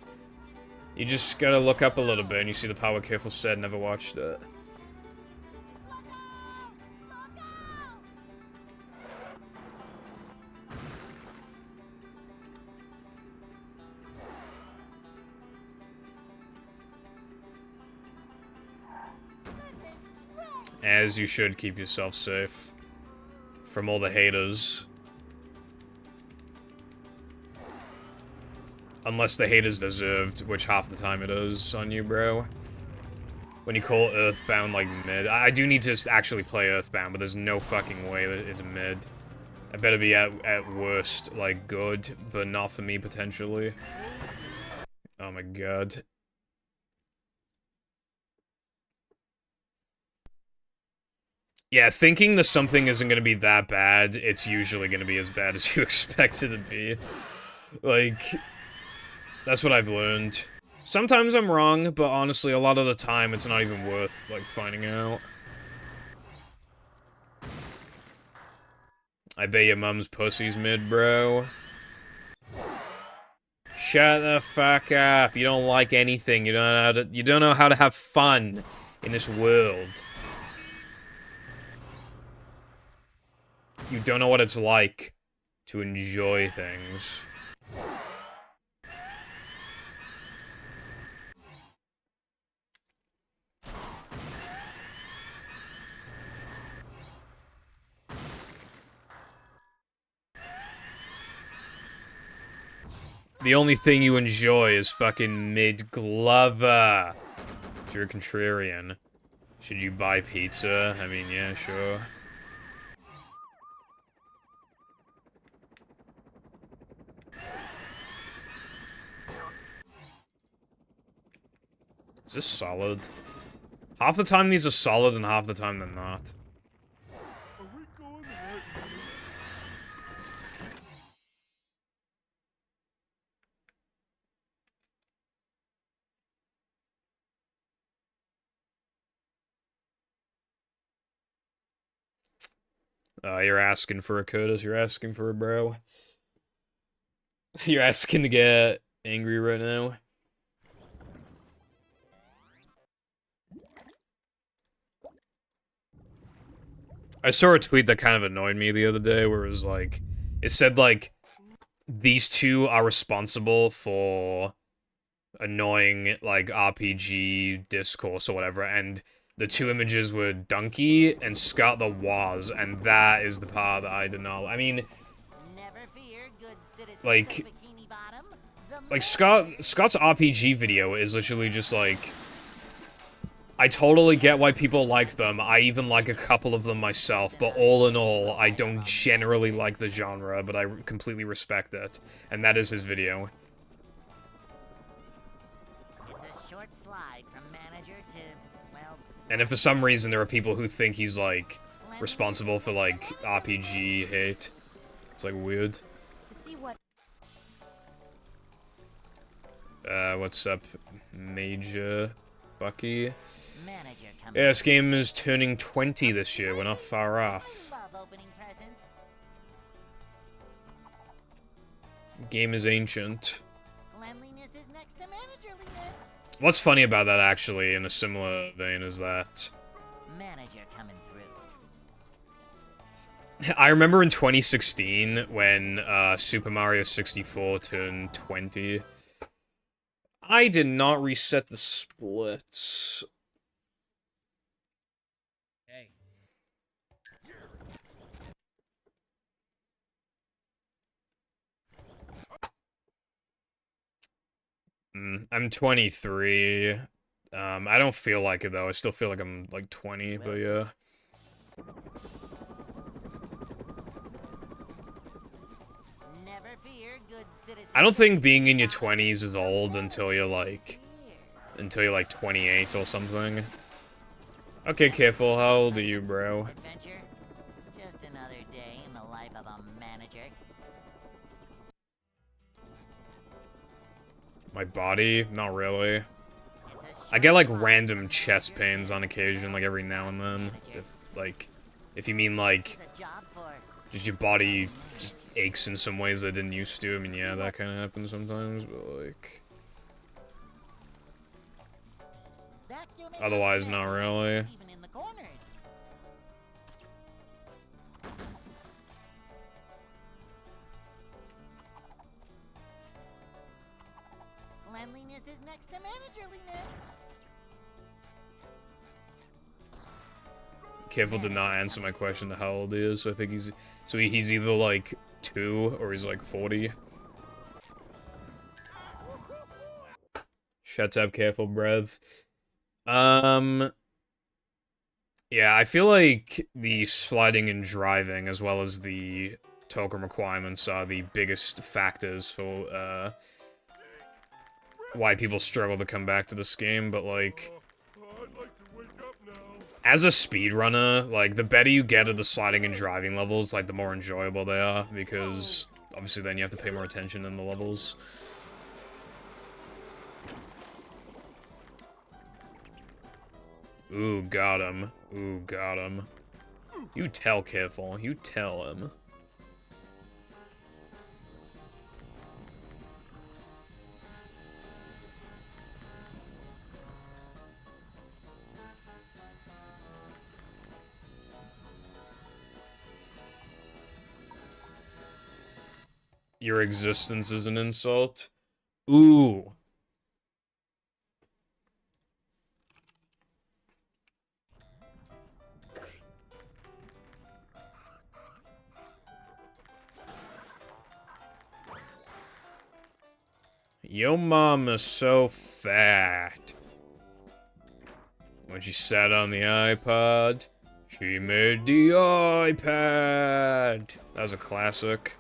You just gotta look up a little bit and you see the power Careful said, never watched it. As you should keep yourself safe from all the haters. Unless the haters deserved, which half the time it is on you, bro. When you call Earthbound, like, mid. I do need to actually play Earthbound, but there's no fucking way that it's mid. I better be at worst, like, good, but not for me, potentially. Oh my god. Yeah, thinking that something isn't gonna be that bad, it's usually gonna be as bad as you expect it to be. Like, that's what I've learned. Sometimes I'm wrong, but honestly, a lot of the time, it's not even worth, like, finding out. I bet your mom's pussy's mid, bro. Shut the fuck up. You don't like anything. You don't know how to have fun in this world. You don't know what it's like to enjoy things. The only thing you enjoy is fucking mid-Glover. If you're a contrarian. Should you buy pizza? I mean, yeah, sure. Is this solid? Half the time these are solid and half the time they're not. Are we going the right way? You're asking for a Curtis, you're asking for a bro. You're asking to get angry right now. I saw a tweet that kind of annoyed me the other day where it was like, it said like, these two are responsible for annoying like RPG discourse or whatever, and the two images were Donkey and Scott the Waz, and that is the part that I did not. I mean, Never fear, good citizens like, of Bikini Bottom. like Scott's RPG video is literally just like, I totally get why people like them. I even like a couple of them myself, but all in all, I don't generally like the genre, but I completely respect it. And that is his video. It's a short slide from manager to, well, And if for some reason there are people who think he's, like, responsible for, like, RPG hate, it's, like, weird. To see what What's up, Major Bucky? manager comes. Yeah, this game is turning 20 this year. We're not far off. Love opening presents. Game is ancient. Cleanliness is next to managerliness. What's funny about that, actually, in a similar vein, is that Manager coming through. I remember in 2016 when Super Mario 64 turned 20. I did not reset the splits. Hey. I'm 23. I don't feel like it, though. I still feel like I'm, like, 20, but yeah. Never fear, good citizen. I don't think being in your 20s is old until you're like 28 or something. Okay, careful. How old are you, bro? Adventure? Just another day in the life of a manager. My body? Not really. It's a I get like short random slide chest from pains on manager occasion, like every now and then. manager. If you mean like It's a job for just your body just aches in some ways that it didn't used to. I mean, yeah, that kind of happens sometimes, but like vacuuming otherwise, up not there, really. even in the corners. Cleanliness is next to managerliness. Careful did not answer my question to how old he is. So I think he's either like 2 or he's like 40. Shut up, careful, brev. Yeah, I feel like the sliding and driving, as well as the token requirements, are the biggest factors for why people struggle to come back to this game. But like, as a speedrunner, like, the better you get at the sliding and driving levels, like, the more enjoyable they are, because obviously then you have to pay more attention in the levels. Ooh, got him. Ooh, got him. You tell, careful. You tell him. Your existence is an insult? Ooh. Your mom is so fat. When she sat on the iPod, she made the iPad. That was a classic.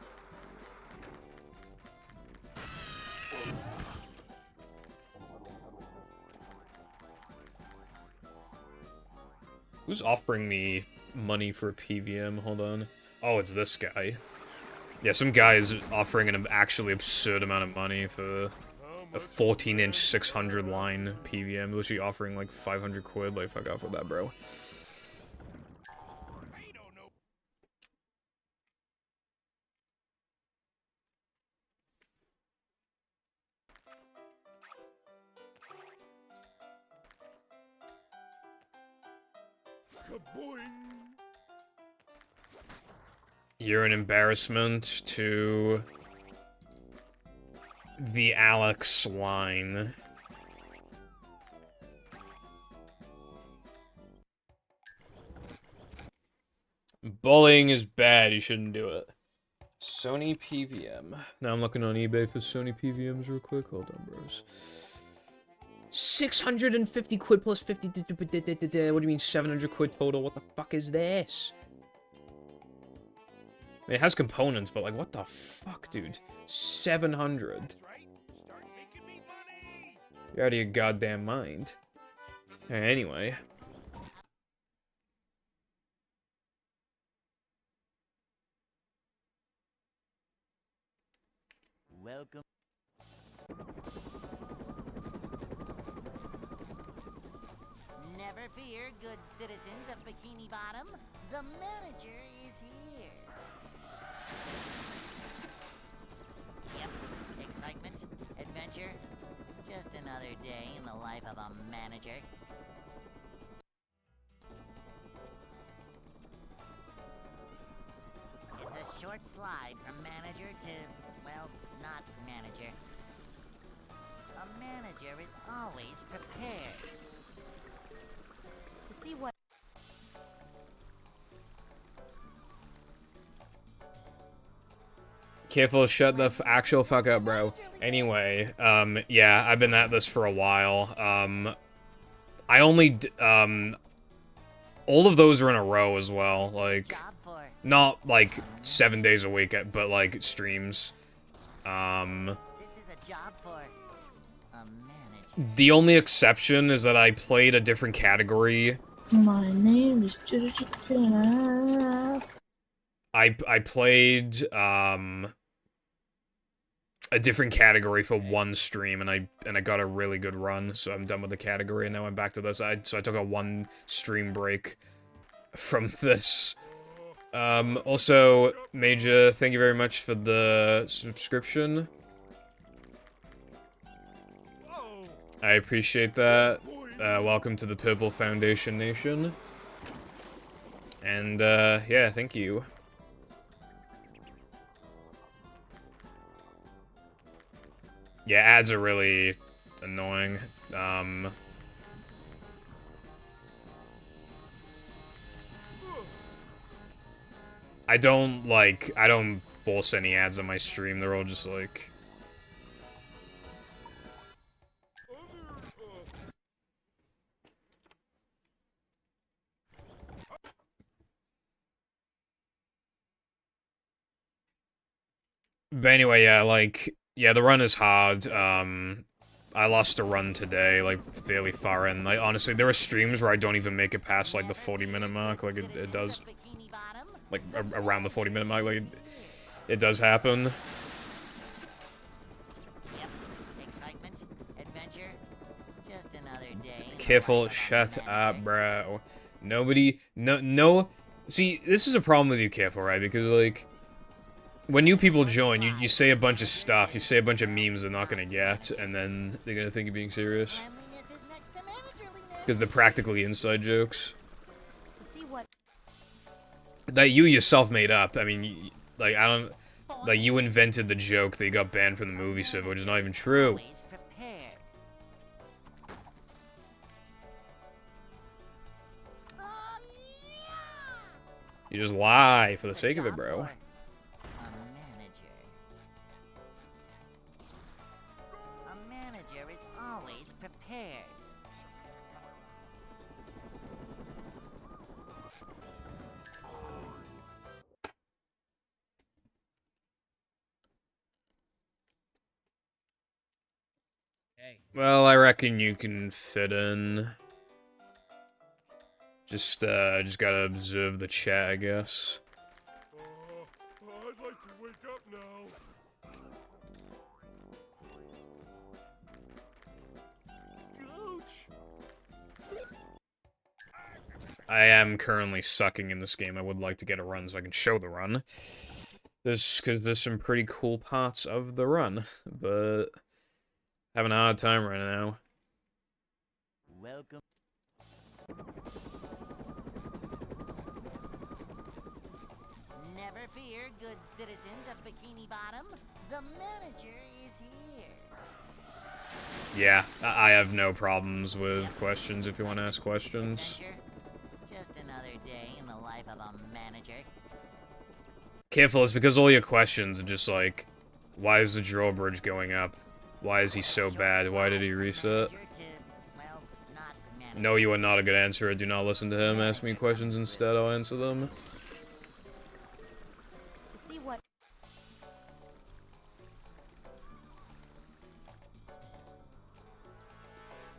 Who's offering me money for a PVM? Hold on. Oh, it's this guy. Yeah, some guy is offering an actually absurd amount of money for a 14-inch 600 line PVM. Literally offering like 500 quid. Like, fuck off with that, bro. You're an embarrassment to the Alex line. Bullying is bad, you shouldn't do it. Sony PVM. Now I'm looking on eBay for Sony PVMs real quick. Hold on, bros. 650 quid plus 50. What do you mean 700 quid total? What the fuck is this? I mean, it has components, but like, what the fuck, dude? 700. You're out of your goddamn mind. Anyway. Welcome. Never fear, good citizens of Bikini Bottom. The manager is here. Yep, excitement, adventure. Just another day in the life of a manager. It's a short slide from manager to, well, not manager. A manager is always prepared. To see what Careful, shut the actual fuck up, bro. Anyway, yeah, I've been at this for a while. I only all of those are in a row as well. Like, Job for not like 7 days a week, but like streams. this is a job for a manager. The only exception is that I played a different category. My name is Chicken. I played a different category for one stream, and I got a really good run, so I'm done with the category, and now I'm back to this. So I took a 1 stream break from this. Also, Major, thank you very much for the subscription. I appreciate that. Welcome to the Purple Foundation Nation. And, yeah, thank you. Yeah, ads are really annoying. I don't force any ads on my stream. They're all just like... But anyway, yeah, like, yeah, the run is hard. I lost a run today, like, fairly far in. Like, honestly, there are streams where I don't even make it past, like, the 40-minute mark, like, it does. Like, around the 40-minute mark, like, it does happen. Yep. Excitement, adventure, just another day. Careful, shut up, bro. Nobody, no, see, this is a problem with you, Careful, right? Because, like, when new people join, you say a bunch of stuff, you say a bunch of memes they're not gonna get, and then they're gonna think you're being serious. Because they're practically inside jokes. That you yourself made up. I mean, like, I don't... Like, you invented the joke that you got banned from the movie server, which is not even true. You just lie for the sake of it, bro. A manager is always prepared. Hey. Well, I reckon you can fit in. Just gotta observe the chat, I guess. I'd like to wake up now. Coach! I am currently sucking in this game. I would like to get a run so I can show the run. Because there's some pretty cool parts of the run, but having a hard time right now. Welcome. Never fear, good citizens of Bikini Bottom. The manager is here. Yeah, I have no problems with questions if you want to ask questions. Adventure, just another day in the life of a manager. Careful, it's because all your questions are just like, why is the drawbridge going up? Why is he so bad? Why did he reset? No, you are not a good answerer. Do not listen to him. Ask me questions instead. I'll answer them. See what?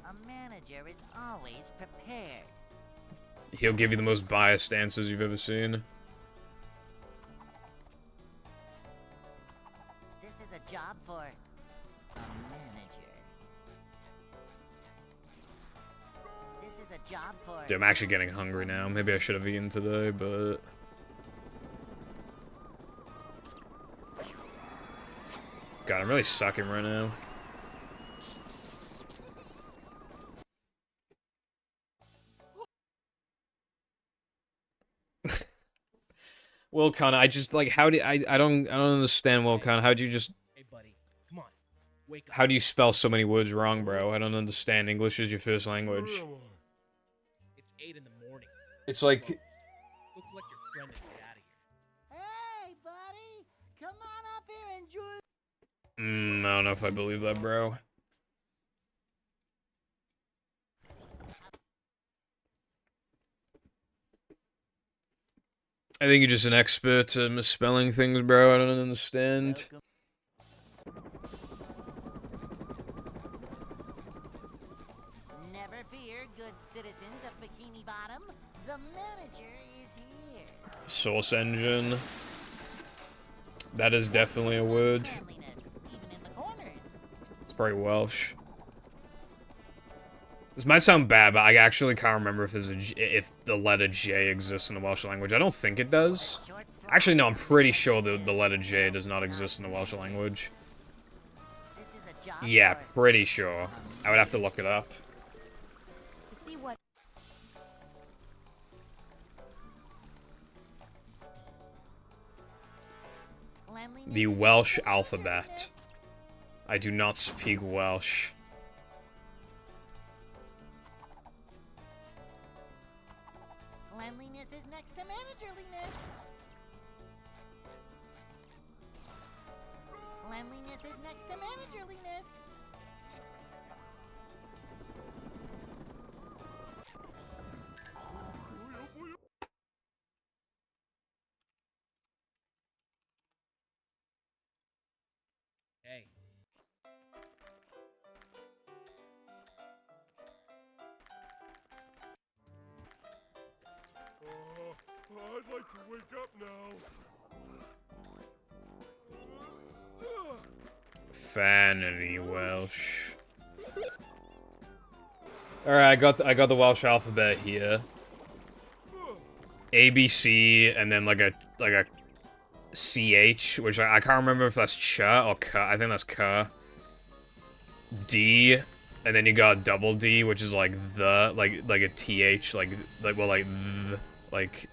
A manager is always prepared. He'll give you the most biased answers you've ever seen. This is a job for a manager. This is a job for... Dude, I'm actually getting hungry now. Maybe I should have eaten today, but... God, I'm really sucking right now. Well, Connor, I just, like, how do I don't understand, Well, Connor, how'd you just... Hey, buddy. Come on. Wake up. How do you spell so many words wrong, bro? I don't understand. English is your first language. It's 8 in the morning. It's like... Go collect your friend and get out of here. Hey, buddy! Come on up here and join... I don't know if I believe that, bro. I think you're just an expert at misspelling things, bro. I don't understand. Never fear, good citizens of Bikini Bottom. The manager is here. Source engine. That is definitely a word. Manliness, even in the corners. It's probably Welsh. This might sound bad, but I actually can't remember if if the letter J exists in the Welsh language. I don't think it does. Short slide. Actually, no, I'm pretty sure the letter J does not exist in the Welsh language. This is a job Yeah, for pretty sure. I would have to look it up. To see what cleanliness. The Welsh alphabet. I do not speak Welsh. Cleanliness is next to managerliness. Cleanliness is next to managerliness. Hey. I'd like to wake up now. Fanny Welsh. Alright, I got the Welsh alphabet here. A, B, C, and then like a CH, which I can't remember if that's ch or k. I think that's k. D, and then you got double D, which is like the, like a TH, like well, like th, like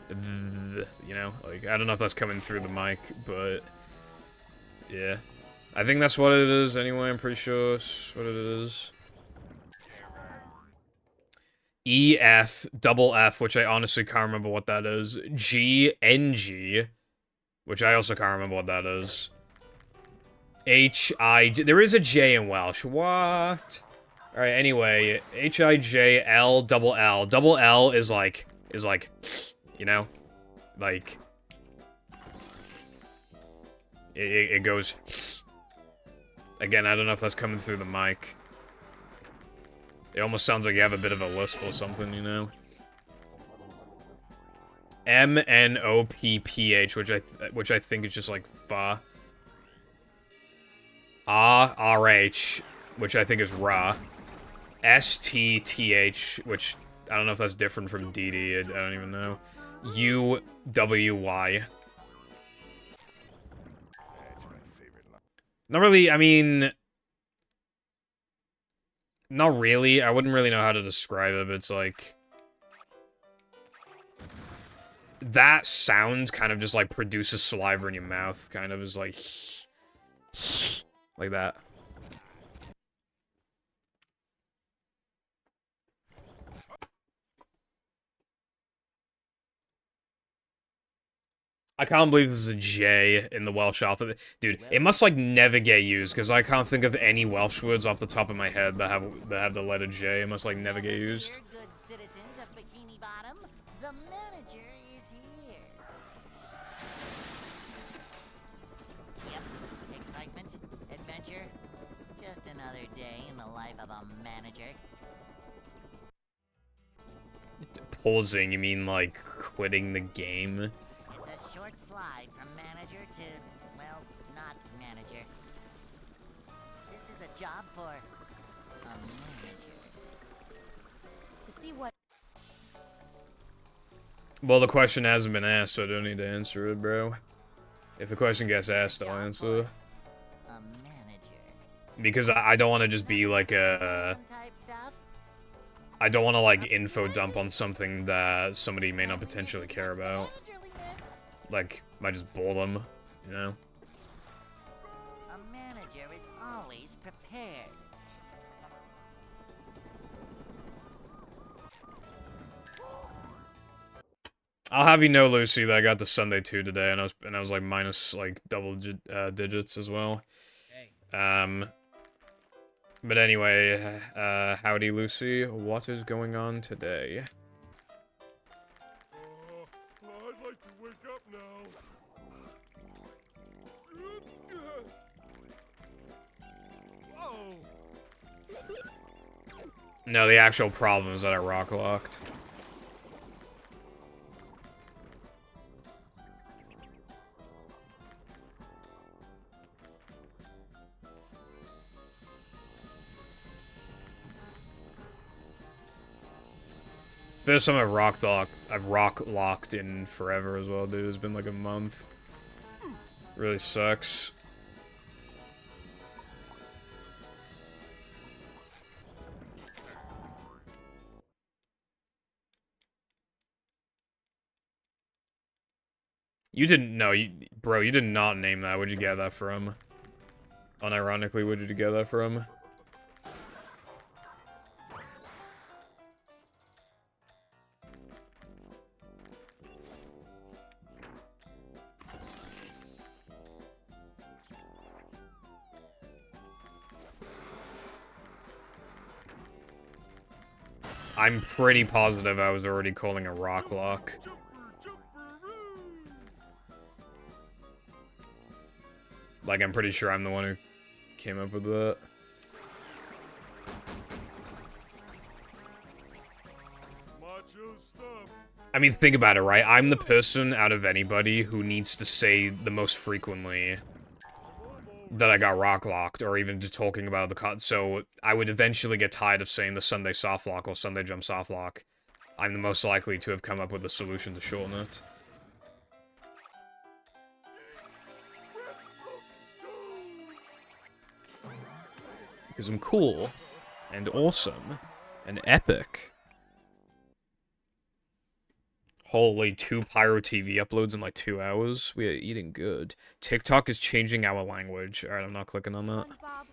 th, you know, like I don't know if that's coming through the mic, but yeah, I think that's what it is anyway. I'm pretty sure it's what it is. E, F, double F, which I honestly can't remember what that is. G, NG, which I also can't remember what that is. H, I, there is a J in Welsh. What? Alright, anyway. H, I, J, L, double L. Double L is like, you know? Like, it goes. Again, I don't know if that's coming through the mic. It almost sounds like you have a bit of a lisp or something, you know? M-N-O-P-P-H, which I think is just like fa. R-R-H, which I think is ra. S-T-T-H, which I don't know if that's different from D-D, I don't even know. U-W-Y. That's my favorite line. Not really, I mean... Not really. I wouldn't really know how to describe it, but it's like... That sound kind of just, like, produces saliva in your mouth. Kind of is like... Like that. I can't believe this is a J in the Welsh alphabet. Dude, it must, like, never get used, because I can't think of any Welsh words off the top of my head that have the letter J. It must, like, never get used. Dear good citizens of Bikini Bottom, the manager is here. Yep, excitement, adventure, just another day in the life of a manager. Pausing, you mean, like, quitting the game? It's a short slide from manager to, well, not manager. This is a job for a manager. to see what Well, the question hasn't been asked, so I don't need to answer it, bro. If the question gets asked, I'll answer. A manager. Because I don't want to just be like a... Type stuff. I don't want to, like, info dump on something that somebody may not potentially care about. Managerliness. Like, might just bore them, you know? A manager is always prepared. I'll have you know, Lucy, that I got the Sunday 2 today, and I was like minus, like, double digits as well. Hey. But anyway, howdy, Lucy. What is going on today? I'd like to wake No, the actual problem is that I rock locked. First time I've rock locked in forever as well, dude. It's been like a month. Really sucks. You didn't know, bro. You did not name that. Where'd you get that from? Unironically, where'd you get that from? I'm pretty positive I was already calling a rock lock. Like, I'm pretty sure I'm the one who came up with that. I mean, think about it, right? I'm the person out of anybody who needs to say the most frequently that I got rock locked, or even just talking about the cut. So I would eventually get tired of saying the Sunday soft lock or Sunday jump soft lock. I'm the most likely to have come up with a solution to shorten it. Because I'm cool, and awesome, and epic. Holy, 2 Pyro TV uploads in like 2 hours? We are eating good. TikTok is changing our language. Alright, I'm not clicking on that. SpongeBob.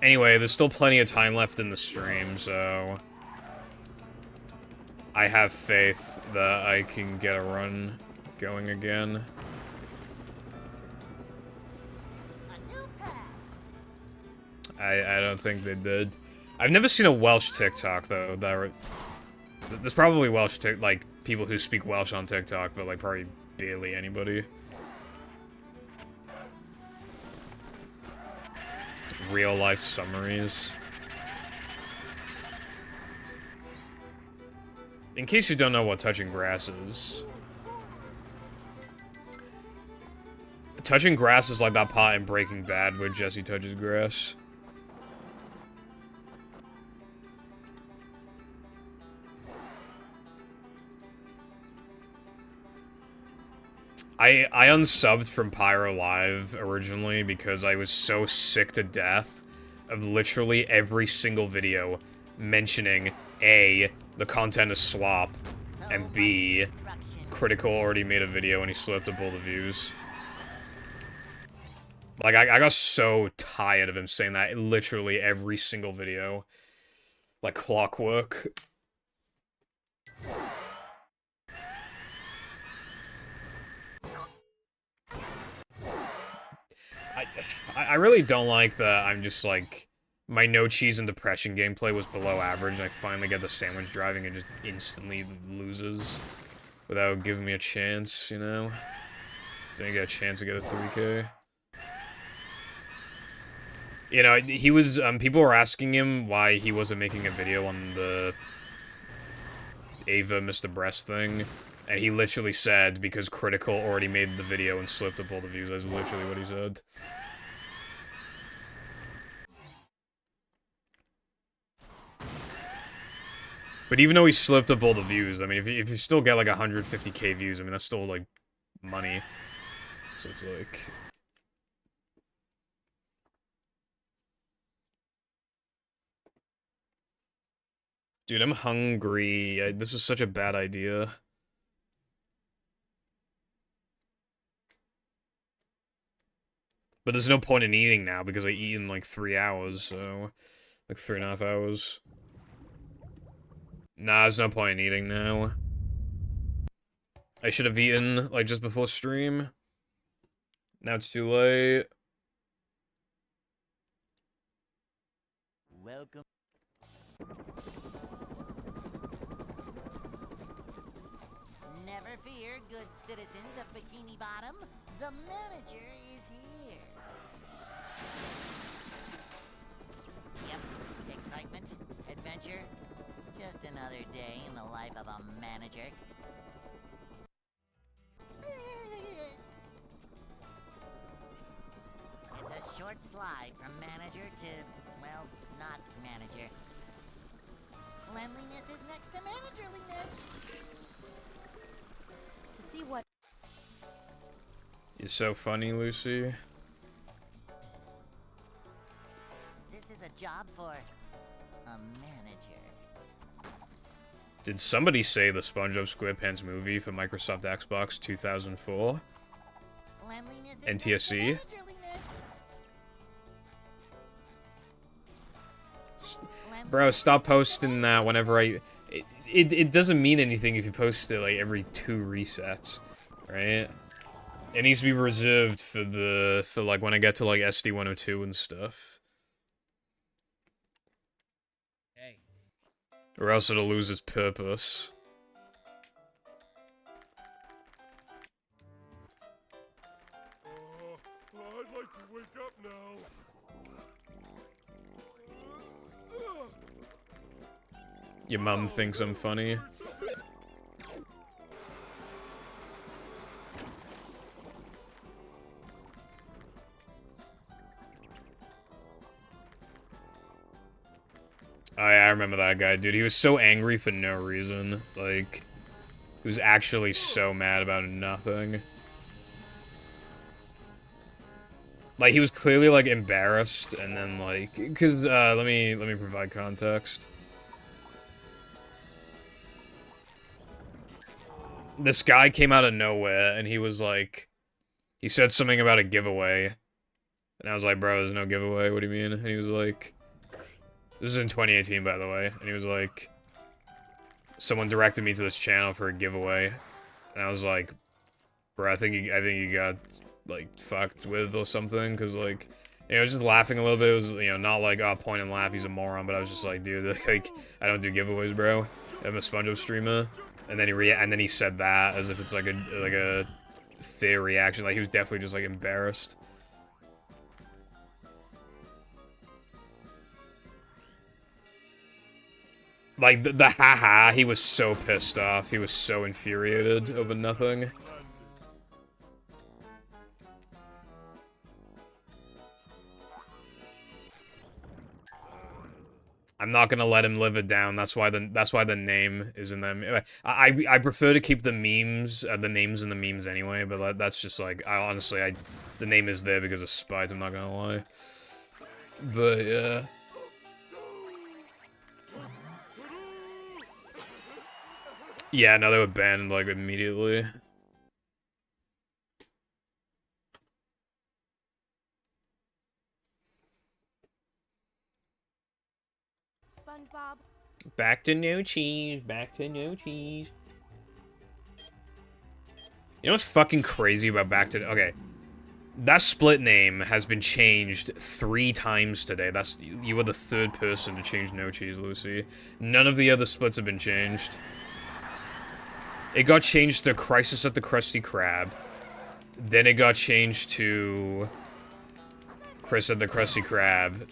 Anyway, there's still plenty of time left in the stream, so I have faith that I can get a run going again. I don't think they did. I've never seen a Welsh TikTok, though. There's probably Welsh, like, people who speak Welsh on TikTok, but, like, probably barely anybody. Real-life summaries. In case you don't know what touching grass is. Touching grass is like that part in Breaking Bad where Jesse touches grass. I unsubbed from Pyro Live originally because I was so sick to death of literally every single video mentioning A, the content is slop, and B, Critical already made a video and he slipped up all the views. Like, I got so tired of him saying that in literally every single video. Like clockwork. I really don't like that I'm just like, my no cheese and depression gameplay was below average, and I finally get the sandwich driving and just instantly loses without giving me a chance, you know? Didn't get a chance to get a 3K. You know, he was, people were asking him why he wasn't making a video on the Ava Mr. Breast thing, and he literally said, because Critical already made the video and slipped up all the views. That's literally what he said. But even though he slipped up all the views, I mean, if you still get like 150k views, I mean, that's still like money. So it's like... Dude, I'm hungry. This was such a bad idea. But there's no point in eating now because I eat in like 3 hours, so... Like 3.5 hours. Nah, there's no point in eating now. I should have eaten, like, just before stream. Now it's too late. Welcome. Never fear, good citizens of Bikini Bottom. The manager is here. Yep, excitement, adventure. Just another day in the life of a manager. It's a short slide from manager to, well, not manager. Cleanliness is next to managerliness. To see what You're so funny, Lucy. This is a job for a manager. Did somebody say the SpongeBob SquarePants movie for Microsoft Xbox 2004? Cleanliness is NTSC? next to managerliness. Bro, stop posting that whenever I... It doesn't mean anything if you post it, like, every 2 resets, right? It needs to be reserved for like, when I get to, like, SD102 and stuff. Hey. Or else it'll lose its purpose. I'd like to wake up now. Your mum thinks I'm funny. Oh yeah, I remember that guy, dude. He was so angry for no reason. Like, he was actually so mad about nothing. Like, he was clearly, like, embarrassed, and then, like... Because, let me provide context. This guy came out of nowhere, and he was like... He said something about a giveaway. And I was like, bro, there's no giveaway, what do you mean? And he was like... This is in 2018, by the way. And he was like... Someone directed me to this channel for a giveaway. And I was like... Bro, I think you got, like, fucked with or something, because, like... You know, I was just laughing a little bit. It was, you know, not like, oh, point and laugh, he's a moron, but I was just like, dude, like, I don't do giveaways, bro. I'm a SpongeBob streamer. And then he said that as if it's like a fair reaction. Like, he was definitely just, like, embarrassed. Like, the haha, he was so pissed off. He was so infuriated over nothing. I'm not gonna let him live it down. That's why the name is in them. I prefer to keep the memes, the names in the memes anyway. But that's just like, the name is there because of spite. I'm not gonna lie. But yeah. Yeah, no, they were banned like immediately. SpongeBob. Back to no cheese. Back to no cheese. You know what's fucking crazy about back to... Okay. That split name has been changed 3 times today. You were the 3rd person to change no cheese, Lucy. None of the other splits have been changed. It got changed to Crisis at the Krusty Krab. Then it got changed to... Chris at the Krusty Krab.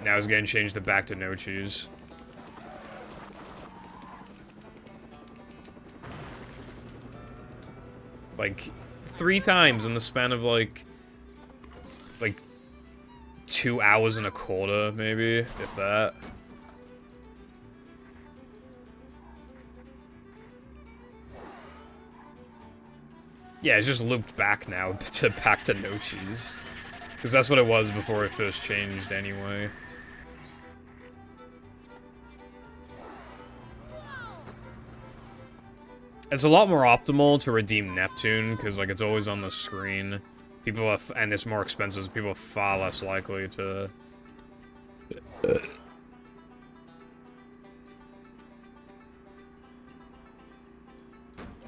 Now it's getting changed to back to no cheese. Like, 3 times in the span of, like 2 hours and a quarter, maybe, if that. Yeah, it's just looped back now to back to no cheese. Because that's what it was before it first changed anyway. It's a lot more optimal to redeem Neptune, because, like, it's always on the screen. People are, and it's more expensive, so people are far less likely to...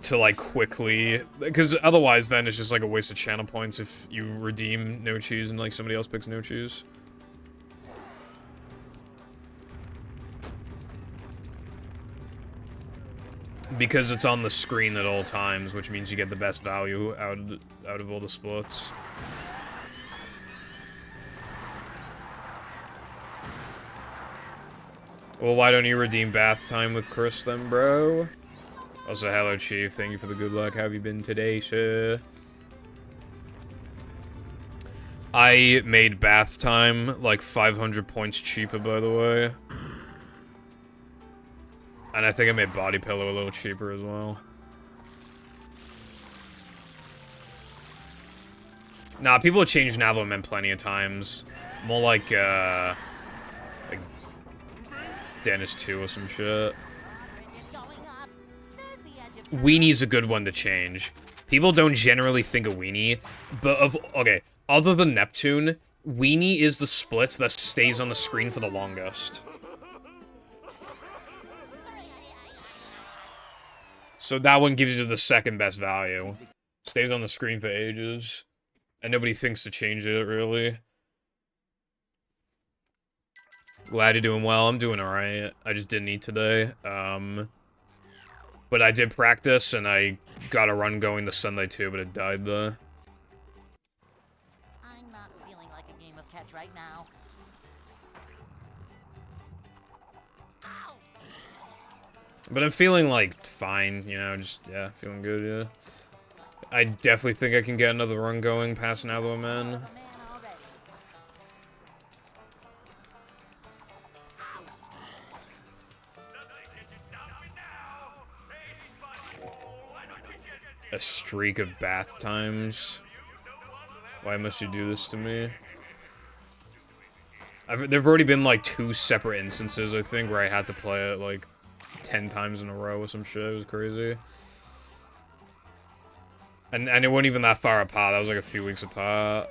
to, like, quickly... Because otherwise, then, it's just, like, a waste of channel points if you redeem no cheese and, like, somebody else picks no cheese. Because it's on the screen at all times, which means you get the best value out of all the splits. Well, why don't you redeem bath time with Chris then, bro? Also, hello, Chief. Thank you for the good luck. How have you been today, sir? I made bath time like 500 points cheaper, by the way. And I think I made body pillow a little cheaper as well. Nah, people have changed Navalmen plenty of times. More like Dennis 2 or some shit. Weenie's a good one to change. People don't generally think of Weenie, but okay, other than Neptune, Weenie is the split that stays on the screen for the longest. So that one gives you the second best value. Stays on the screen for ages. And nobody thinks to change it, really. Glad you're doing well. I'm doing alright. I just didn't eat today. But I did practice, and I got a run going the Sunday too, but it died though. I'm not feeling like a game of catch right now. Ow! But I'm feeling, like, fine, you know, just, yeah, feeling good, yeah. I definitely think I can get another run going past Navalmen. Man already. A streak of bath times. Why must you do this to me? There've already been, like, 2 separate instances, I think, where I had to play it, like, 10 times in a row or some shit. It was crazy. And it wasn't even that far apart. That was, like, a few weeks apart.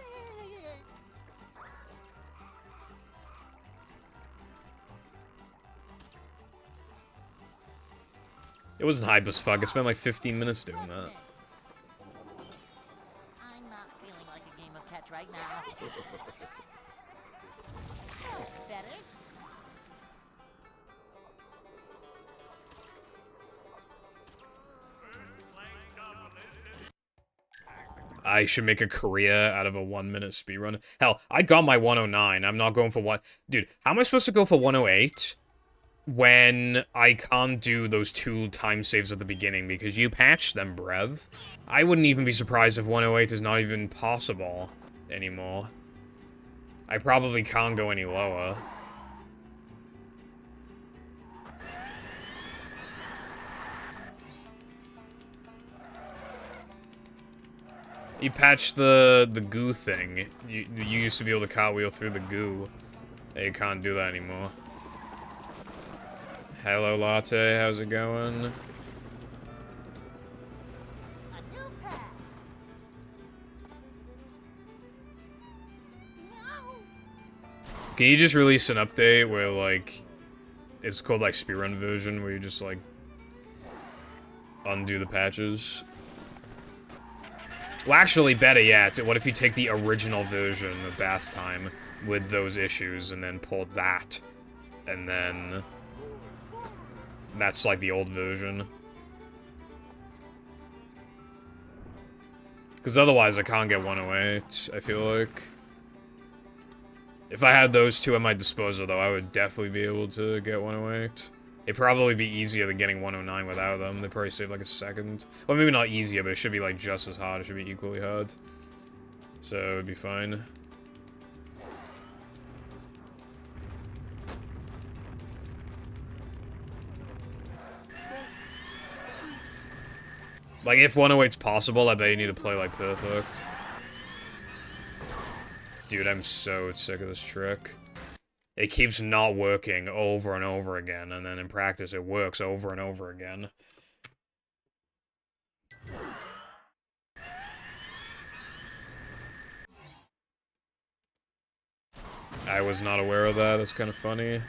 It wasn't hype as fuck. I spent, like, 15 minutes doing that. I'm not feeling like a game of catch right now. Better? I should make a career out of a 1-minute speedrun. Hell, I got my 109. I'm not going for one. Dude, how am I supposed to go for 108 when I can't do those 2 time saves at the beginning because you patched them, brev? I wouldn't even be surprised if 108 is not even possible anymore. I probably can't go any lower. You patched the goo thing. You used to be able to cartwheel through the goo. You can't do that anymore. Hello, Latte. How's it going? A new path. No. Can you just release an update where, like, it's called, like, speedrun version, where you just, like, undo the patches? Well, actually, better yet, what if you take the original version of Bath Time with those issues and then pull that, and then that's, like, the old version. Because otherwise I can't get 108, I feel like. If I had those 2 at my disposal, though, I would definitely be able to get 108. It'd probably be easier than getting 109 without them. They'd probably save, like, a second. Well, maybe not easier, but it should be, like, just as hard. It should be equally hard. So, it would be fine. Like, if 108's possible, I bet you need to play, like, perfect. Dude, I'm so sick of this trick. It keeps not working over and over again, and then in practice it works over and over again. I was not aware of that. That's kind of funny.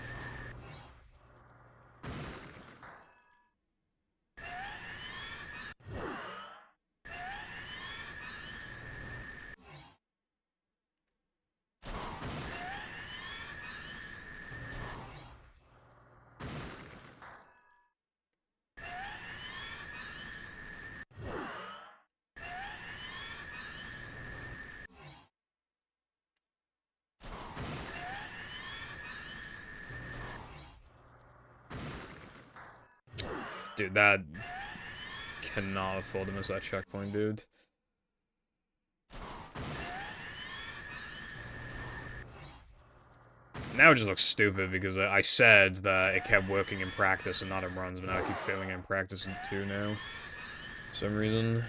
Dude, that cannot afford to miss that checkpoint, dude. Now it just looks stupid because I said that it kept working in practice and not in runs, but now I keep failing in practice too now. For some reason.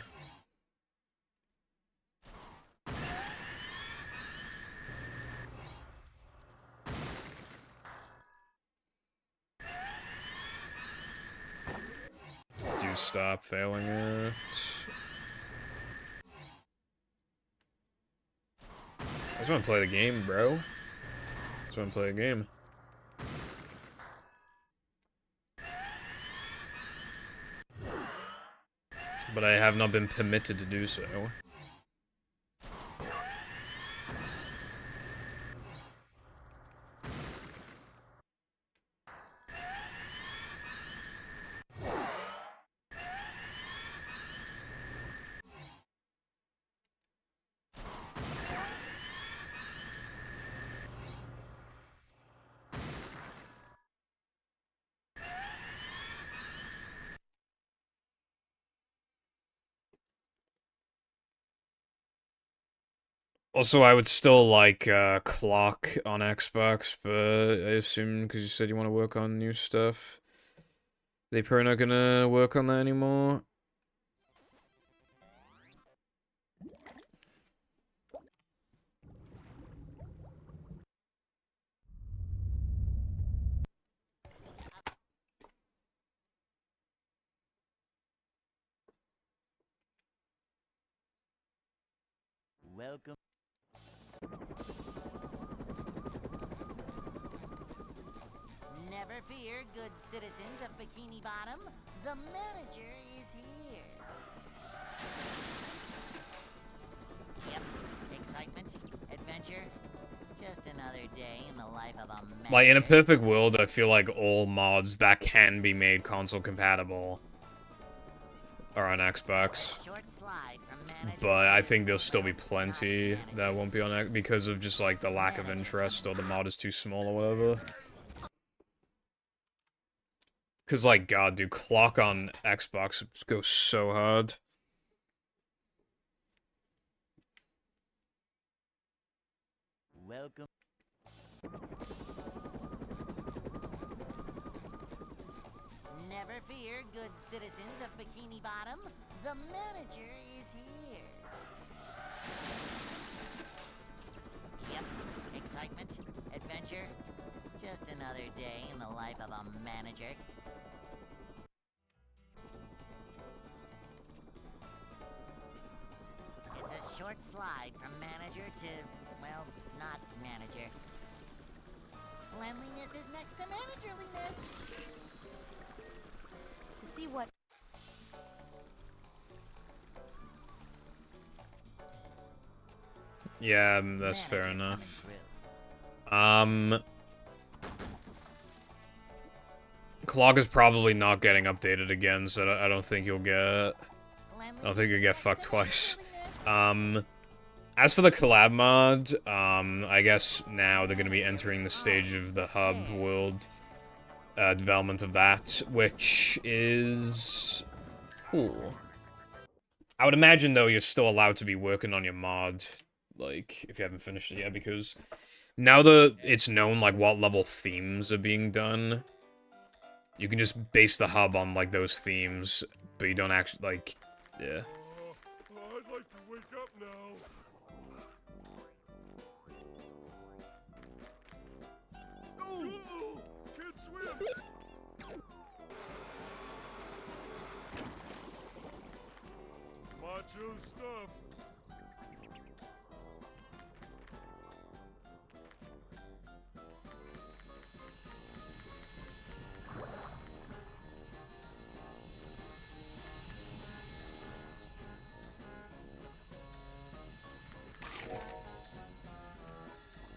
Do stop failing it. I just want to play the game, bro. I just want to play a game. But I have not been permitted to do so. Also, I would still like clock on Xbox, but I assume because you said you want to work on new stuff, they probably not gonna work on that anymore. Welcome. Never fear, good citizens of Bikini Bottom. The manager is here. Yep, excitement, adventure. Just another day in the life of a manager. Like, in a perfect world, I feel like all mods that can be made console compatible are on Xbox. But I think there'll still be plenty that won't be on X because of just, like, the lack of interest or the mod is too small or whatever. Because, like, God, dude, clock on Xbox goes so hard. Welcome. Never fear, good citizens of Bikini Bottom. The manager is here. Yep, excitement, adventure. Just another day in the life of a manager. It's a short slide from manager to, well, not manager. Cleanliness is next to managerliness. To see what Yeah, that's fair enough. Clog is probably not getting updated again, so I don't think you'll get... I don't think you'll get fucked twice. As for the collab mod, I guess now they're gonna be entering the stage of the hub world development of that, which is cool. I would imagine, though, you're still allowed to be working on your mod, like, if you haven't finished it yet, because now that it's known, like, what level themes are being done, you can just base the hub on, like, those themes, but you don't actually, like, yeah. I'd like to wake up now. Oh, can't swim. Macho stuff.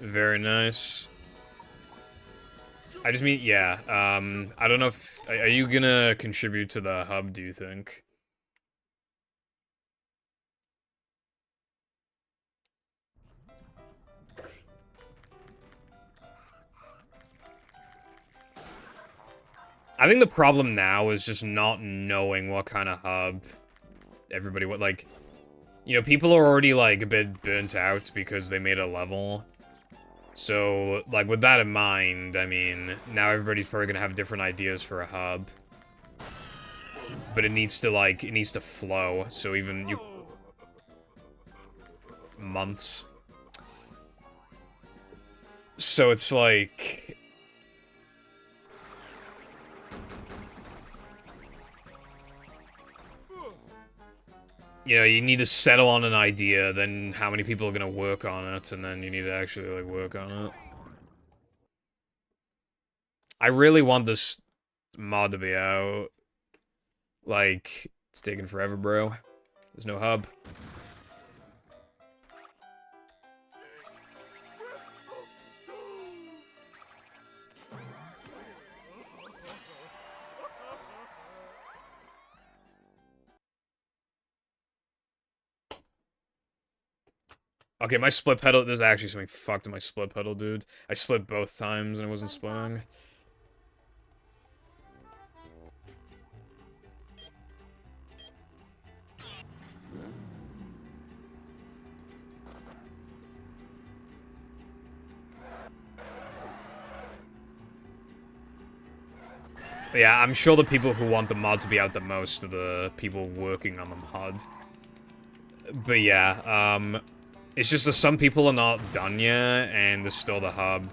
Very nice. I just mean, yeah, I don't know if... Are you gonna contribute to the hub, do you think? I think the problem now is just not knowing what kind of hub everybody would, like, you know, people are already, like, a bit burnt out because they made a level. So, like, with that in mind, I mean, now everybody's probably gonna have different ideas for a hub. But it needs to, like, it needs to flow, so even you... months. So it's like... you know, you need to settle on an idea, then how many people are gonna work on it, and then you need to actually, like, work on it. I really want this mod to be out. Like, it's taking forever, bro. There's no hub. Okay, my split pedal, there's actually something fucked in my split pedal, dude. I split both times and it wasn't splitting. But yeah, I'm sure the people who want the mod to be out the most are the people working on the mod. But yeah, it's just that some people are not done yet, and there's still the hub.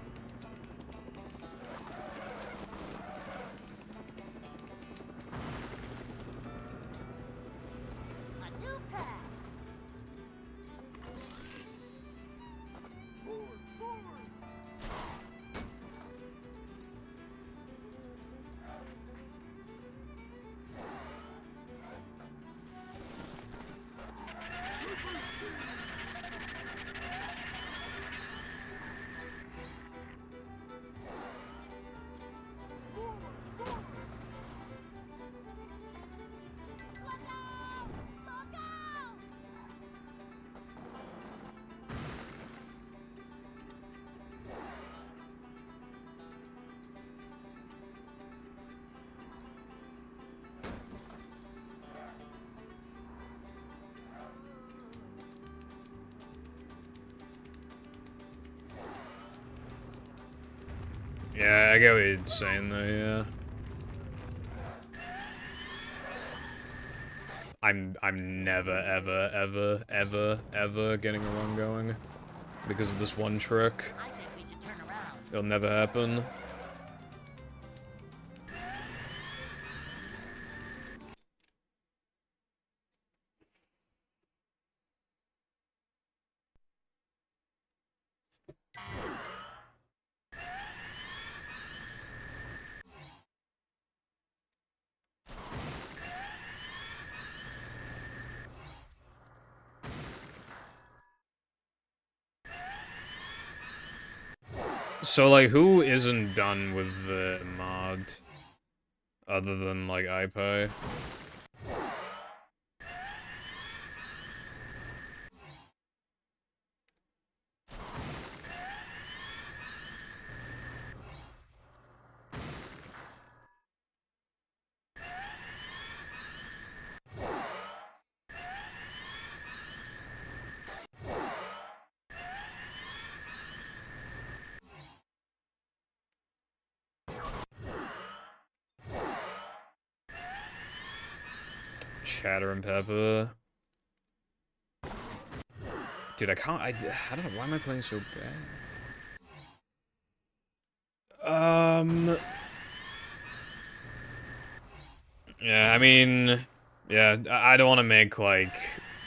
Yeah, I get what you're saying though, yeah. I'm never, ever getting a run going. Because of this one trick. I think we should turn around. It'll never happen. So, like, who isn't done with the mod? Other than, like, iPie? Chatter and Pepper. Dude, I can't, I don't know, why am I playing so bad? Yeah, I mean, yeah, I don't want to make, like,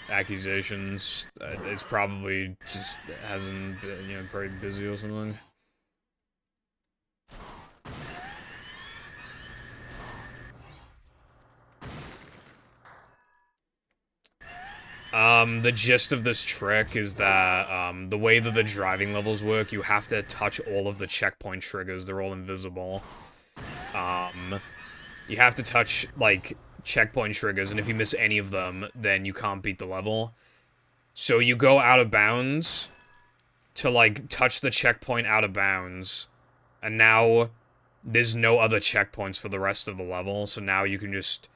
accusations. It's probably just hasn't been, you know, probably busy or something. The gist of this trick is that, the way that the driving levels work, you have to touch all of the checkpoint triggers. They're all invisible. You have to touch, like, checkpoint triggers, and if you miss any of them, then you can't beat the level. So you go out of bounds to, like, touch the checkpoint out of bounds, and now there's no other checkpoints for the rest of the level, so now you can just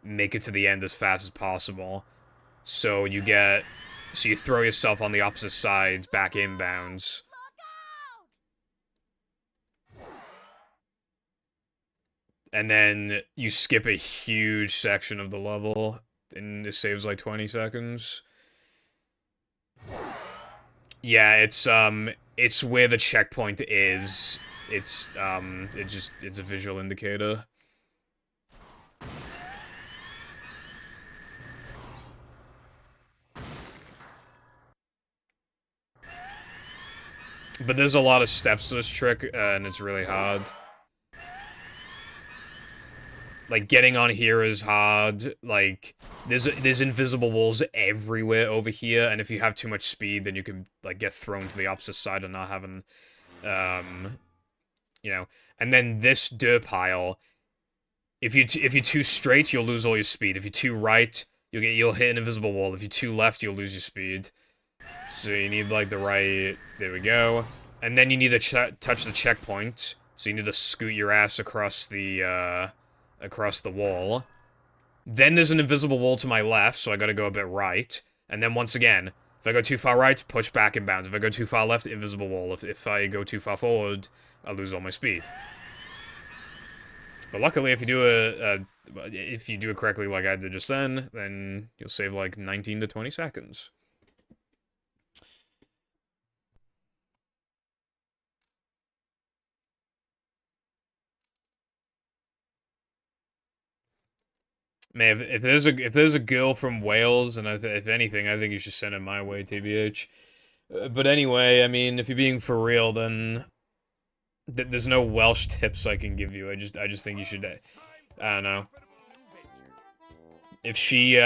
make it to the end as fast as possible. So you throw yourself on the opposite side, back inbounds. And then you skip a huge section of the level, and it saves like 20 seconds. Yeah, it's where the checkpoint is. It's a visual indicator. But there's a lot of steps to this trick, and it's really hard. Like, getting on here is hard. Like, there's invisible walls everywhere over here, and if you have too much speed, then you can, like, get thrown to the opposite side and not having, you know. And then this dirt pile, if you're too straight, you'll lose all your speed. If you're too right, you'll hit an invisible wall. If you're too left, you'll lose your speed. So you need, like, the right... There we go. And then you need to touch the checkpoint. So you need to scoot your ass across the wall. Then there's an invisible wall to my left, so I gotta go a bit right. And then once again, if I go too far right, push back and bounce. If I go too far left, invisible wall. If I go too far forward, I lose all my speed. But luckily, if you do it correctly like I did just then you'll save like 19 to 20 seconds. Man, if there's a girl from Wales, and if anything, I think you should send it my way, TBH. But anyway, I mean, if you're being for real, then there's no Welsh tips I can give you. I just think you should. I don't know. If she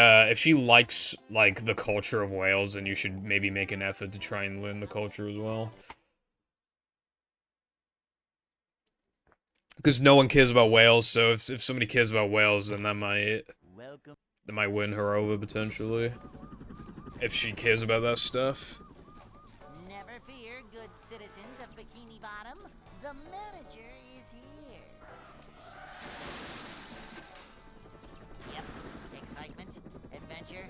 likes like the culture of Wales, then you should maybe make an effort to try and learn the culture as well. Because no one cares about Wales, so if somebody cares about Wales, then that might win her over, potentially. If she cares about that stuff. Never fear, good citizens of Bikini Bottom. The manager is here. Yep, excitement, adventure.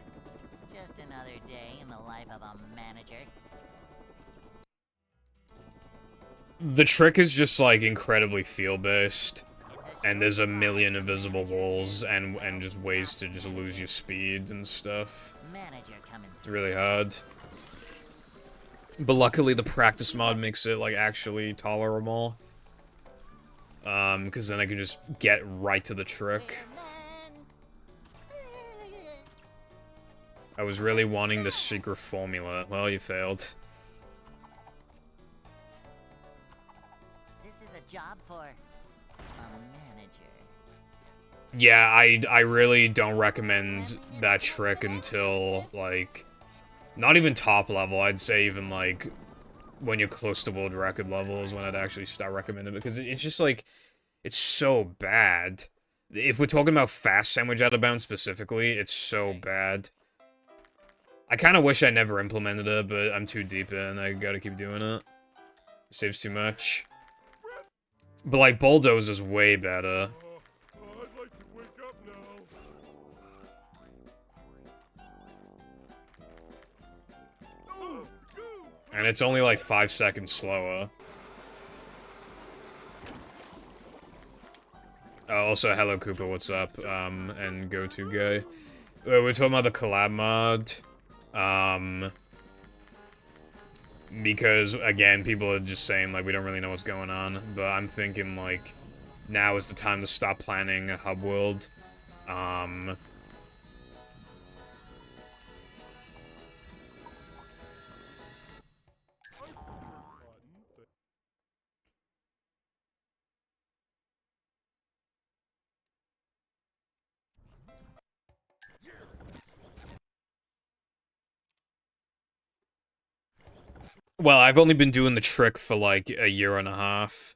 Just another day in the life of a manager. The trick is just, like, incredibly feel-based. And there's a million invisible walls and just ways to just lose your speed and stuff. It's really hard. But luckily the practice mod makes it, like, actually tolerable. Because then I can just get right to the trick. I was really wanting the secret formula. Well, you failed. Job for a manager. Yeah, I really don't recommend that trick until, like, not even top level. I'd say even, like, when you're close to world record level is when I'd actually start recommending it, because it's just, like, it's so bad. If we're talking about fast sandwich out of bounds specifically, it's so bad. I kind of wish I never implemented it, but I'm too deep in. I gotta keep doing it. It saves too much. But, like, Bulldoze is way better. I'd like to wake up now. And it's only, like, 5 seconds slower. Also, hello, Cooper, what's up? And go-to guy. We're talking about the collab mod. Because, again, people are just saying, like, we don't really know what's going on. But I'm thinking, like, now is the time to stop planning a hub world. Well, I've only been doing the trick for, like, a year and a half.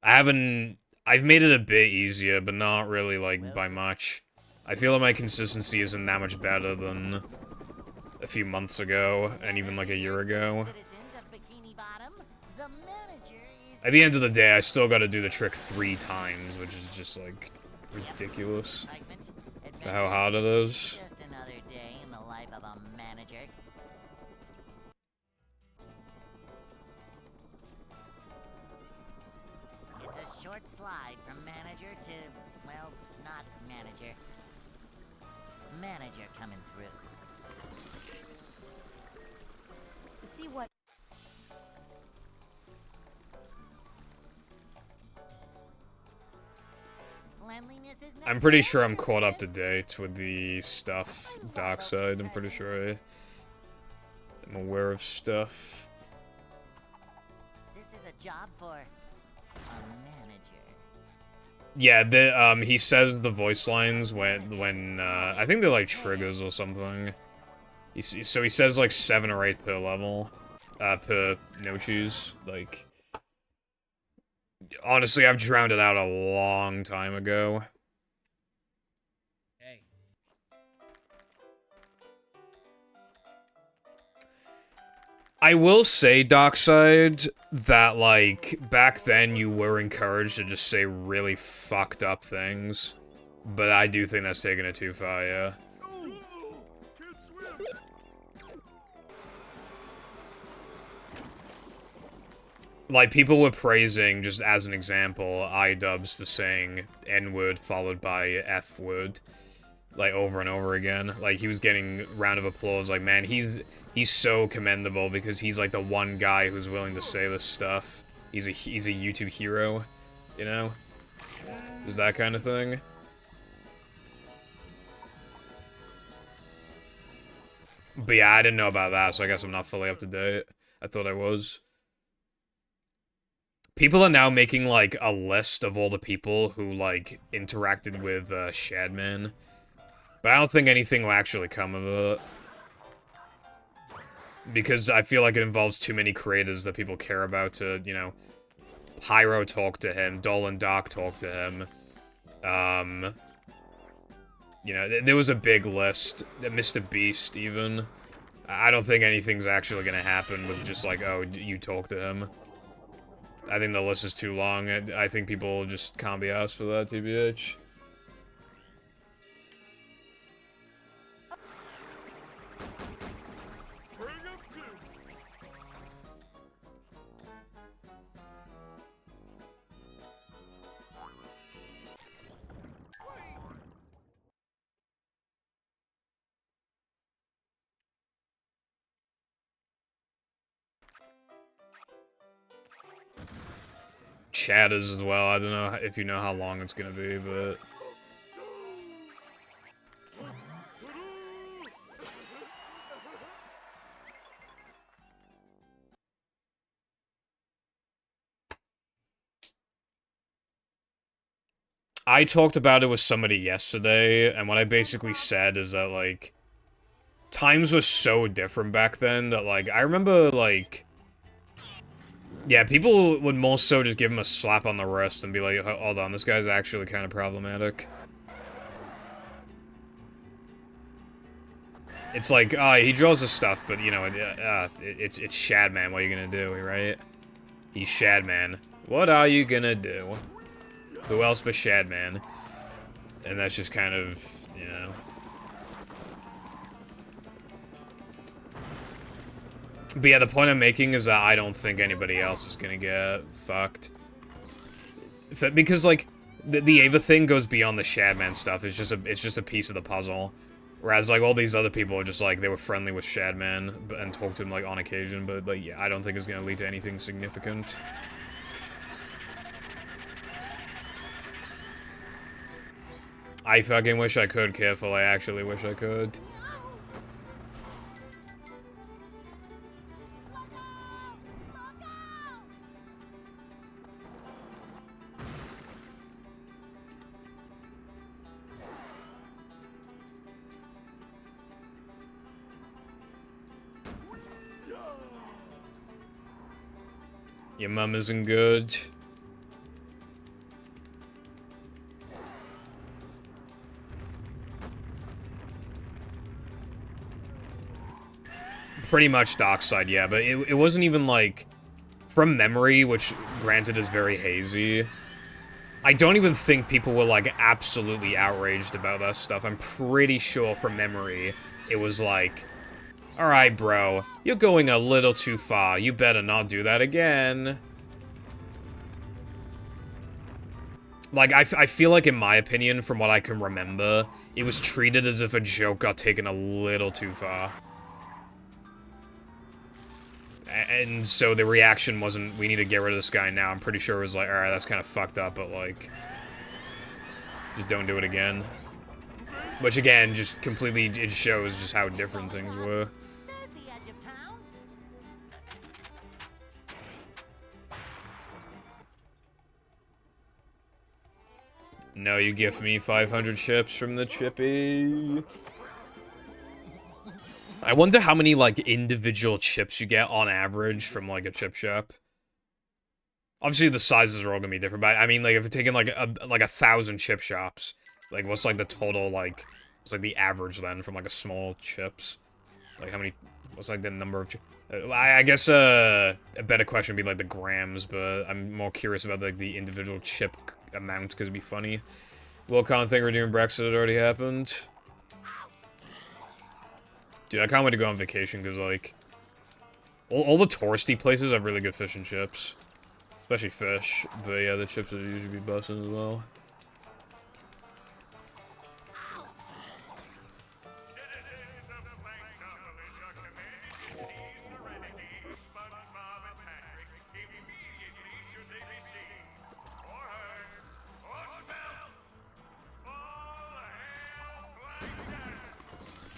I've made it a bit easier, but not really, like, by much. I feel like my consistency isn't that much better than a few months ago, and even, like, a year ago. Citizens of Bikini Bottom. him. The manager is... At the end of the day, I still gotta do the trick 3 times, which is just, like, ridiculous Excitement, for how adventure, hard it is. just another day in the life of a manager. It's a short slide from manager to, well, not manager. Manager coming through. To see what Cleanliness is I'm pretty sure I'm caught up to date with the stuff, Dark Side. I'm pretty sure I'm aware of stuff. This is a job for a manager. Yeah, he says the voice lines when I think they're like triggers or something. So he says like 7 or 8 per level, per no choose. Like, honestly, I've drowned it out a long time ago. Hey. I will say, Dockside, that, like, back then you were encouraged to just say really fucked up things. But I do think that's taking it too far, yeah. Like, people were praising, just as an example, iDubbbz for saying N-word followed by F-word, like, over and over again. Like, he was getting round of applause, like, man, he's so commendable because he's, like, the one guy who's willing to say this stuff. He's a YouTube hero, you know? Is that kind of thing. But yeah, I didn't know about that, so I guess I'm not fully up to date. I thought I was. People are now making, like, a list of all the people who, like, interacted with, Shadman. But I don't think anything will actually come of it. Because I feel like it involves too many creators that people care about to, you know... Pyro talked to him, Dolan Doc talked to him. You know, there was a big list. Mr. Beast, even. I don't think anything's actually gonna happen with just like, oh, you talk to him. I think the list is too long. I think people just can't be asked for that, TBH. Chatters as well. I don't know if you know how long it's gonna be, but... I talked about it with somebody yesterday, and what I basically said is that, like, times were so different back then that, like, I remember, like... Yeah, people would more so just give him a slap on the wrist and be like, hold on, this guy's actually kind of problematic. It's like, he draws his stuff, but, you know, it's Shadman, what are you gonna do, right? He's Shadman. What are you gonna do? Who else but Shadman? And that's just kind of, you know... But yeah, the point I'm making is that I don't think anybody else is gonna get fucked. Because, like, the Ava thing goes beyond the Shadman stuff. It's just a piece of the puzzle. Whereas, like, all these other people are just, like, they were friendly with Shadman and talked to him, like, on occasion. But, like, yeah, I don't think it's gonna lead to anything significant. I fucking wish I could, Careful. I actually wish I could. Your mum isn't good. Pretty much Dockside, yeah, but it wasn't even like... from memory, which granted is very hazy, I don't even think people were, like, absolutely outraged about that stuff. I'm pretty sure from memory it was like, alright, bro, you're going a little too far. You better not do that again. Like, I feel like, in my opinion, from what I can remember, it was treated as if a joke got taken a little too far. And so the reaction wasn't, we need to get rid of this guy now. I'm pretty sure it was like, alright, that's kind of fucked up, but like, just don't do it again. Which again, just completely, it shows just how different things were. There's the edge of town. No, you gift me 500 chips from the chippy. I wonder how many, like, individual chips you get on average from, like, a chip shop. Obviously, the sizes are all gonna be different, but I mean, like, if you're taking, like, 1,000 chip shops, like, what's, like, the total, like, what's, like, the average, then, from, like, a small chips? Like, how many, what's, like, the number of I guess, a better question would be, like, the grams, but I'm more curious about, like, the individual chip amount, because it'd be funny. Will Con think we're doing Brexit? It already happened. Dude, I can't wait to go on vacation, because, like, all the touristy places have really good fish and chips. Especially fish, but yeah, the chips would usually be busting as well.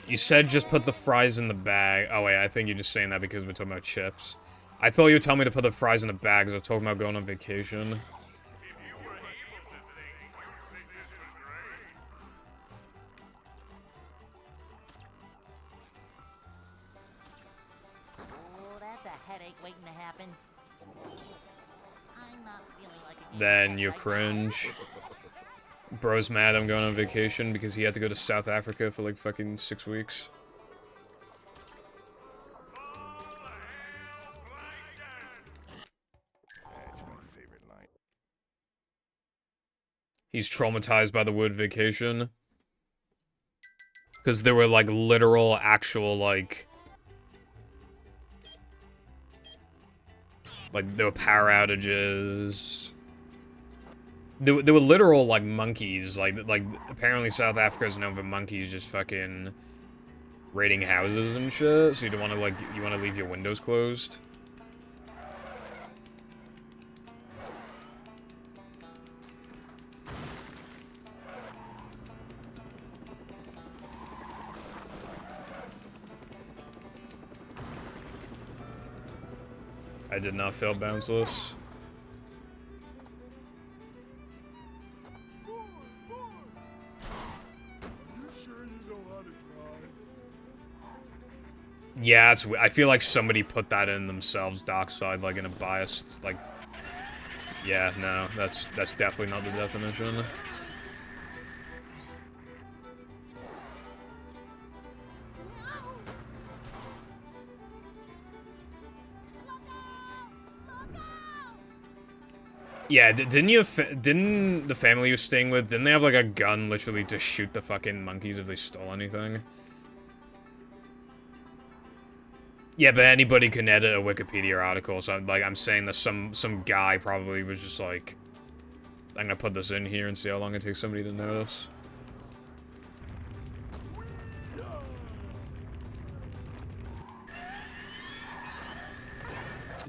You said just put the fries in the bag. Oh wait, I think you're just saying that because we're talking about chips. I thought you were telling me to put the fries in the bag because we're talking about going on vacation. Oh, that's a headache waiting to happen. I'm not feeling like a Then you cringe. Bro's mad I'm going on vacation because he had to go to South Africa for like fucking 6 weeks. That's my favorite line. He's traumatized by the word vacation. Because there were like literal, actual like there were power outages. There were literal, like, monkeys. Like, apparently South Africa is known for monkeys just fucking raiding houses and shit. So you don't want to, like, you want to leave your windows closed. I did not fail bounceless. Yeah, it's, I feel like somebody put that in themselves, dockside, like in a biased, like, yeah, no, that's definitely not the definition. Yeah, didn't the family you were staying with, didn't they have like a gun literally to shoot the fucking monkeys if they stole anything? Yeah, but anybody can edit a Wikipedia article, so I'm saying that some guy probably was just like, I'm gonna put this in here and see how long it takes somebody to notice.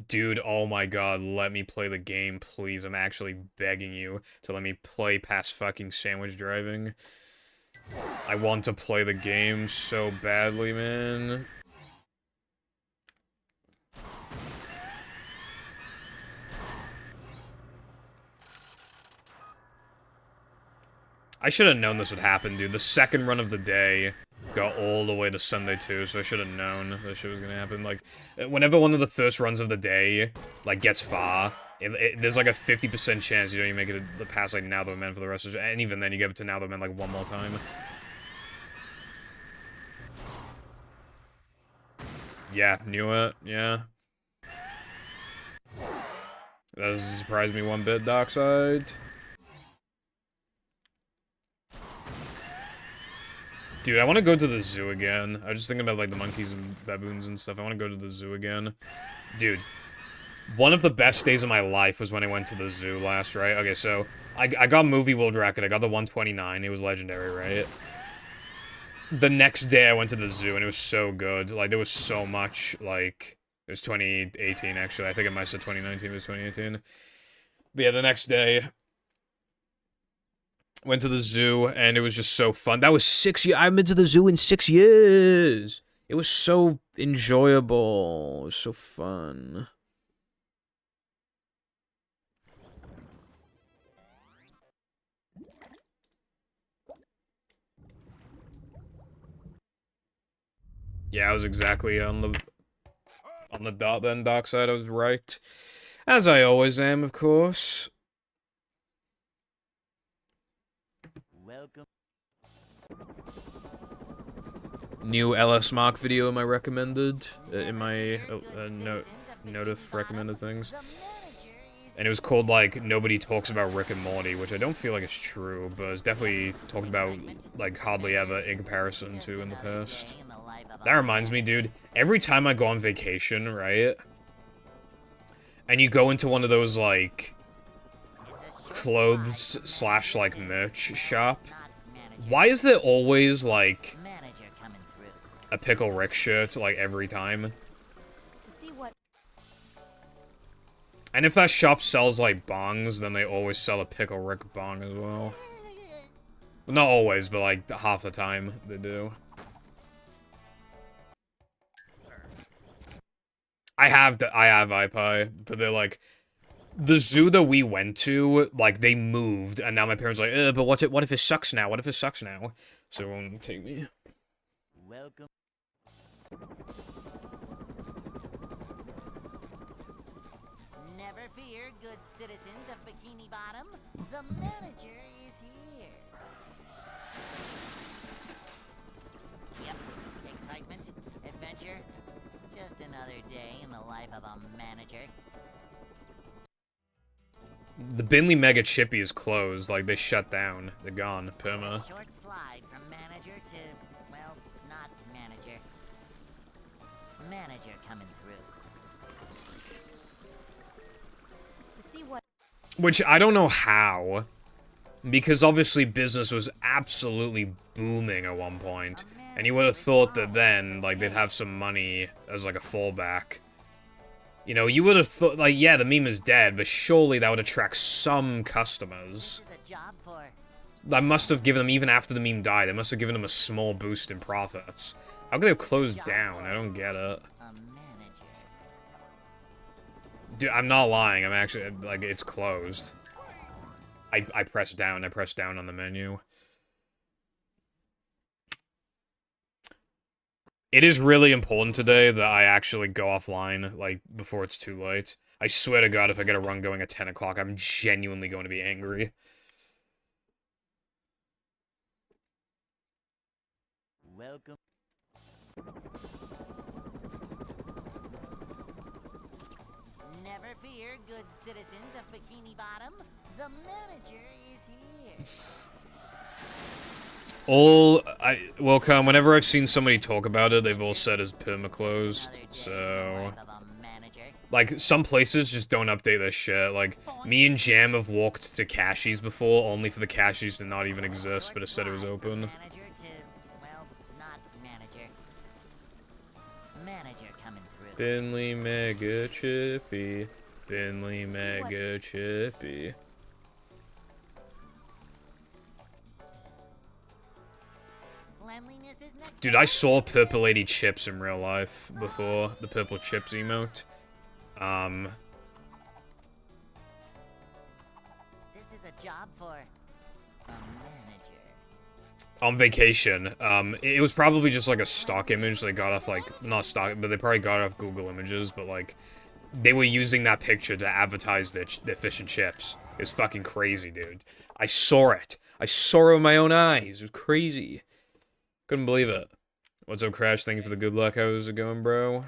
Dude, oh my god, let me play the game, please. I'm actually begging you to let me play past fucking sandwich driving. I want to play the game so badly, man. I should have known this would happen, dude. The second run of the day got all the way to Sunday too, so I should have known this shit was gonna happen. Like, whenever one of the first runs of the day, like, gets far, there's like a 50% chance you don't even make it past, like, Now That We're Men for the rest of it. And even then, you get to Now That We're Men, like, one more time. Yeah, knew it, yeah. That doesn't surprise me one bit, Darkside. Dude, I want to go to the zoo again. I was just thinking about, like, the monkeys and baboons and stuff. I want to go to the zoo again. Dude, one of the best days of my life was when I went to the zoo last, right? Okay, so, I got Movie World Record. I got the 129. It was legendary, right? The next day, I went to the zoo, and it was so good. Like, there was so much, like... It was 2018, actually. I think it might have said 2019, but it was 2018. But yeah, the next day... Went to the zoo, and it was just so fun. That was 6 years. I haven't been to the zoo in 6 years. It was so enjoyable. It was so fun. Yeah, I was exactly on the dot then, Darkside. I was right. As I always am, of course. Welcome. New LS Mark video in my recommended, in my note of recommended things. And it was called, like, Nobody Talks About Rick and Morty, which I don't feel like is true, but it's definitely talked about, like, hardly ever in comparison to in the past. That reminds me, dude, every time I go on vacation, right, and you go into one of those, like, clothes slash, like, merch shop, why is there always, like, a Pickle Rick shirt, like, every time? To see what And if that shop sells, like, bongs, then they always sell a Pickle Rick bong as well. Not always, but, like, half the time they do. I have iPie, but they're, like... The zoo that we went to, like, they moved, and now my parents are like, but what if it sucks now? What if it sucks now? So it won't take me. Welcome. Never fear, good citizens of Bikini Bottom. The manager is here. Yep, excitement, adventure. Just another day in the life of a manager. The Binley Mega Chippy is closed, like, they shut down. They're gone, perma. Short slide from manager to, well, not manager. Manager coming through. to see what Which, I don't know how. Because obviously business was absolutely booming at one point. And you would have thought that then, like, they'd have some money as, like, a fallback. You know, you would have thought, like, yeah, the meme is dead, but surely that would attract some customers. This is a job for That must have given them, even after the meme died, it must have given them a small boost in profits. How could they have closed down? I don't get it. a manager. Dude, I'm not lying. I'm actually, like, it's closed. I pressed down. I pressed down on the menu. It is really important today that I actually go offline, like, before it's too late. I swear to God, if I get a run going at 10 o'clock, I'm genuinely going to be angry. Welcome. Never fear, good citizens of Bikini Bottom. The manager is here. Welcome, whenever I've seen somebody talk about it, they've all said it's perma-closed, so... Like, some places just don't update their shit. Like, me and Jam have walked to Cashies before, only for the Cashies to not even exist, but it said it was open. Manager to, well, not manager. Manager coming through. Binley Mega Chippy. Binley Mega Chippy. Cleanliness is next. Dude, I saw Purple Lady Chips in real life before, the Purple Chips emote. This is a job for a manager. On vacation. It was probably just like a stock image they got off, like, not stock, but they probably got it off Google Images, but like, they were using that picture to advertise their fish and chips. It was fucking crazy, dude. I saw it. I saw it with my own eyes. It was crazy. Couldn't believe it. What's up, Crash? Thank you for the good luck. How's it going, bro?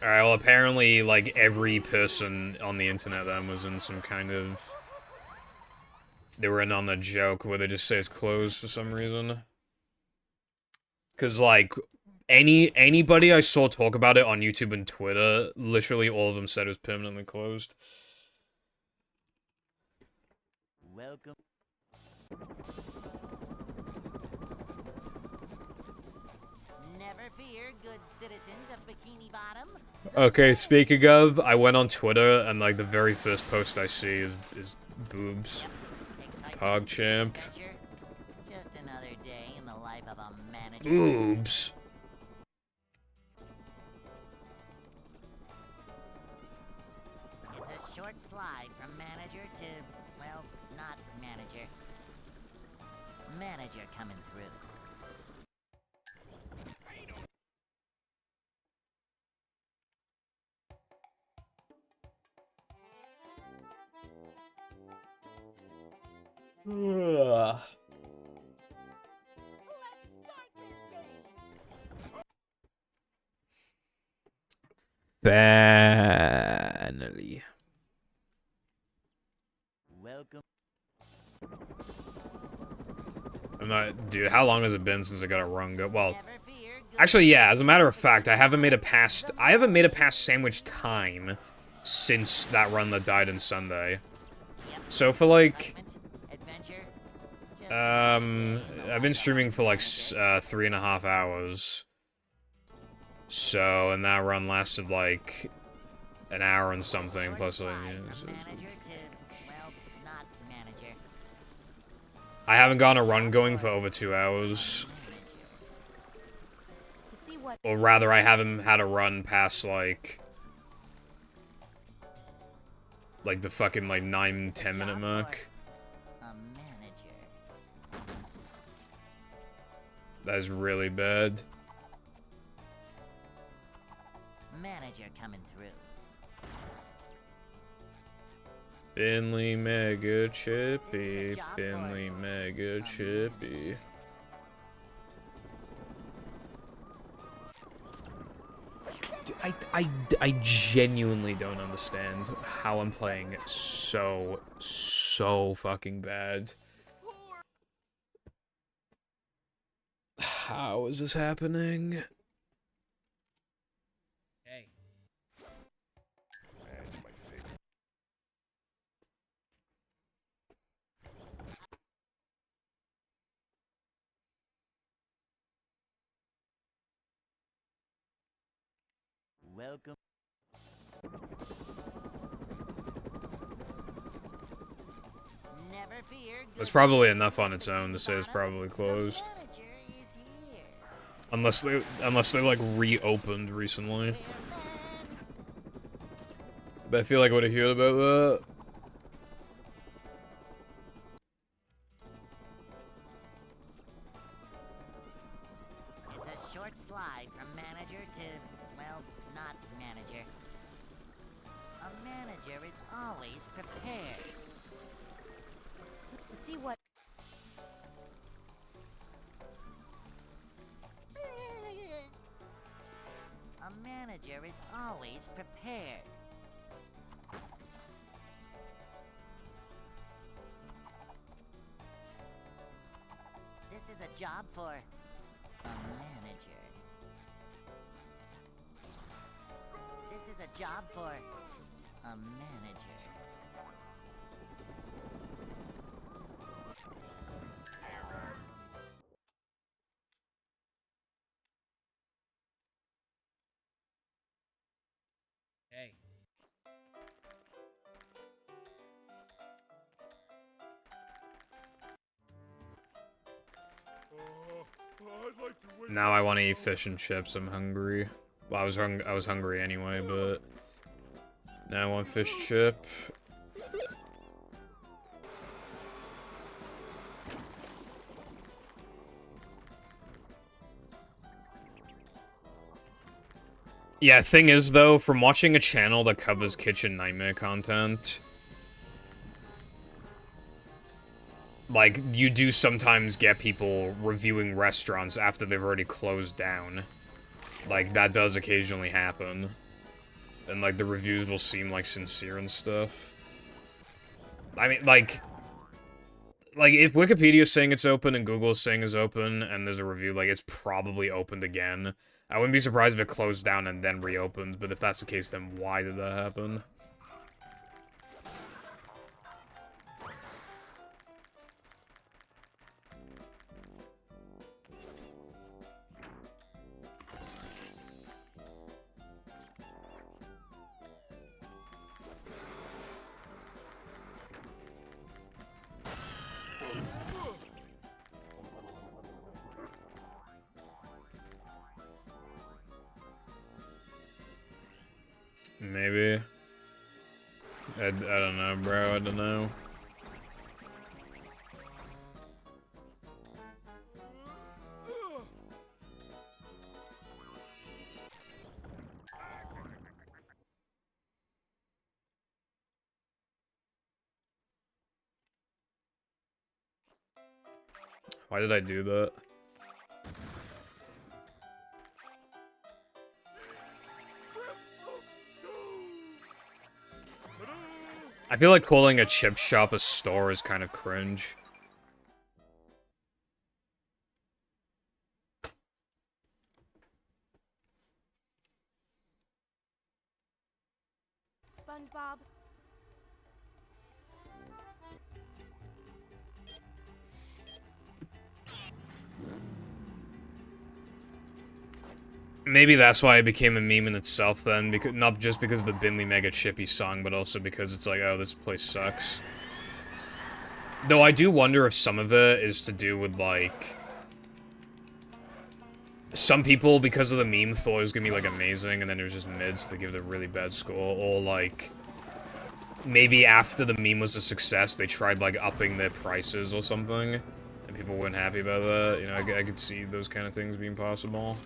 Alright, well, apparently, like, every person on the internet then was in some kind of... They were in on the joke where they just say it's closed for some reason. Because, like, anybody I saw talk about it on YouTube and Twitter, literally all of them said it was permanently closed. Welcome. Never fear, good citizens of Bikini Bottom. Okay, speaking of, I went on Twitter, and, like, the very first post I see is boobs. Excitement, PogChamp. adventure. Just another day in the life of a manager. Boobs. It's a short slide from manager to, well, not manager. Manager coming through. Ugh. Finally. Welcome. I'm not, dude, how long has it been since I got a run go? Well, Never fear, good actually, yeah, as a matter of fact, I haven't made it past sandwich time since that run that died in Sunday. So for like, adventure. I've been streaming for like 3.5 hours. So, and that run lasted like an hour and something, plus like, Slide yeah, from manager to, well, not manager. I haven't gotten a run going for over 2 hours. To see what Or rather, I haven't had a run past like the fucking like 9-10 minute mark. A manager. That is really bad. Manager coming through. Finley Mega Chippy, Finley Mega Chippy. I genuinely don't understand how I'm playing so fucking bad. How is this happening? Hey. That's my favorite. Welcome. Never fear, good That's probably enough on its own to say it's probably closed. manager is here. Unless they like reopened recently. But I feel like I would have heard about that. It's a short slide from manager to, well, not manager. A manager is always prepared. to see what A manager is always prepared. This is a job for a manager. This is a job for a manager. Hey. I'd like to win. Now I want to eat fish and chips. I'm hungry. Well, I was hungry anyway, but now I want fish chip. Yeah, thing is though, from watching a channel that covers kitchen nightmare content, like, you do sometimes get people reviewing restaurants after they've already closed down. Like, that does occasionally happen. and like the reviews will seem like sincere and stuff. I mean, like if Wikipedia's saying it's open and Google's saying it's open and there's a review, like, it's probably opened again. I wouldn't be surprised if it closed down and then reopened, but if that's the case, then why did that happen? Maybe. I don't know, bro. I don't know. Why did I do that? I feel like calling a chip shop a store is kind of cringe. SpongeBob. Maybe that's why it became a meme in itself then, because not just because of the Binley Mega Chippy song, but also because it's like, oh, this place sucks. Though I do wonder if some of it is to do with, like... Some people, because of the meme, thought it was gonna be, like, amazing, and then it was just mids to give it a really bad score, or, like... Maybe after the meme was a success, they tried, like, upping their prices or something, and people weren't happy about that. You know, I could see those kind of things being possible.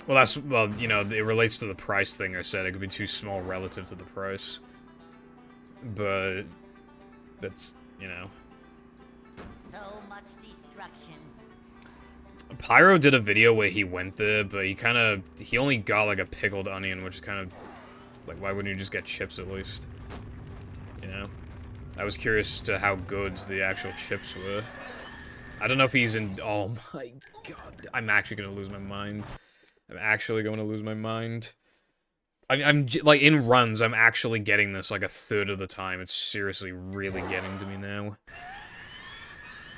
Well, that's, well, you know, it relates to the price thing I said. It could be too small relative to the price. But, that's, you know. So much destruction. Pyro did a video where he went there, but he only got, like, a pickled onion, which is kind of, like, why wouldn't you just get chips at least? You know? I was curious to how good the actual chips were. I don't know if he's in, oh my god, I'm actually gonna lose my mind. I'm actually going to lose my mind. I'm like, in runs, I'm actually getting this, like, a third of the time. It's seriously really getting to me now.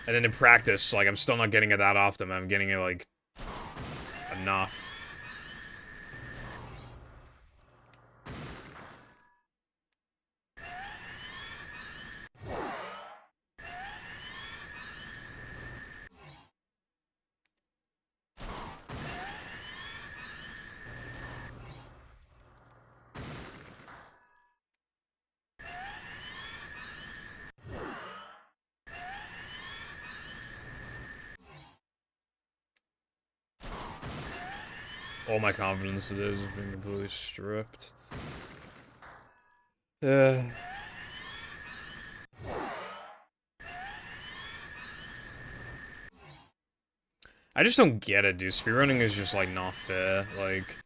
And then in practice, like, I'm still not getting it that often. I'm getting it, like, enough. All my confidence it is being completely stripped. I just don't get it, dude. Speedrunning is just, like, not fair. Like,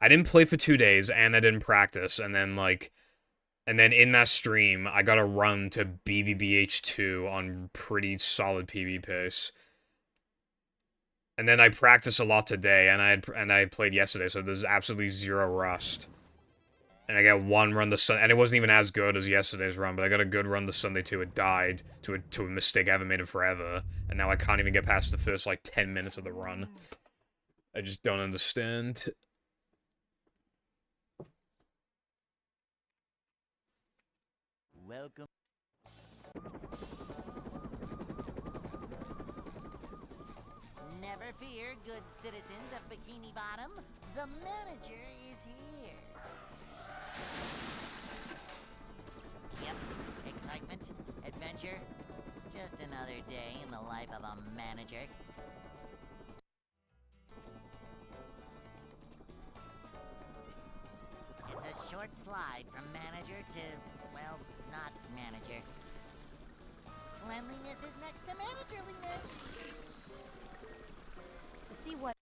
I didn't play for 2 days, and I didn't practice, and then, like... And then in that stream, I got a run to BBBH2 on pretty solid PB pace. And then I practiced a lot today, and I played yesterday, so there's absolutely zero rust. And I got one run the Sunday, and it wasn't even as good as yesterday's run, but I got a good run the Sunday too. It died to a mistake I haven't made in forever, and now I can't even get past the first, like, 10 minutes of the run. I just don't understand. Welcome. Never fear, good citizens of Bikini Bottom. The manager is here. another day in the life of a manager. It's a short slide from manager to, well, not manager. Cleanliness is next to managerliness. To see what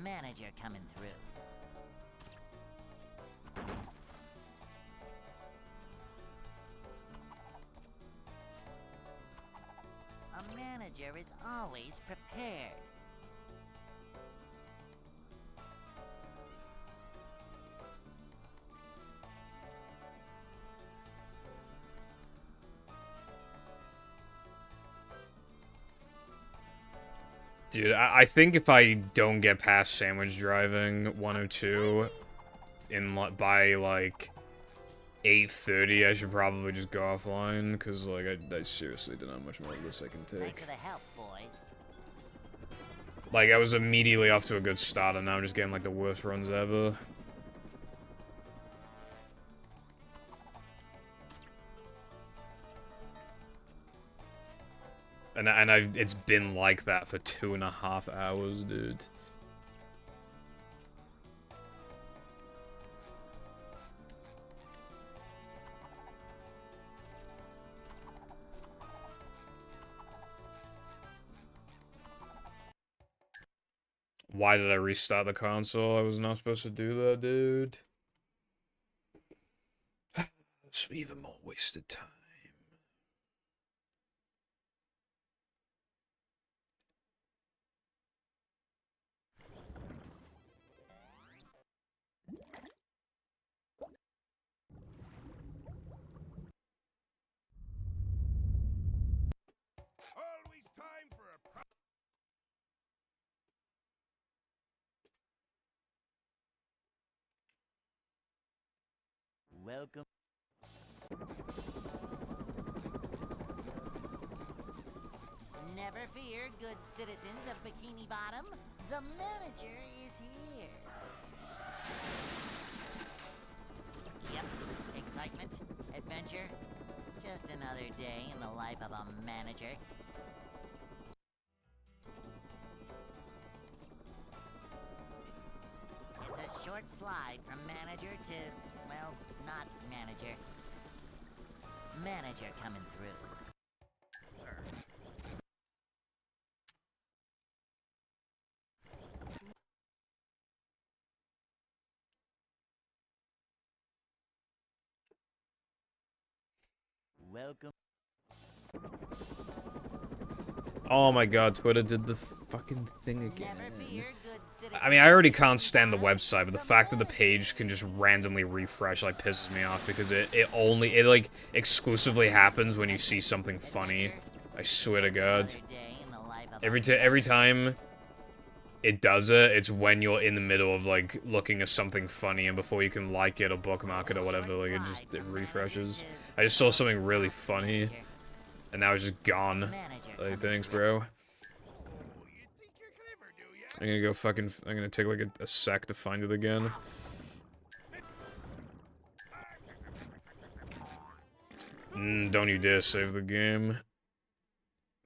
Manager coming through. A manager is always prepared. Dude, I think if I don't get past sandwich driving 102 by like 8:30, I should probably just go offline because like I seriously don't know how much more of this I can Thanks take. for the help, boys. Like I was immediately off to a good start and now I'm just getting like the worst runs ever. And it's been like that for 2.5 hours, dude. Why did I restart the console? I was not supposed to do that, dude. That's even more wasted time. Always time for a Welcome. Never fear, good citizens of Bikini Bottom. The manager is here. Yep, excitement, adventure. Just another day in the life of a manager. It's a short slide from manager to, well, not manager. Manager coming through. Welcome. Oh my god, Twitter did the fucking thing again. Never fear, good citizens. I mean, I already can't stand the website, but the fact that the page can just randomly refresh, like, pisses me off, because it like, exclusively happens when you see something funny. I swear to god. Every time it does it, it's when you're in the middle of, like, looking at something funny, and before you can like it or bookmark it or whatever, like, it refreshes. I just saw something really funny, and now it's just gone. Like, thanks, bro. I'm gonna go fucking, I'm gonna take, like, a sec to find it again. Don't you dare save the game.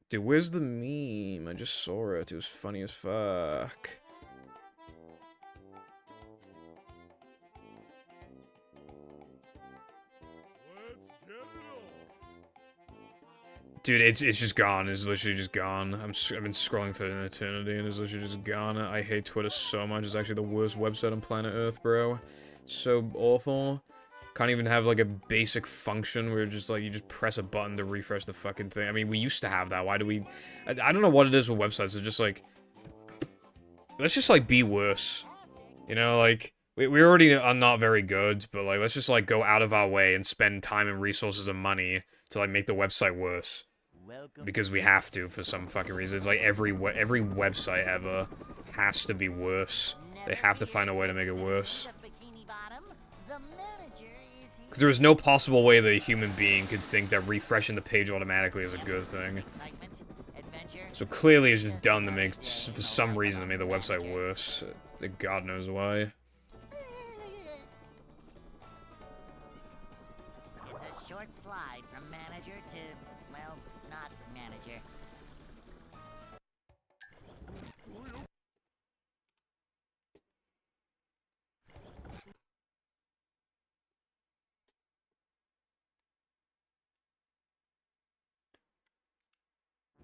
Dude, where's the meme? I just saw it. It was funny as fuck. Dude, it's just gone. It's literally just gone. I've been scrolling for an eternity and it's literally just gone. I hate Twitter so much. It's actually the worst website on planet Earth, bro. It's so awful. Can't even have, like, a basic function where just, like, you just press a button to refresh the fucking thing. I mean, we used to have that. Why do we... I don't know what it is with websites. It's just, like... Let's just, like, be worse. You know, like... We already are not very good, but, like, let's just, like, go out of our way and spend time and resources and money to, like, make the website worse. Welcome. Because we have to, for some fucking reason. It's like every website ever has to be worse. They have to find a way to make it worse. Because there is no possible way that a human being could think that refreshing the page automatically is a good thing. So clearly it's just done to make, for some reason, to make the website worse. God knows why. short slide from manager to, well, not manager.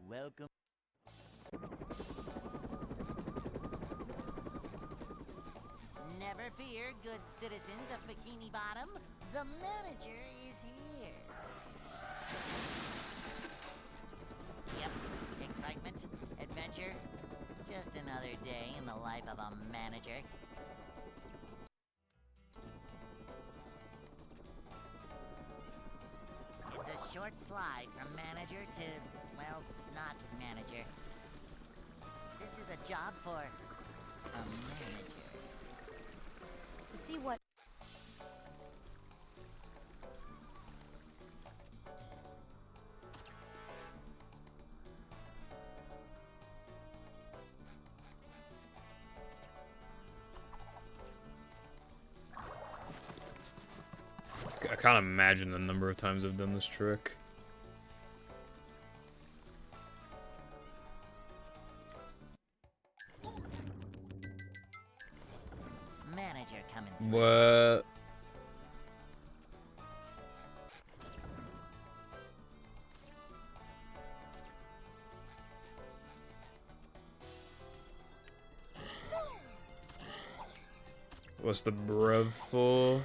Welcome. Never fear, good citizens of Bikini Bottom. The manager is here. Yep, excitement, adventure. Just another day in the life of a manager. It's a short slide from manager to, well, not manager. This is a job for a manager. To see what I can't imagine the number of times I've done this trick. Manager coming through. What? What's the brev for?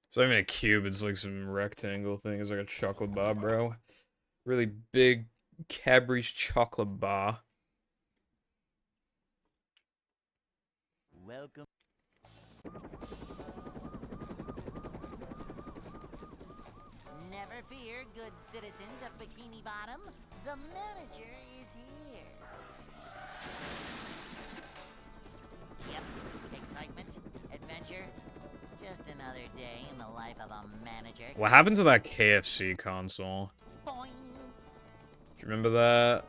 It's not even a cube, it's like some rectangle thing. It's like a chocolate bar, bro. Really big Cadbury's chocolate bar. Welcome. Never fear, good citizens of Bikini Bottom. The manager is here. Yep, excitement, adventure. Just another day in the life of a manager. What happened to that KFC console? Boing. Do you remember that?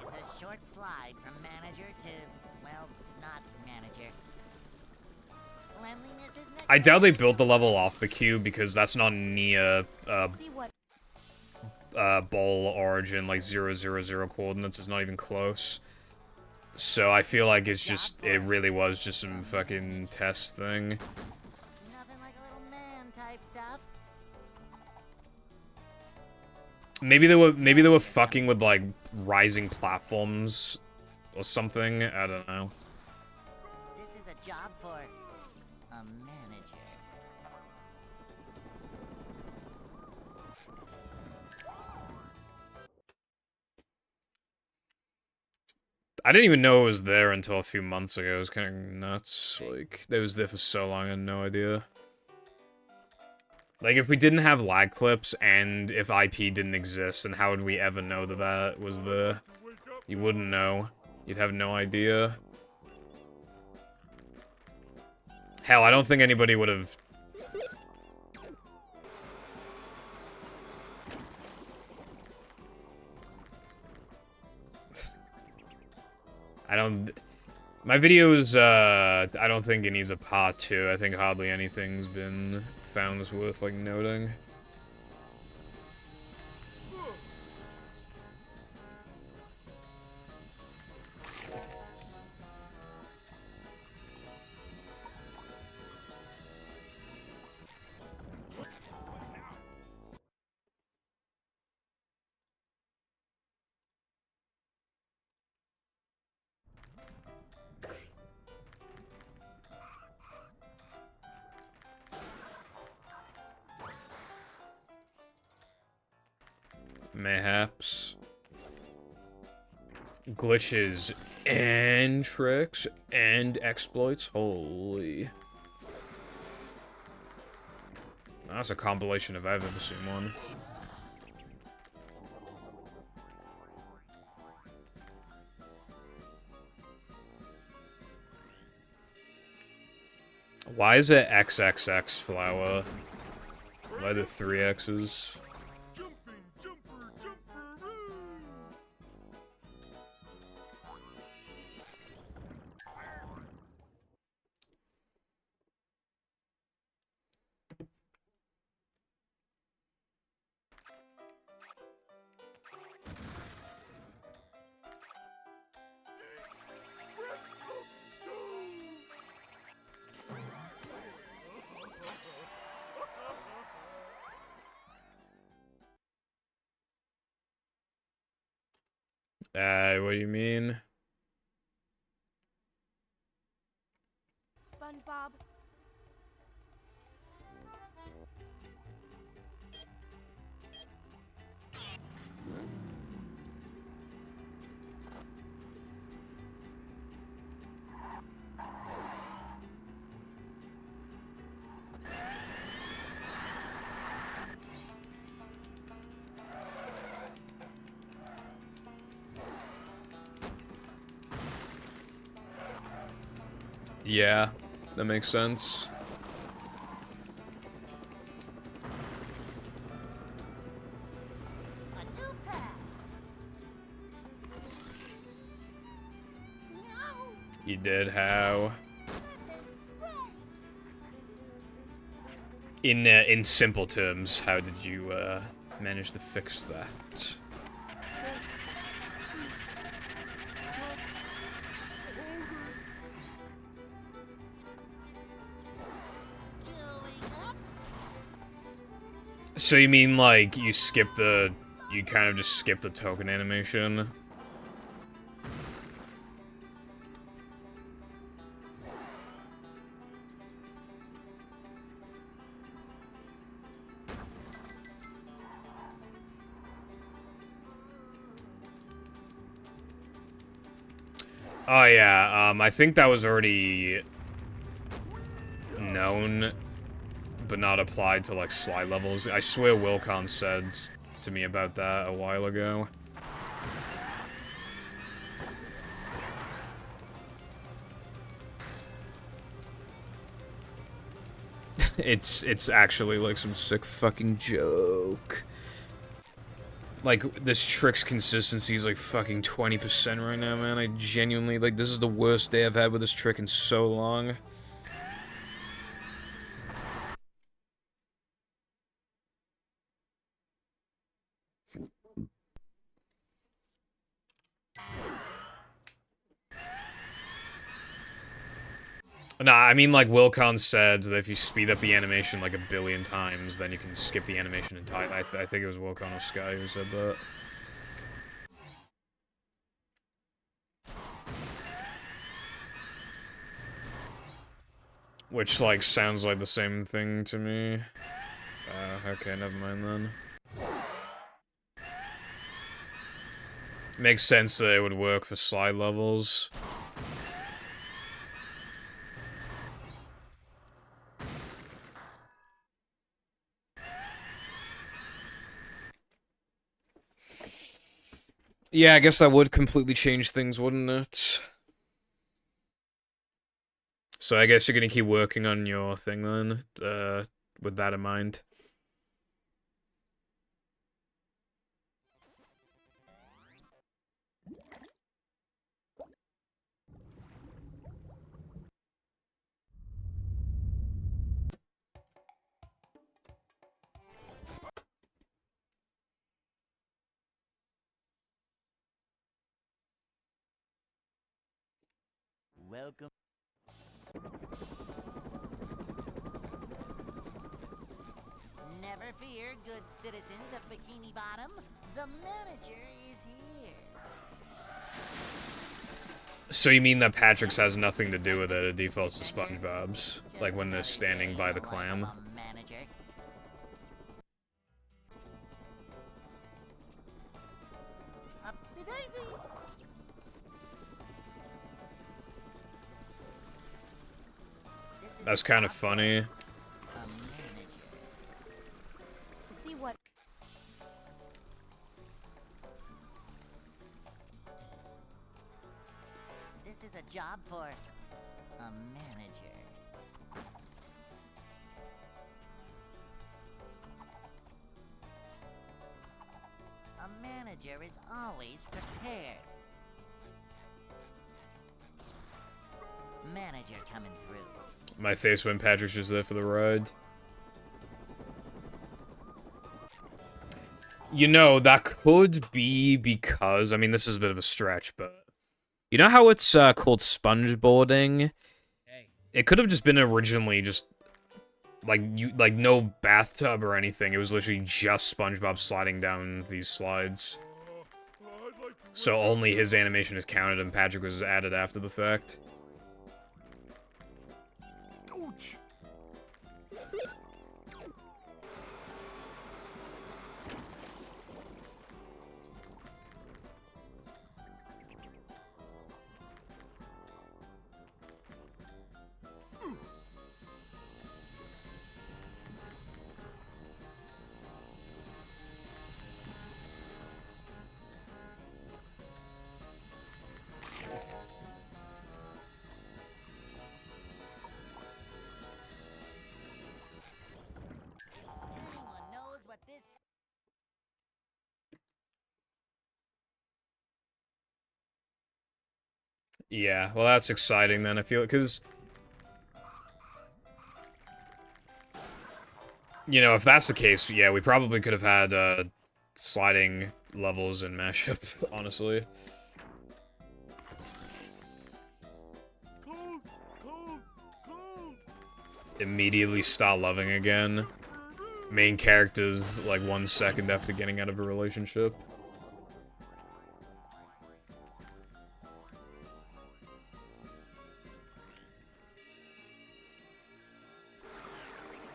It's a short slide from manager to, well, not manager. Cleanliness is next. I doubt they built the level off the cube because that's not near see what ball origin, like 000 coordinates. It's not even close. So I feel like it's just, it really was just some fucking test thing. Nothing like a little man type stuff. Maybe they were fucking with like rising platforms or something. I don't know. This is a job for a manager. I didn't even know it was there until a few months ago. It was kind of nuts. Like, it was there for so long, I had no idea. Like, if we didn't have lag clips and if IP didn't exist, then how would we ever know that that was there? You wouldn't know. You'd have no idea. Hell, I don't think anybody would have... My videos, I don't think it needs a part 2. I think hardly anything's been found that's worth, like, noting. Mayhaps. Glitches and tricks and exploits. Holy. That's a compilation if I've ever seen one. Why is it XXX flower? Why the 3 X's? What do you mean? SpongeBob. Yeah, that makes sense. A new pet. No. You did how? In simple terms, how did you manage to fix that? So you mean like you kind of just skip the token animation? Oh yeah, I think that was already known, but not applied to like slide levels. I swear Wilcon said to me about that a while ago. It's actually like some sick fucking joke. Like, this trick's consistency is like fucking 20% right now, man. I genuinely, like, this is the worst day I've had with this trick in so long. Nah, I mean, like, Wilcon said that if you speed up the animation like 1,000,000,000 times, then you can skip the animation entirely. I think it was Wilcon or Sky who said that. Which, like, sounds like the same thing to me. Okay, never mind then. Makes sense that it would work for slide levels. Yeah, I guess that would completely change things, wouldn't it? So I guess you're gonna keep working on your thing then, with that in mind. Welcome. Never fear, good citizens of Bikini Bottom. The manager is here. So you mean that Patrick's has nothing to do with it, it defaults to SpongeBob's? Like when they're standing by the clam? Manager. Upsy daisy. That's kind of funny. A manager. To see what This is a job for a manager. manager is always prepared. Manager coming through. My face when Patrick's just there for the ride. You know, that could be because, I mean, this is a bit of a stretch, but... You know how it's called spongeboarding? Hey. It could have just been originally just... Like, no bathtub or anything. It was literally just SpongeBob sliding down these slides. So only his animation is counted and Patrick was added after the fact. Ouch. Anyone knows what this... Yeah, well that's exciting then, I feel, because... You know, if that's the case, yeah, we probably could have had, sliding levels in mashup, honestly. Immediately start loving again. Main characters, like, 1 second after getting out of a relationship.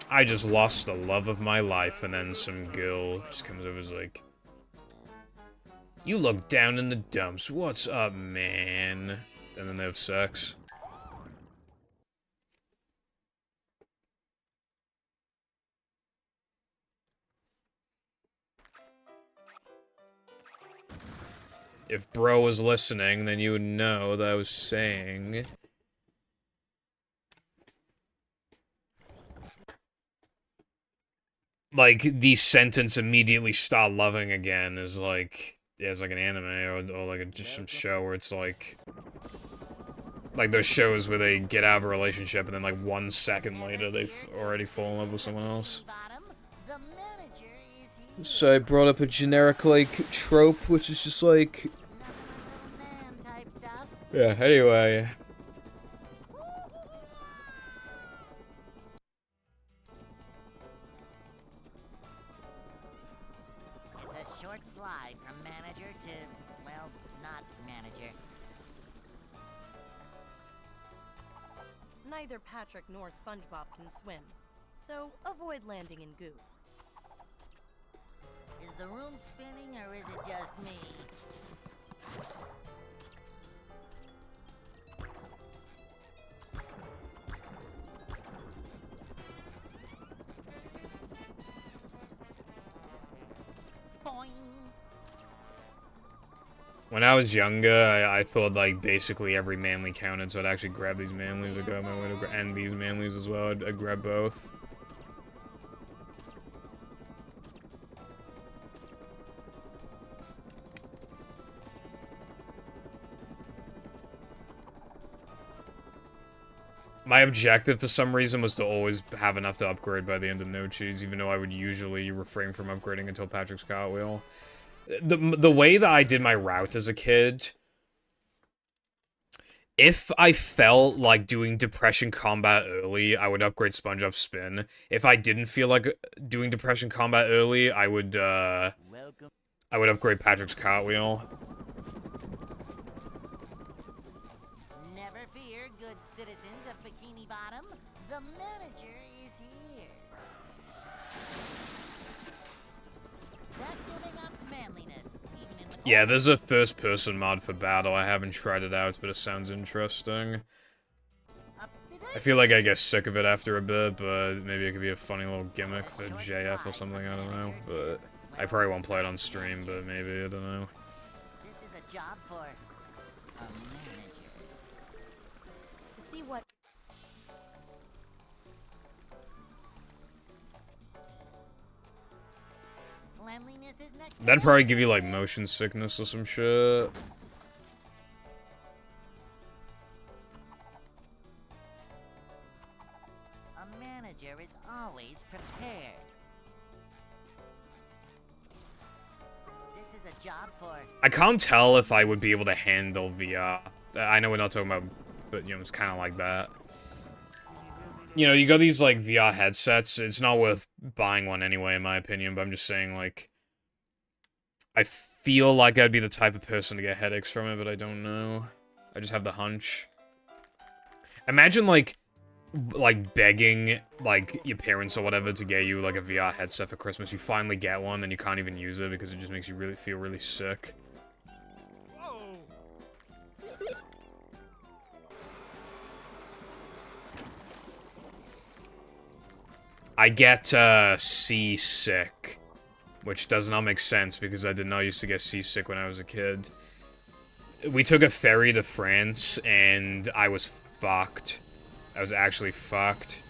I just lost the love of my life, and then some girl just comes over and is like, you look down in the dumps, what's up, man? And then they have sex. If bro was listening, then you would know that I was saying... Like, the sentence immediately start loving again is like... Yeah, it's like an anime, or like just some show where it's like... Like those shows where they get out of a relationship and then like 1 second later they've already fallen in love with someone else. The manager is here. So I brought up a generic, like, trope, which is just like... Man type stuff. Yeah, anyway... It's a short slide from manager to, well, not manager. Neither Patrick nor SpongeBob can swim, so avoid landing in goo. Is the room spinning or is it just me? Boing. When I was younger, I thought, like, basically every manly counted, so I'd actually grab these manlies, I'd go my way to and these manlies as well, I'd grab both. My objective, for some reason, was to always have enough to upgrade by the end of No Cheese, even though I would usually refrain from upgrading until Patrick's Cartwheel. The way that I did my route as a kid, if I felt like doing Depression Combat early, I would upgrade SpongeBob Spin. If I didn't feel like doing Depression Combat early, I would upgrade Patrick's Cartwheel. Never fear, good citizens of Bikini Bottom. The manager is here. That's giving up manliness, even in the Yeah, there's a first-person mod for battle. I haven't tried it out, but it sounds interesting. up to date. I feel like I get sick of it after a bit, but maybe it could be a funny little gimmick for JF or something, I don't know. But I probably won't play it on stream, but maybe, I don't know. This is a job for a manager. To see what Cleanliness Christmas is next. That'd probably give you, like, motion sickness or some shit. A manager is always prepared. This is a job for... I can't tell if I would be able to handle VR. I know we're not talking about, but, you know, it's kind of like that. You know, you got these, like, VR headsets. It's not worth buying one anyway, in my opinion, but I'm just saying, like... I feel like I'd be the type of person to get headaches from it, but I don't know. I just have the hunch. Imagine, like begging, like, your parents or whatever to get you, like, a VR headset for Christmas. You finally get one, then you can't even use it because it just makes you really feel really sick. I get, seasick. Which does not make sense, because I did not used to get seasick when I was a kid. We took a ferry to France, and I was fucked. I was actually fucked.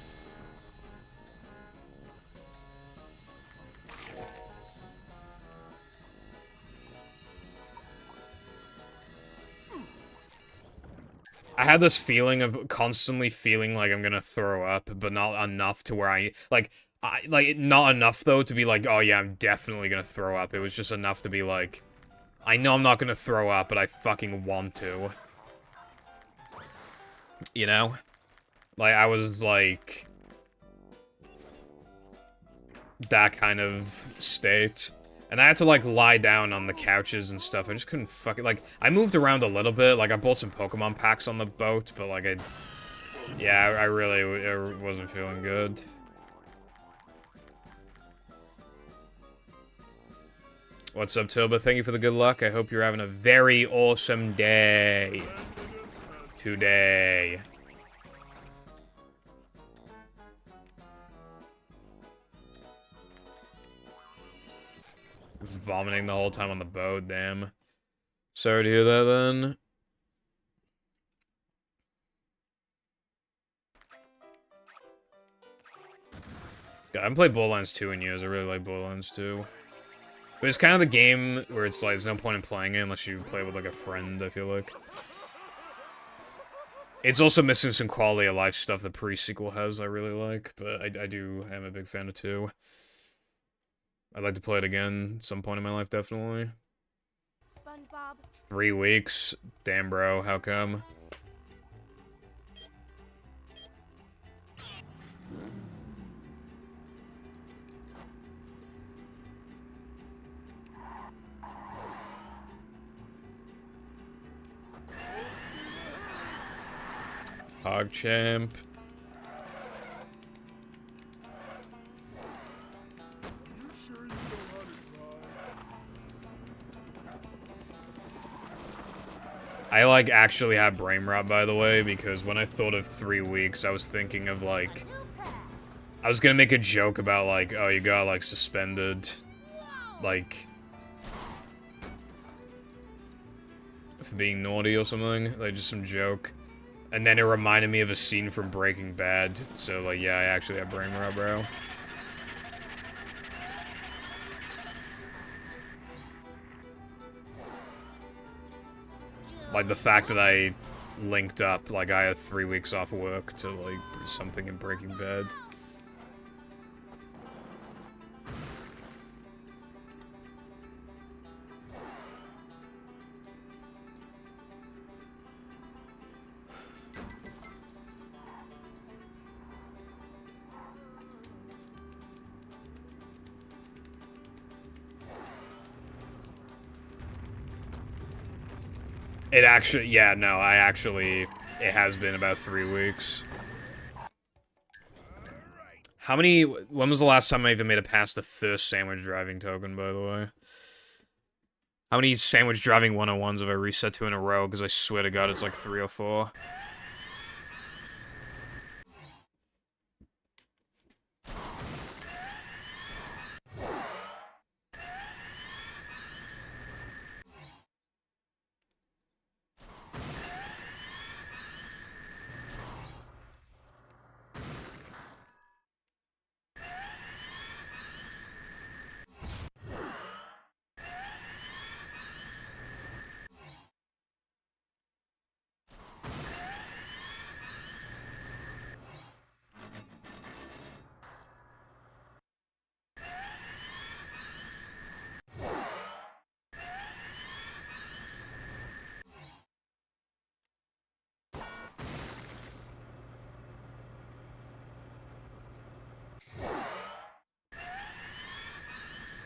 I had this feeling of constantly feeling like I'm gonna throw up, but not enough to where not enough, though, to be like, oh yeah, I'm definitely gonna throw up. It was just enough to be like, I know I'm not gonna throw up, but I fucking want to. You know? Like, I was, like... that kind of state. And I had to, like, lie down on the couches and stuff. I just couldn't fucking... like, I moved around a little bit. Like, I bought some Pokemon packs on the boat, but, like, yeah, I really wasn't feeling good. What's up, Tilba? Thank you for the good luck. I hope you're having a very awesome day. Today. Vomiting the whole time on the boat, damn. Sorry to hear that, then. God, I haven't played Borderlands 2 in years. I really like Borderlands 2. But it's kind of the game where it's like, there's no point in playing it unless you play with, like, a friend, I feel like. It's also missing some quality of life stuff the pre-sequel has I really like, but I am a big fan of 2. I'd like to play it again at some point in my life, definitely. SpongeBob. 3 weeks? Damn, bro, how come? PogChamp. I, like, actually had brain rot, by the way, because when I thought of 3 weeks, I was thinking of, like... I was gonna make a joke about, like, oh, you got, like, suspended. Like... for being naughty or something. Like, just some joke. And then it reminded me of a scene from Breaking Bad. So, like, yeah, I actually have brain rot, bro. Like, the fact that I linked up, like, I had 3 weeks off work to, like, something in Breaking Bad. It actually, yeah, no, it has been about 3 weeks. How many, when was the last time I even made it past the first sandwich driving token, by the way? How many sandwich driving 101s have I reset to in a row? Because I swear to God, it's like 3 or 4.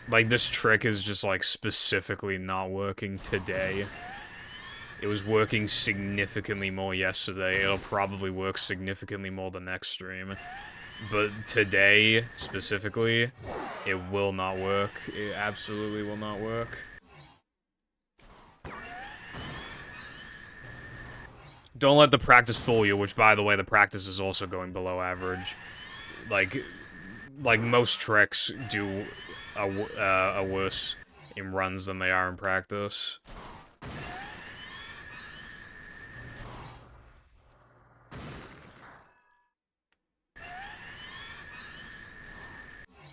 Like, this trick is just, like, specifically not working today. It was working significantly more yesterday. It'll probably work significantly more the next stream. But today, specifically, it will not work. It absolutely will not work. Don't let the practice fool you, which, by the way, the practice is also going below average. Like most tricks do a worse in runs than they are in practice.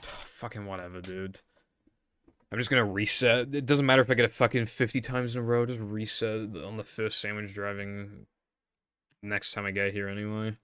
Fucking whatever, dude. I'm just gonna reset. It doesn't matter if I get it fucking 50 times in a row, just reset on the first sandwich driving next time I get here anyway.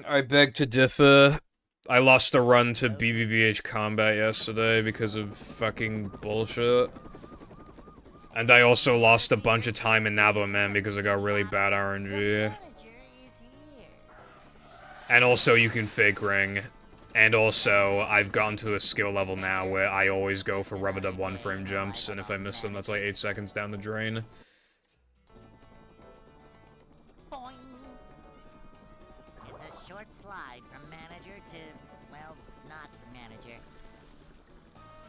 I beg to differ. I lost a run to BBBH Combat yesterday because of fucking bullshit. And I also lost a bunch of time in Now Man because I got really bad RNG. And also, you can fake ring. And also, I've gotten to a skill level now where I always go for rub-a-dub one-frame jumps, and if I miss them, that's like 8 seconds down the drain. Boing. It's a short slide from manager to, well, not manager.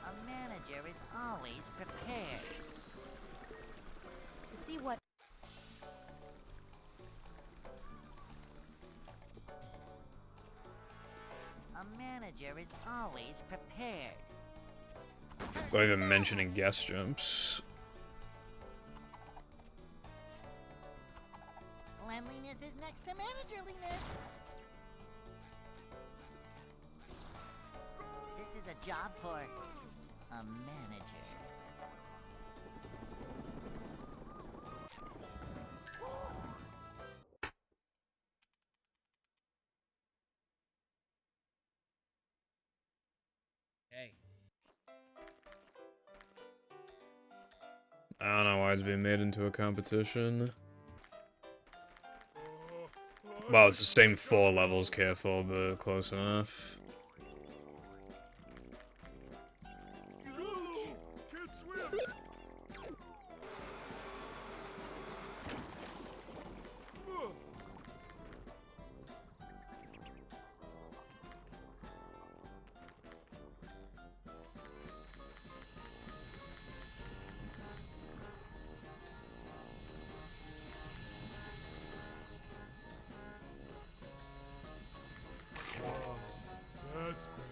A manager is always prepared. To see what A manager is always prepared. So even mentioning guest jumps. Cleanliness is next to managerliness. This is a job for a manager. Hey. I don't know why it's being made into a competition. Well, it's the same 4 levels, careful, but close enough. That's better.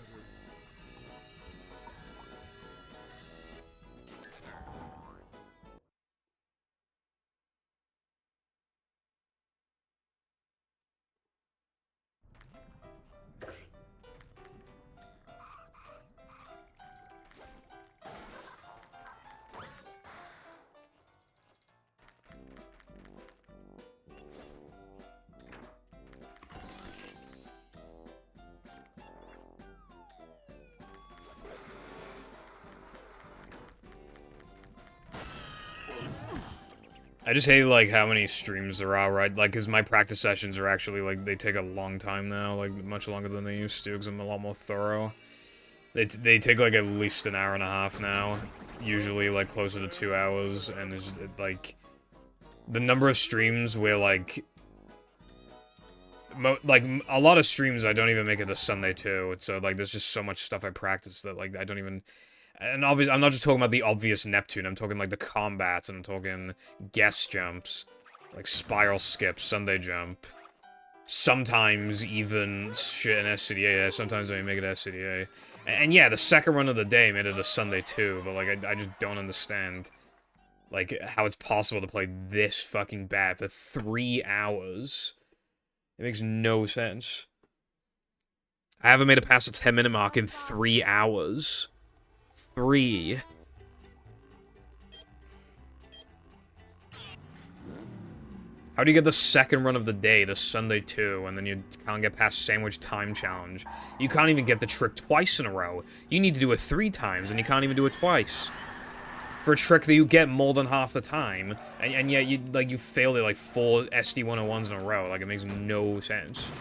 I just hate, like, how many streams there are, right? Like, because my practice sessions are actually, like, they take a long time now, like, much longer than they used to, because I'm a lot more thorough. They take, like, at least an hour and a half now. Usually, like, closer to 2 hours, and there's, like... The number of streams where, like... a lot of streams I don't even make it to Sunday, too. So, like, there's just so much stuff I practice that, like, I don't even... And obviously, I'm not just talking about the obvious Neptune, I'm talking, like, the combats, I'm talking guest jumps, like, spiral skip, Sunday jump. Sometimes even shit in SCDA, sometimes I make it SCDA. And yeah, the second run of the day made it a Sunday too, but, like, I just don't understand, like, how it's possible to play this fucking bad for 3 hours. It makes no sense. I haven't made it past the 10-minute mark in 3 hours. 3. How do you get the second run of the day, the Sunday 2, and then you can't get past Sandwich Time Challenge? You can't even get the trick twice in a row. You need to do it 3 times, and you can't even do it twice. For a trick that you get more than half the time, and yet you failed it like 4 SD101s in a row. Like, it makes no sense.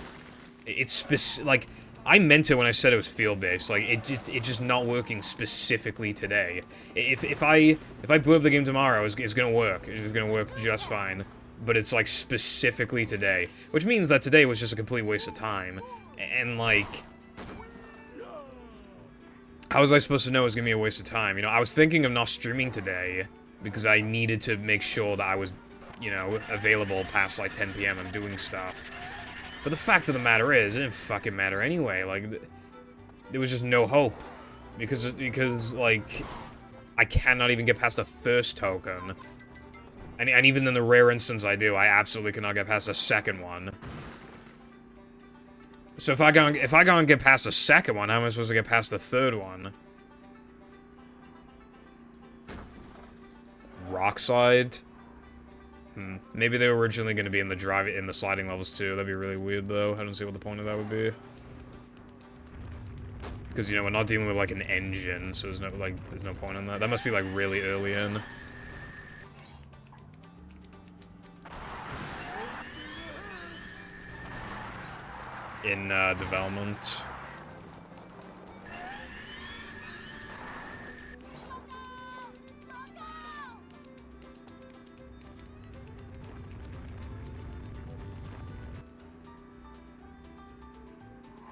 It's like, I meant it when I said it was field-based. Like, it's just not working specifically today. If I boot up the game tomorrow, it's gonna work. It's just gonna work just fine. But it's, like, specifically today. Which means that today was just a complete waste of time. And, like... How was I supposed to know it was gonna be a waste of time? You know, I was thinking of not streaming today because I needed to make sure that I was, you know, available past, like, 10 PM and doing stuff. But the fact of the matter is, it didn't fucking matter anyway. Like, there was just no hope. Because, like, I cannot even get past the first token. And even in the rare instance I do, I absolutely cannot get past the second one. So if I can't get past the second one, how am I supposed to get past the third one? Rock slide? Maybe they were originally going to be in the sliding levels too. That'd be really weird though. I don't see what the point of that would be. Because, you know, we're not dealing with like an engine, so there's no point in that. That must be like really early in. In development.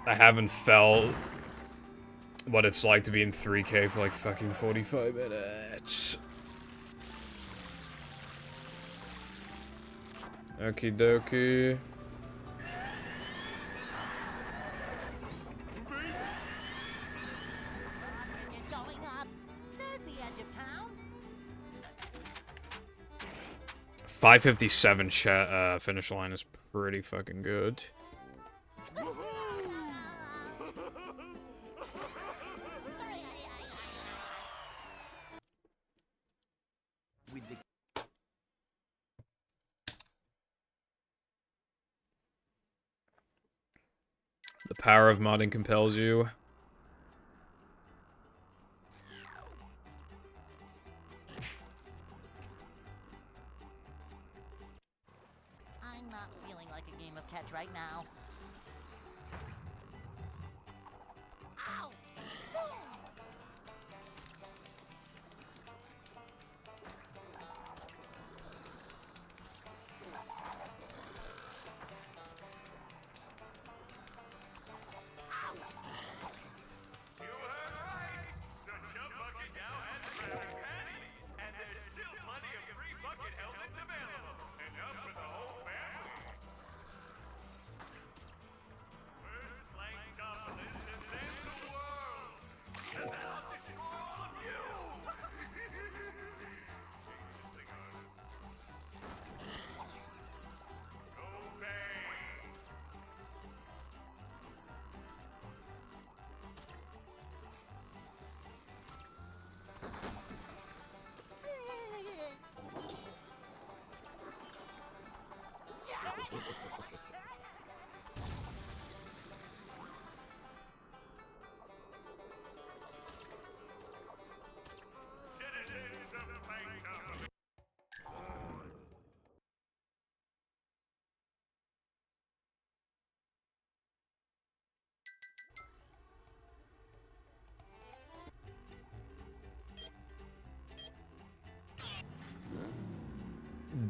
I haven't felt what it's like to be in 3K for like fucking 45 minutes. Okie dokie. It's going up. There's the edge of town. 5:57 finish line is pretty fucking good. The power of modding compels you. I'm not feeling like a game of catch right now. Ow!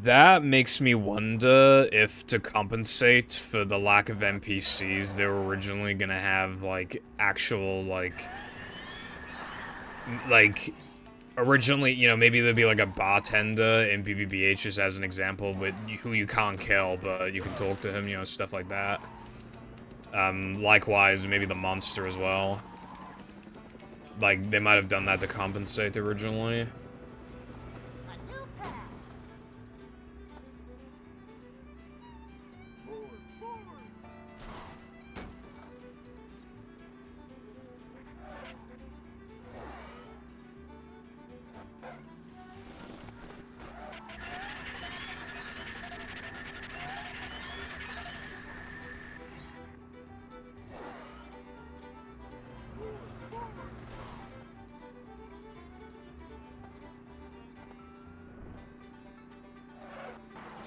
That makes me wonder if, to compensate for the lack of NPCs, they were originally gonna have, like, actual, like, originally, you know, maybe there'd be, like, a bartender in BBBH, just as an example, but who you can't kill, but you can talk to him, you know, stuff like that. Likewise, maybe the monster as well. Like, they might have done that to compensate originally.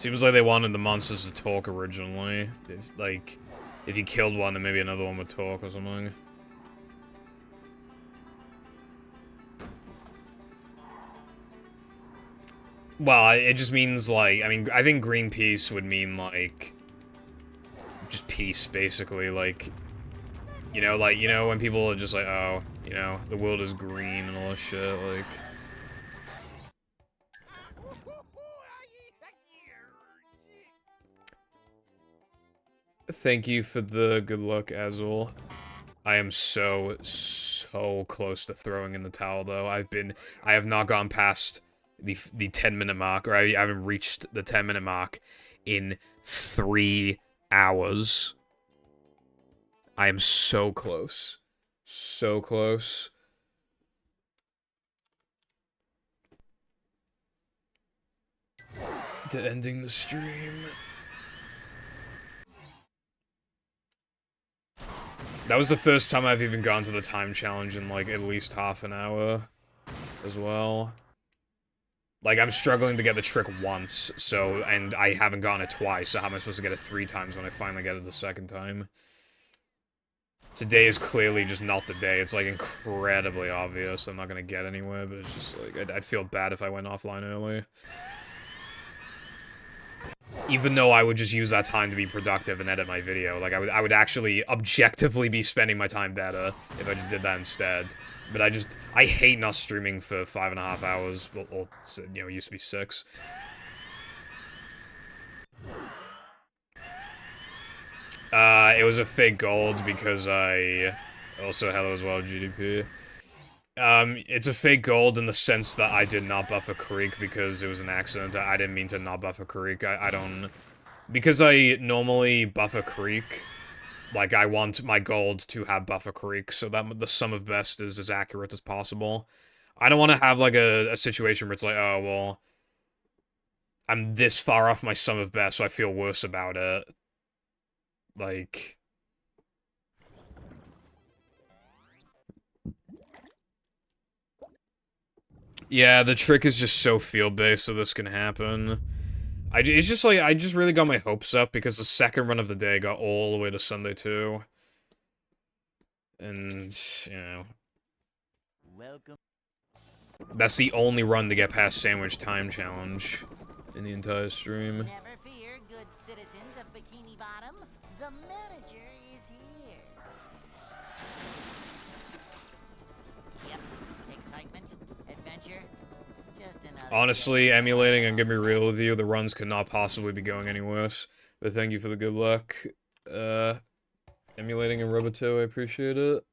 Seems like they wanted the monsters to talk originally. If you killed one, then maybe another one would talk or something. Well, it just means, like, I mean, I think Greenpeace would mean, like, just peace, basically, like, you know, when people are just like, oh, you know, the world is green and all this shit, like... Thank you for the good luck, Azul. I am so close to throwing in the towel, though. I have not gone past the 10-minute mark, or I haven't reached the 10-minute mark in 3 hours. I am so close. So close. To ending the stream. That was the first time I've even gone to the time challenge in, like, at least half an hour as well. Like, I'm struggling to get the trick once, so, and I haven't gotten it twice, so how am I supposed to get it 3 times when I finally get it the second time? Today is clearly just not the day. It's, like, incredibly obvious I'm not gonna get anywhere, but it's just, like, I'd feel bad if I went offline early. Even though I would just use that time to be productive and edit my video. Like, I would actually objectively be spending my time better if I just did that instead. But I hate not streaming for 5.5 hours, or you know, it used to be 6. It was a fake gold because also, hello as well, GDP. It's a fake gold in the sense that I did not buff a creek because it was an accident. I didn't mean to not buff a creek. I don't... Because I normally buff a creek, like, I want my gold to have buffer creek, so that the sum of best is as accurate as possible. I don't want to have, like, a situation where it's like, oh, well, I'm this far off my sum of best, so I feel worse about it. Like... Yeah, the trick is just so field-based, so this can happen. It's just like, I just really got my hopes up because the second run of the day got all the way to Sunday 2. And, you know. Welcome. That's the only run to get past Sandwich Time Challenge in the entire stream. Never fear, good citizens of Bikini Bottom. The manager is here. Yep, excitement, adventure, just another... Honestly, emulating, I'm gonna be real with you, the runs could not possibly be going any worse. But thank you for the good luck. Emulating and Roboto, I appreciate it.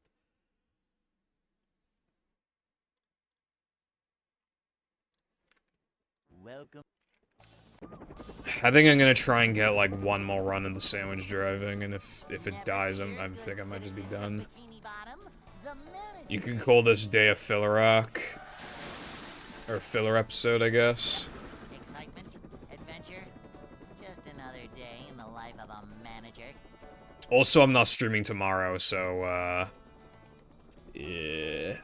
Welcome. I think I'm gonna try and get like one more run in the sandwich driving, and if it dies, I think I might just be done. You can call this day a filler arc. Or filler episode, I guess. Excitement, adventure, just another day in the life of a manager. Also, I'm not streaming tomorrow, so, yeah.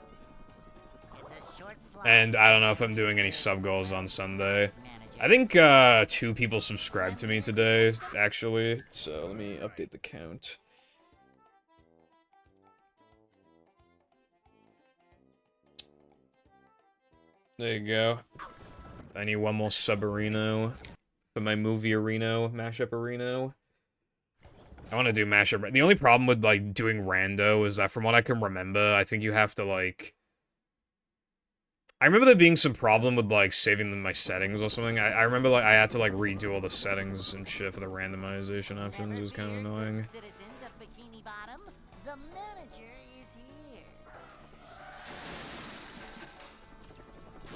And I don't know if I'm doing any sub goals on Sunday. I think, 2 people subscribed to me today, actually, so let me update the count. There you go. I need one more sub-areno for my movie areno, mashup areno. I want to do mashup. The only problem with, like, doing rando is that from what I can remember, I think you have to, like... I remember there being some problem with, like, saving my settings or something. I remember, like, I had to, like, redo all the settings and shit for the randomization options. It was kind of annoying. Citizens of Bikini Bottom, the manager is here.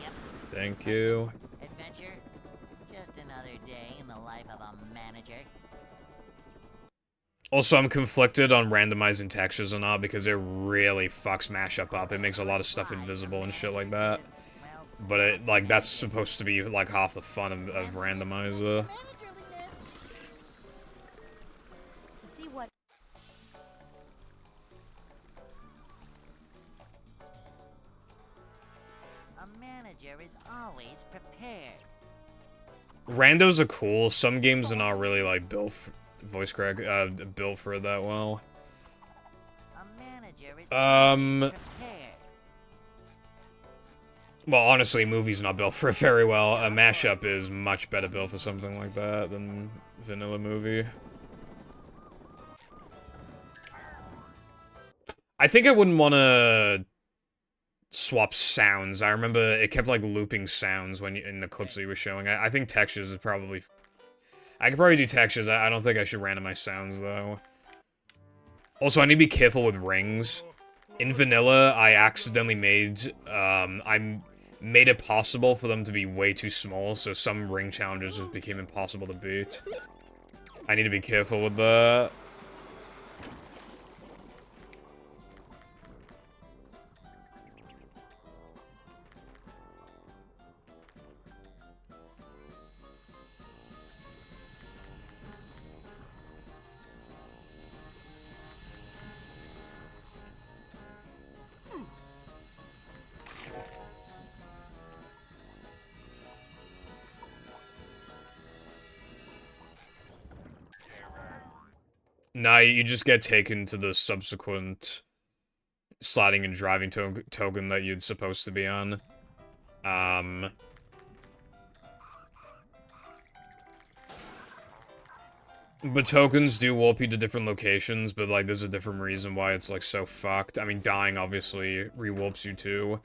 Yep. Thank you. Adventure, just another day in the life of a manager. Also, I'm conflicted on randomizing textures or not because it really fucks mashup up. It makes a lot of stuff invisible and shit like that. But it, like, that's supposed to be, like, half the fun of randomizer. To see what A manager is always prepared. Randos are cool. Some games are not really, like, built for, voice crack, built for it that well. A manager is Um... prepared. Well, honestly, movie's not built for it very well. A mashup is much better built for something like that than vanilla movie. I think I wouldn't want to swap sounds. I remember it kept, like, looping sounds when in the clips that you were showing. I think textures is probably... I could probably do textures. I don't think I should randomize sounds, though. Also, I need to be careful with rings. In vanilla, I accidentally made... I made it possible for them to be way too small, so some ring challenges just became impossible to beat. I need to be careful with that. Nah, you just get taken to the subsequent sliding and driving token that you're supposed to be on. But tokens do warp you to different locations, but, like, there's a different reason why it's, like, so fucked. I mean, dying, obviously, re-warps you, too.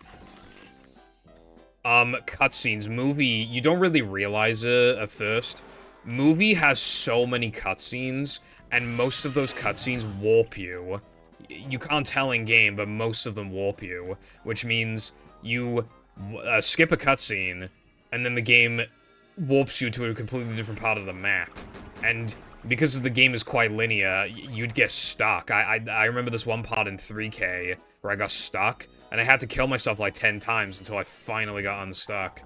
Cutscenes. Movie, you don't really realize it at first. Movie has so many cutscenes, and most of those cutscenes warp you. You can't tell in game, but most of them warp you, which means you skip a cutscene, and then the game warps you to a completely different part of the map. And because the game is quite linear, you'd get stuck. I remember this one part in 3K where I got stuck, and I had to kill myself like 10 times until I finally got unstuck.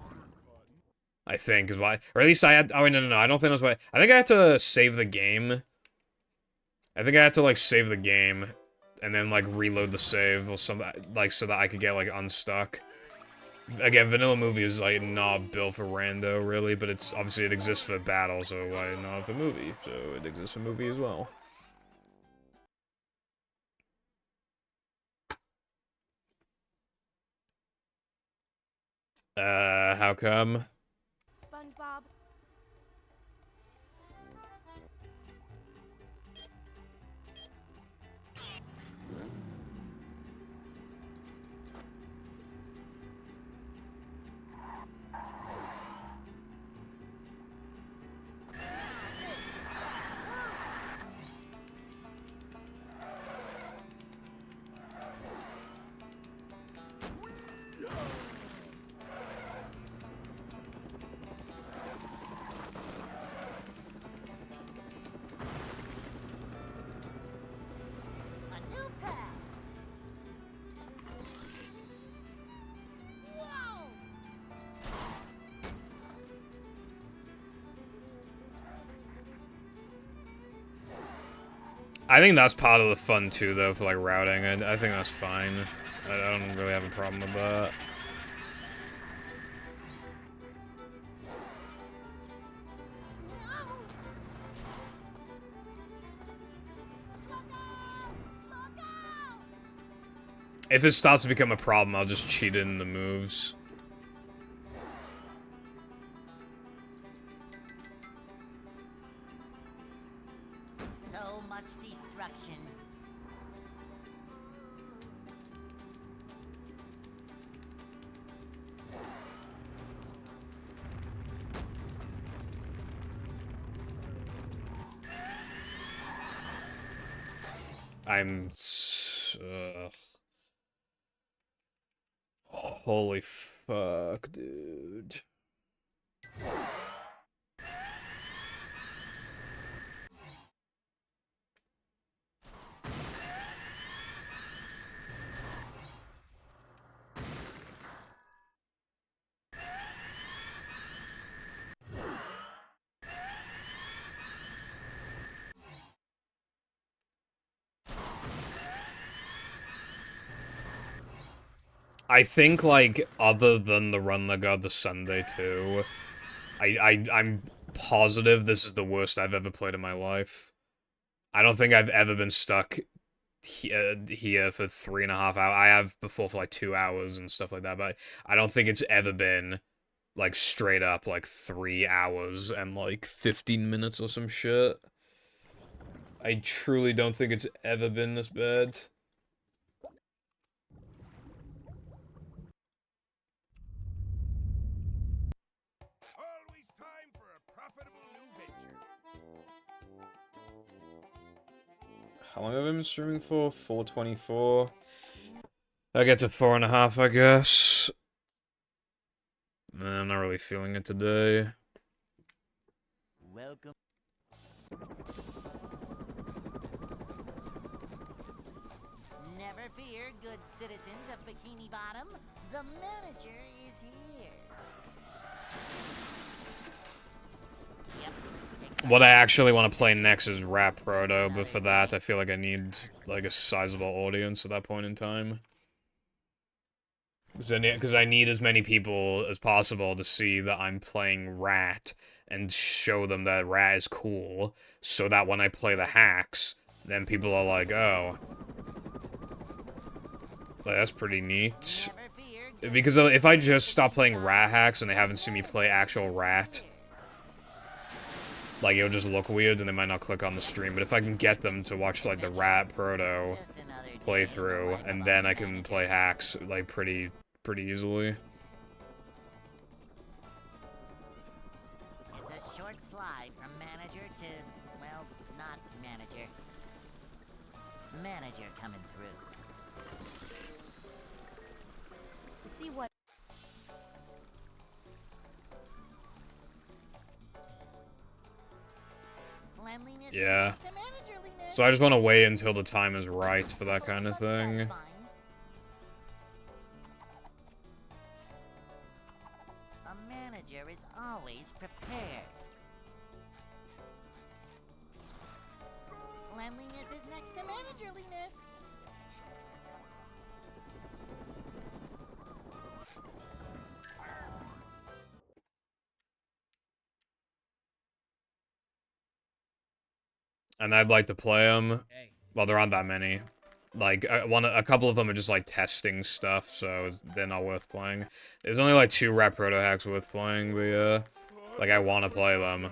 I think is why, or at least I had. Oh no, I don't think that's why. I think I had to save the game. I think I had to like save the game, and then like reload the save or something, like so that I could get like unstuck. Again, vanilla movie is like not built for rando really, but it's obviously it exists for battle, so why not for movie? So it exists for movie as well. How come? SpongeBob. A new path. Whoa! I think that's part of the fun too, though, for like routing. I think that's fine. I don't really have a problem with that. If it starts to become a problem, I'll just cheat in the moves. So much destruction. Holy fuck, dude. I think, like, other than the run that got to Sunday, too, I'm positive this is the worst I've ever played in my life. I don't think I've ever been stuck here for 3.5 hours. I have before for like 2 hours and stuff like that, but I don't think it's ever been like straight up like 3 hours and like 15 minutes or some shit. I truly don't think it's ever been this bad. Always time for a profitable new venture. How long have I been streaming for? 4:24. I get to 4.5, I guess. I'm not really feeling it today. Welcome. Never fear, good citizens of Bikini Bottom. The manager is here. Yep. What I actually want to play next is Rap Proto, but for that, I feel like I need, like, a sizable audience at that point in time. Because I need as many people as possible to see that I'm playing Rat, and show them that Rat is cool, so that when I play the hacks, then people are like, oh. Like, that's pretty neat. Because if I just stop playing Rat hacks and they haven't seen me play actual Rat, like, it'll just look weird and they might not click on the stream. But if I can get them to watch, like, the Rat Proto playthrough, and then I can play hacks, like, pretty easily. It's a short slide from manager to, well, not manager. Manager coming through. To see what Cleanliness Yeah. is next to managerliness. So I just want to wait until the time is right for that kind of thing. That's fine. A manager is always prepared. Cleanliness is next to managerliness. And I'd like to play them. Hey. Well, there aren't that many. Like, a couple of them are just, like, testing stuff, so they're not worth playing. There's only, like, 2 Rap Proto hacks worth playing, but, yeah. Like, I want to play them.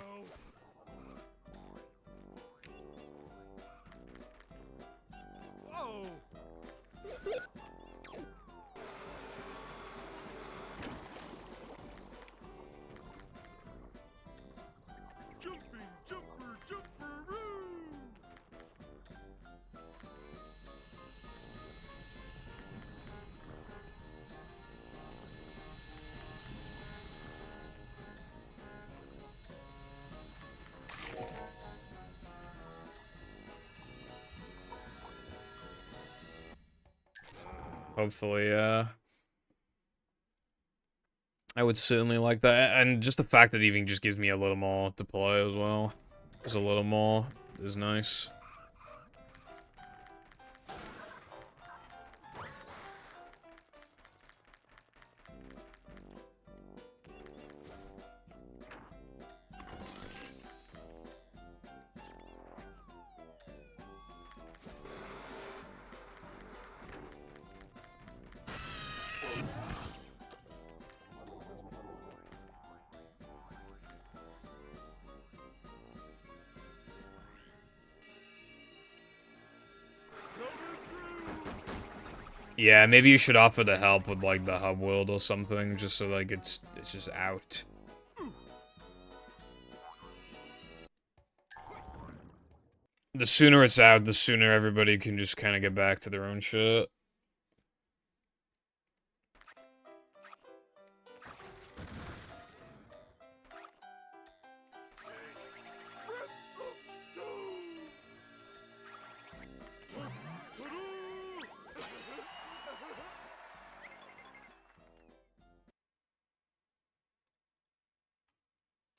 Oh! Jumping, jumper, jumperoo! Hopefully, yeah. I would certainly like that. And just the fact that it even just gives me a little more to play as well. Just a little more is nice. Yeah, maybe you should offer to help with, like, the hub world or something, just so, like, it's just out. The sooner it's out, the sooner everybody can just kind of get back to their own shit.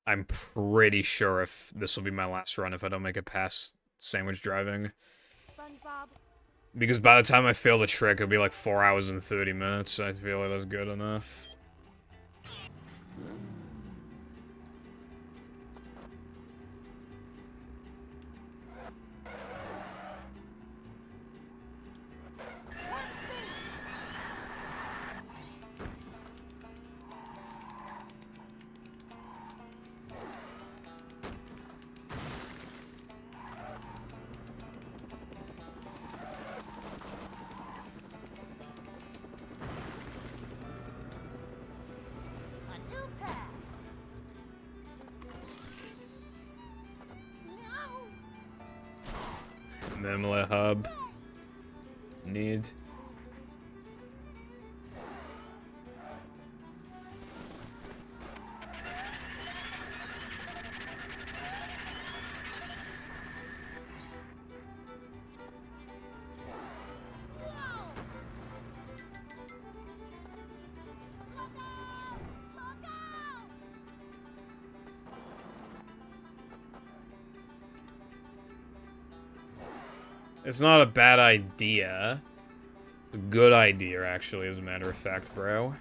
I'm pretty sure if this will be my last run if I don't make it past sandwich driving. SpongeBob. Because by the time I fail the trick, it'll be like 4 hours and 30 minutes. I feel like that's good enough. Memle hub. Need. It's not a bad idea. It's a good idea, actually, as a matter of fact, bro.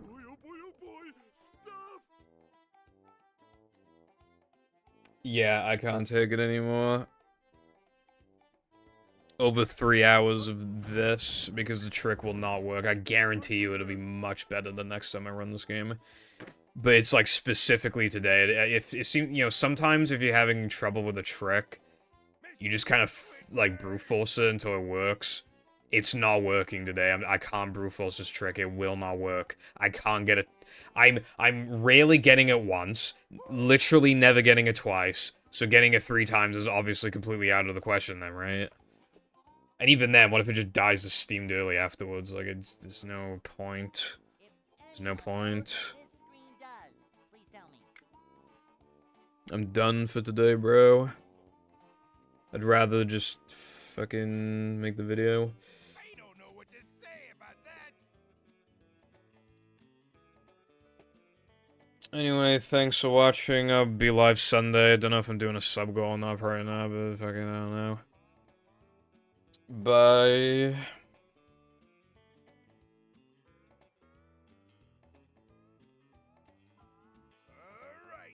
Boy, oh boy, oh boy! Stuff! Yeah, I can't take it anymore. Over 3 hours of this, because the trick will not work. I guarantee you it'll be much better the next time I run this game. But it's like specifically today. If it seems, you know, sometimes if you're having trouble with a trick, you just kind of like brute force it until it works. It's not working today. I can't brute force this trick. It will not work. I can't get it. I'm rarely getting it once. Literally never getting it twice. So getting it 3 times is obviously completely out of the question then, right? And even then, what if it just dies to steamed early afterwards? Like, there's no point. There's no point. I'm done for today, bro. I'd rather just fucking make the video. I don't know what to say about that. Anyway, thanks for watching. I'll be live Sunday. I don't know if I'm doing a sub goal or not right now, but fucking I don't know. Bye.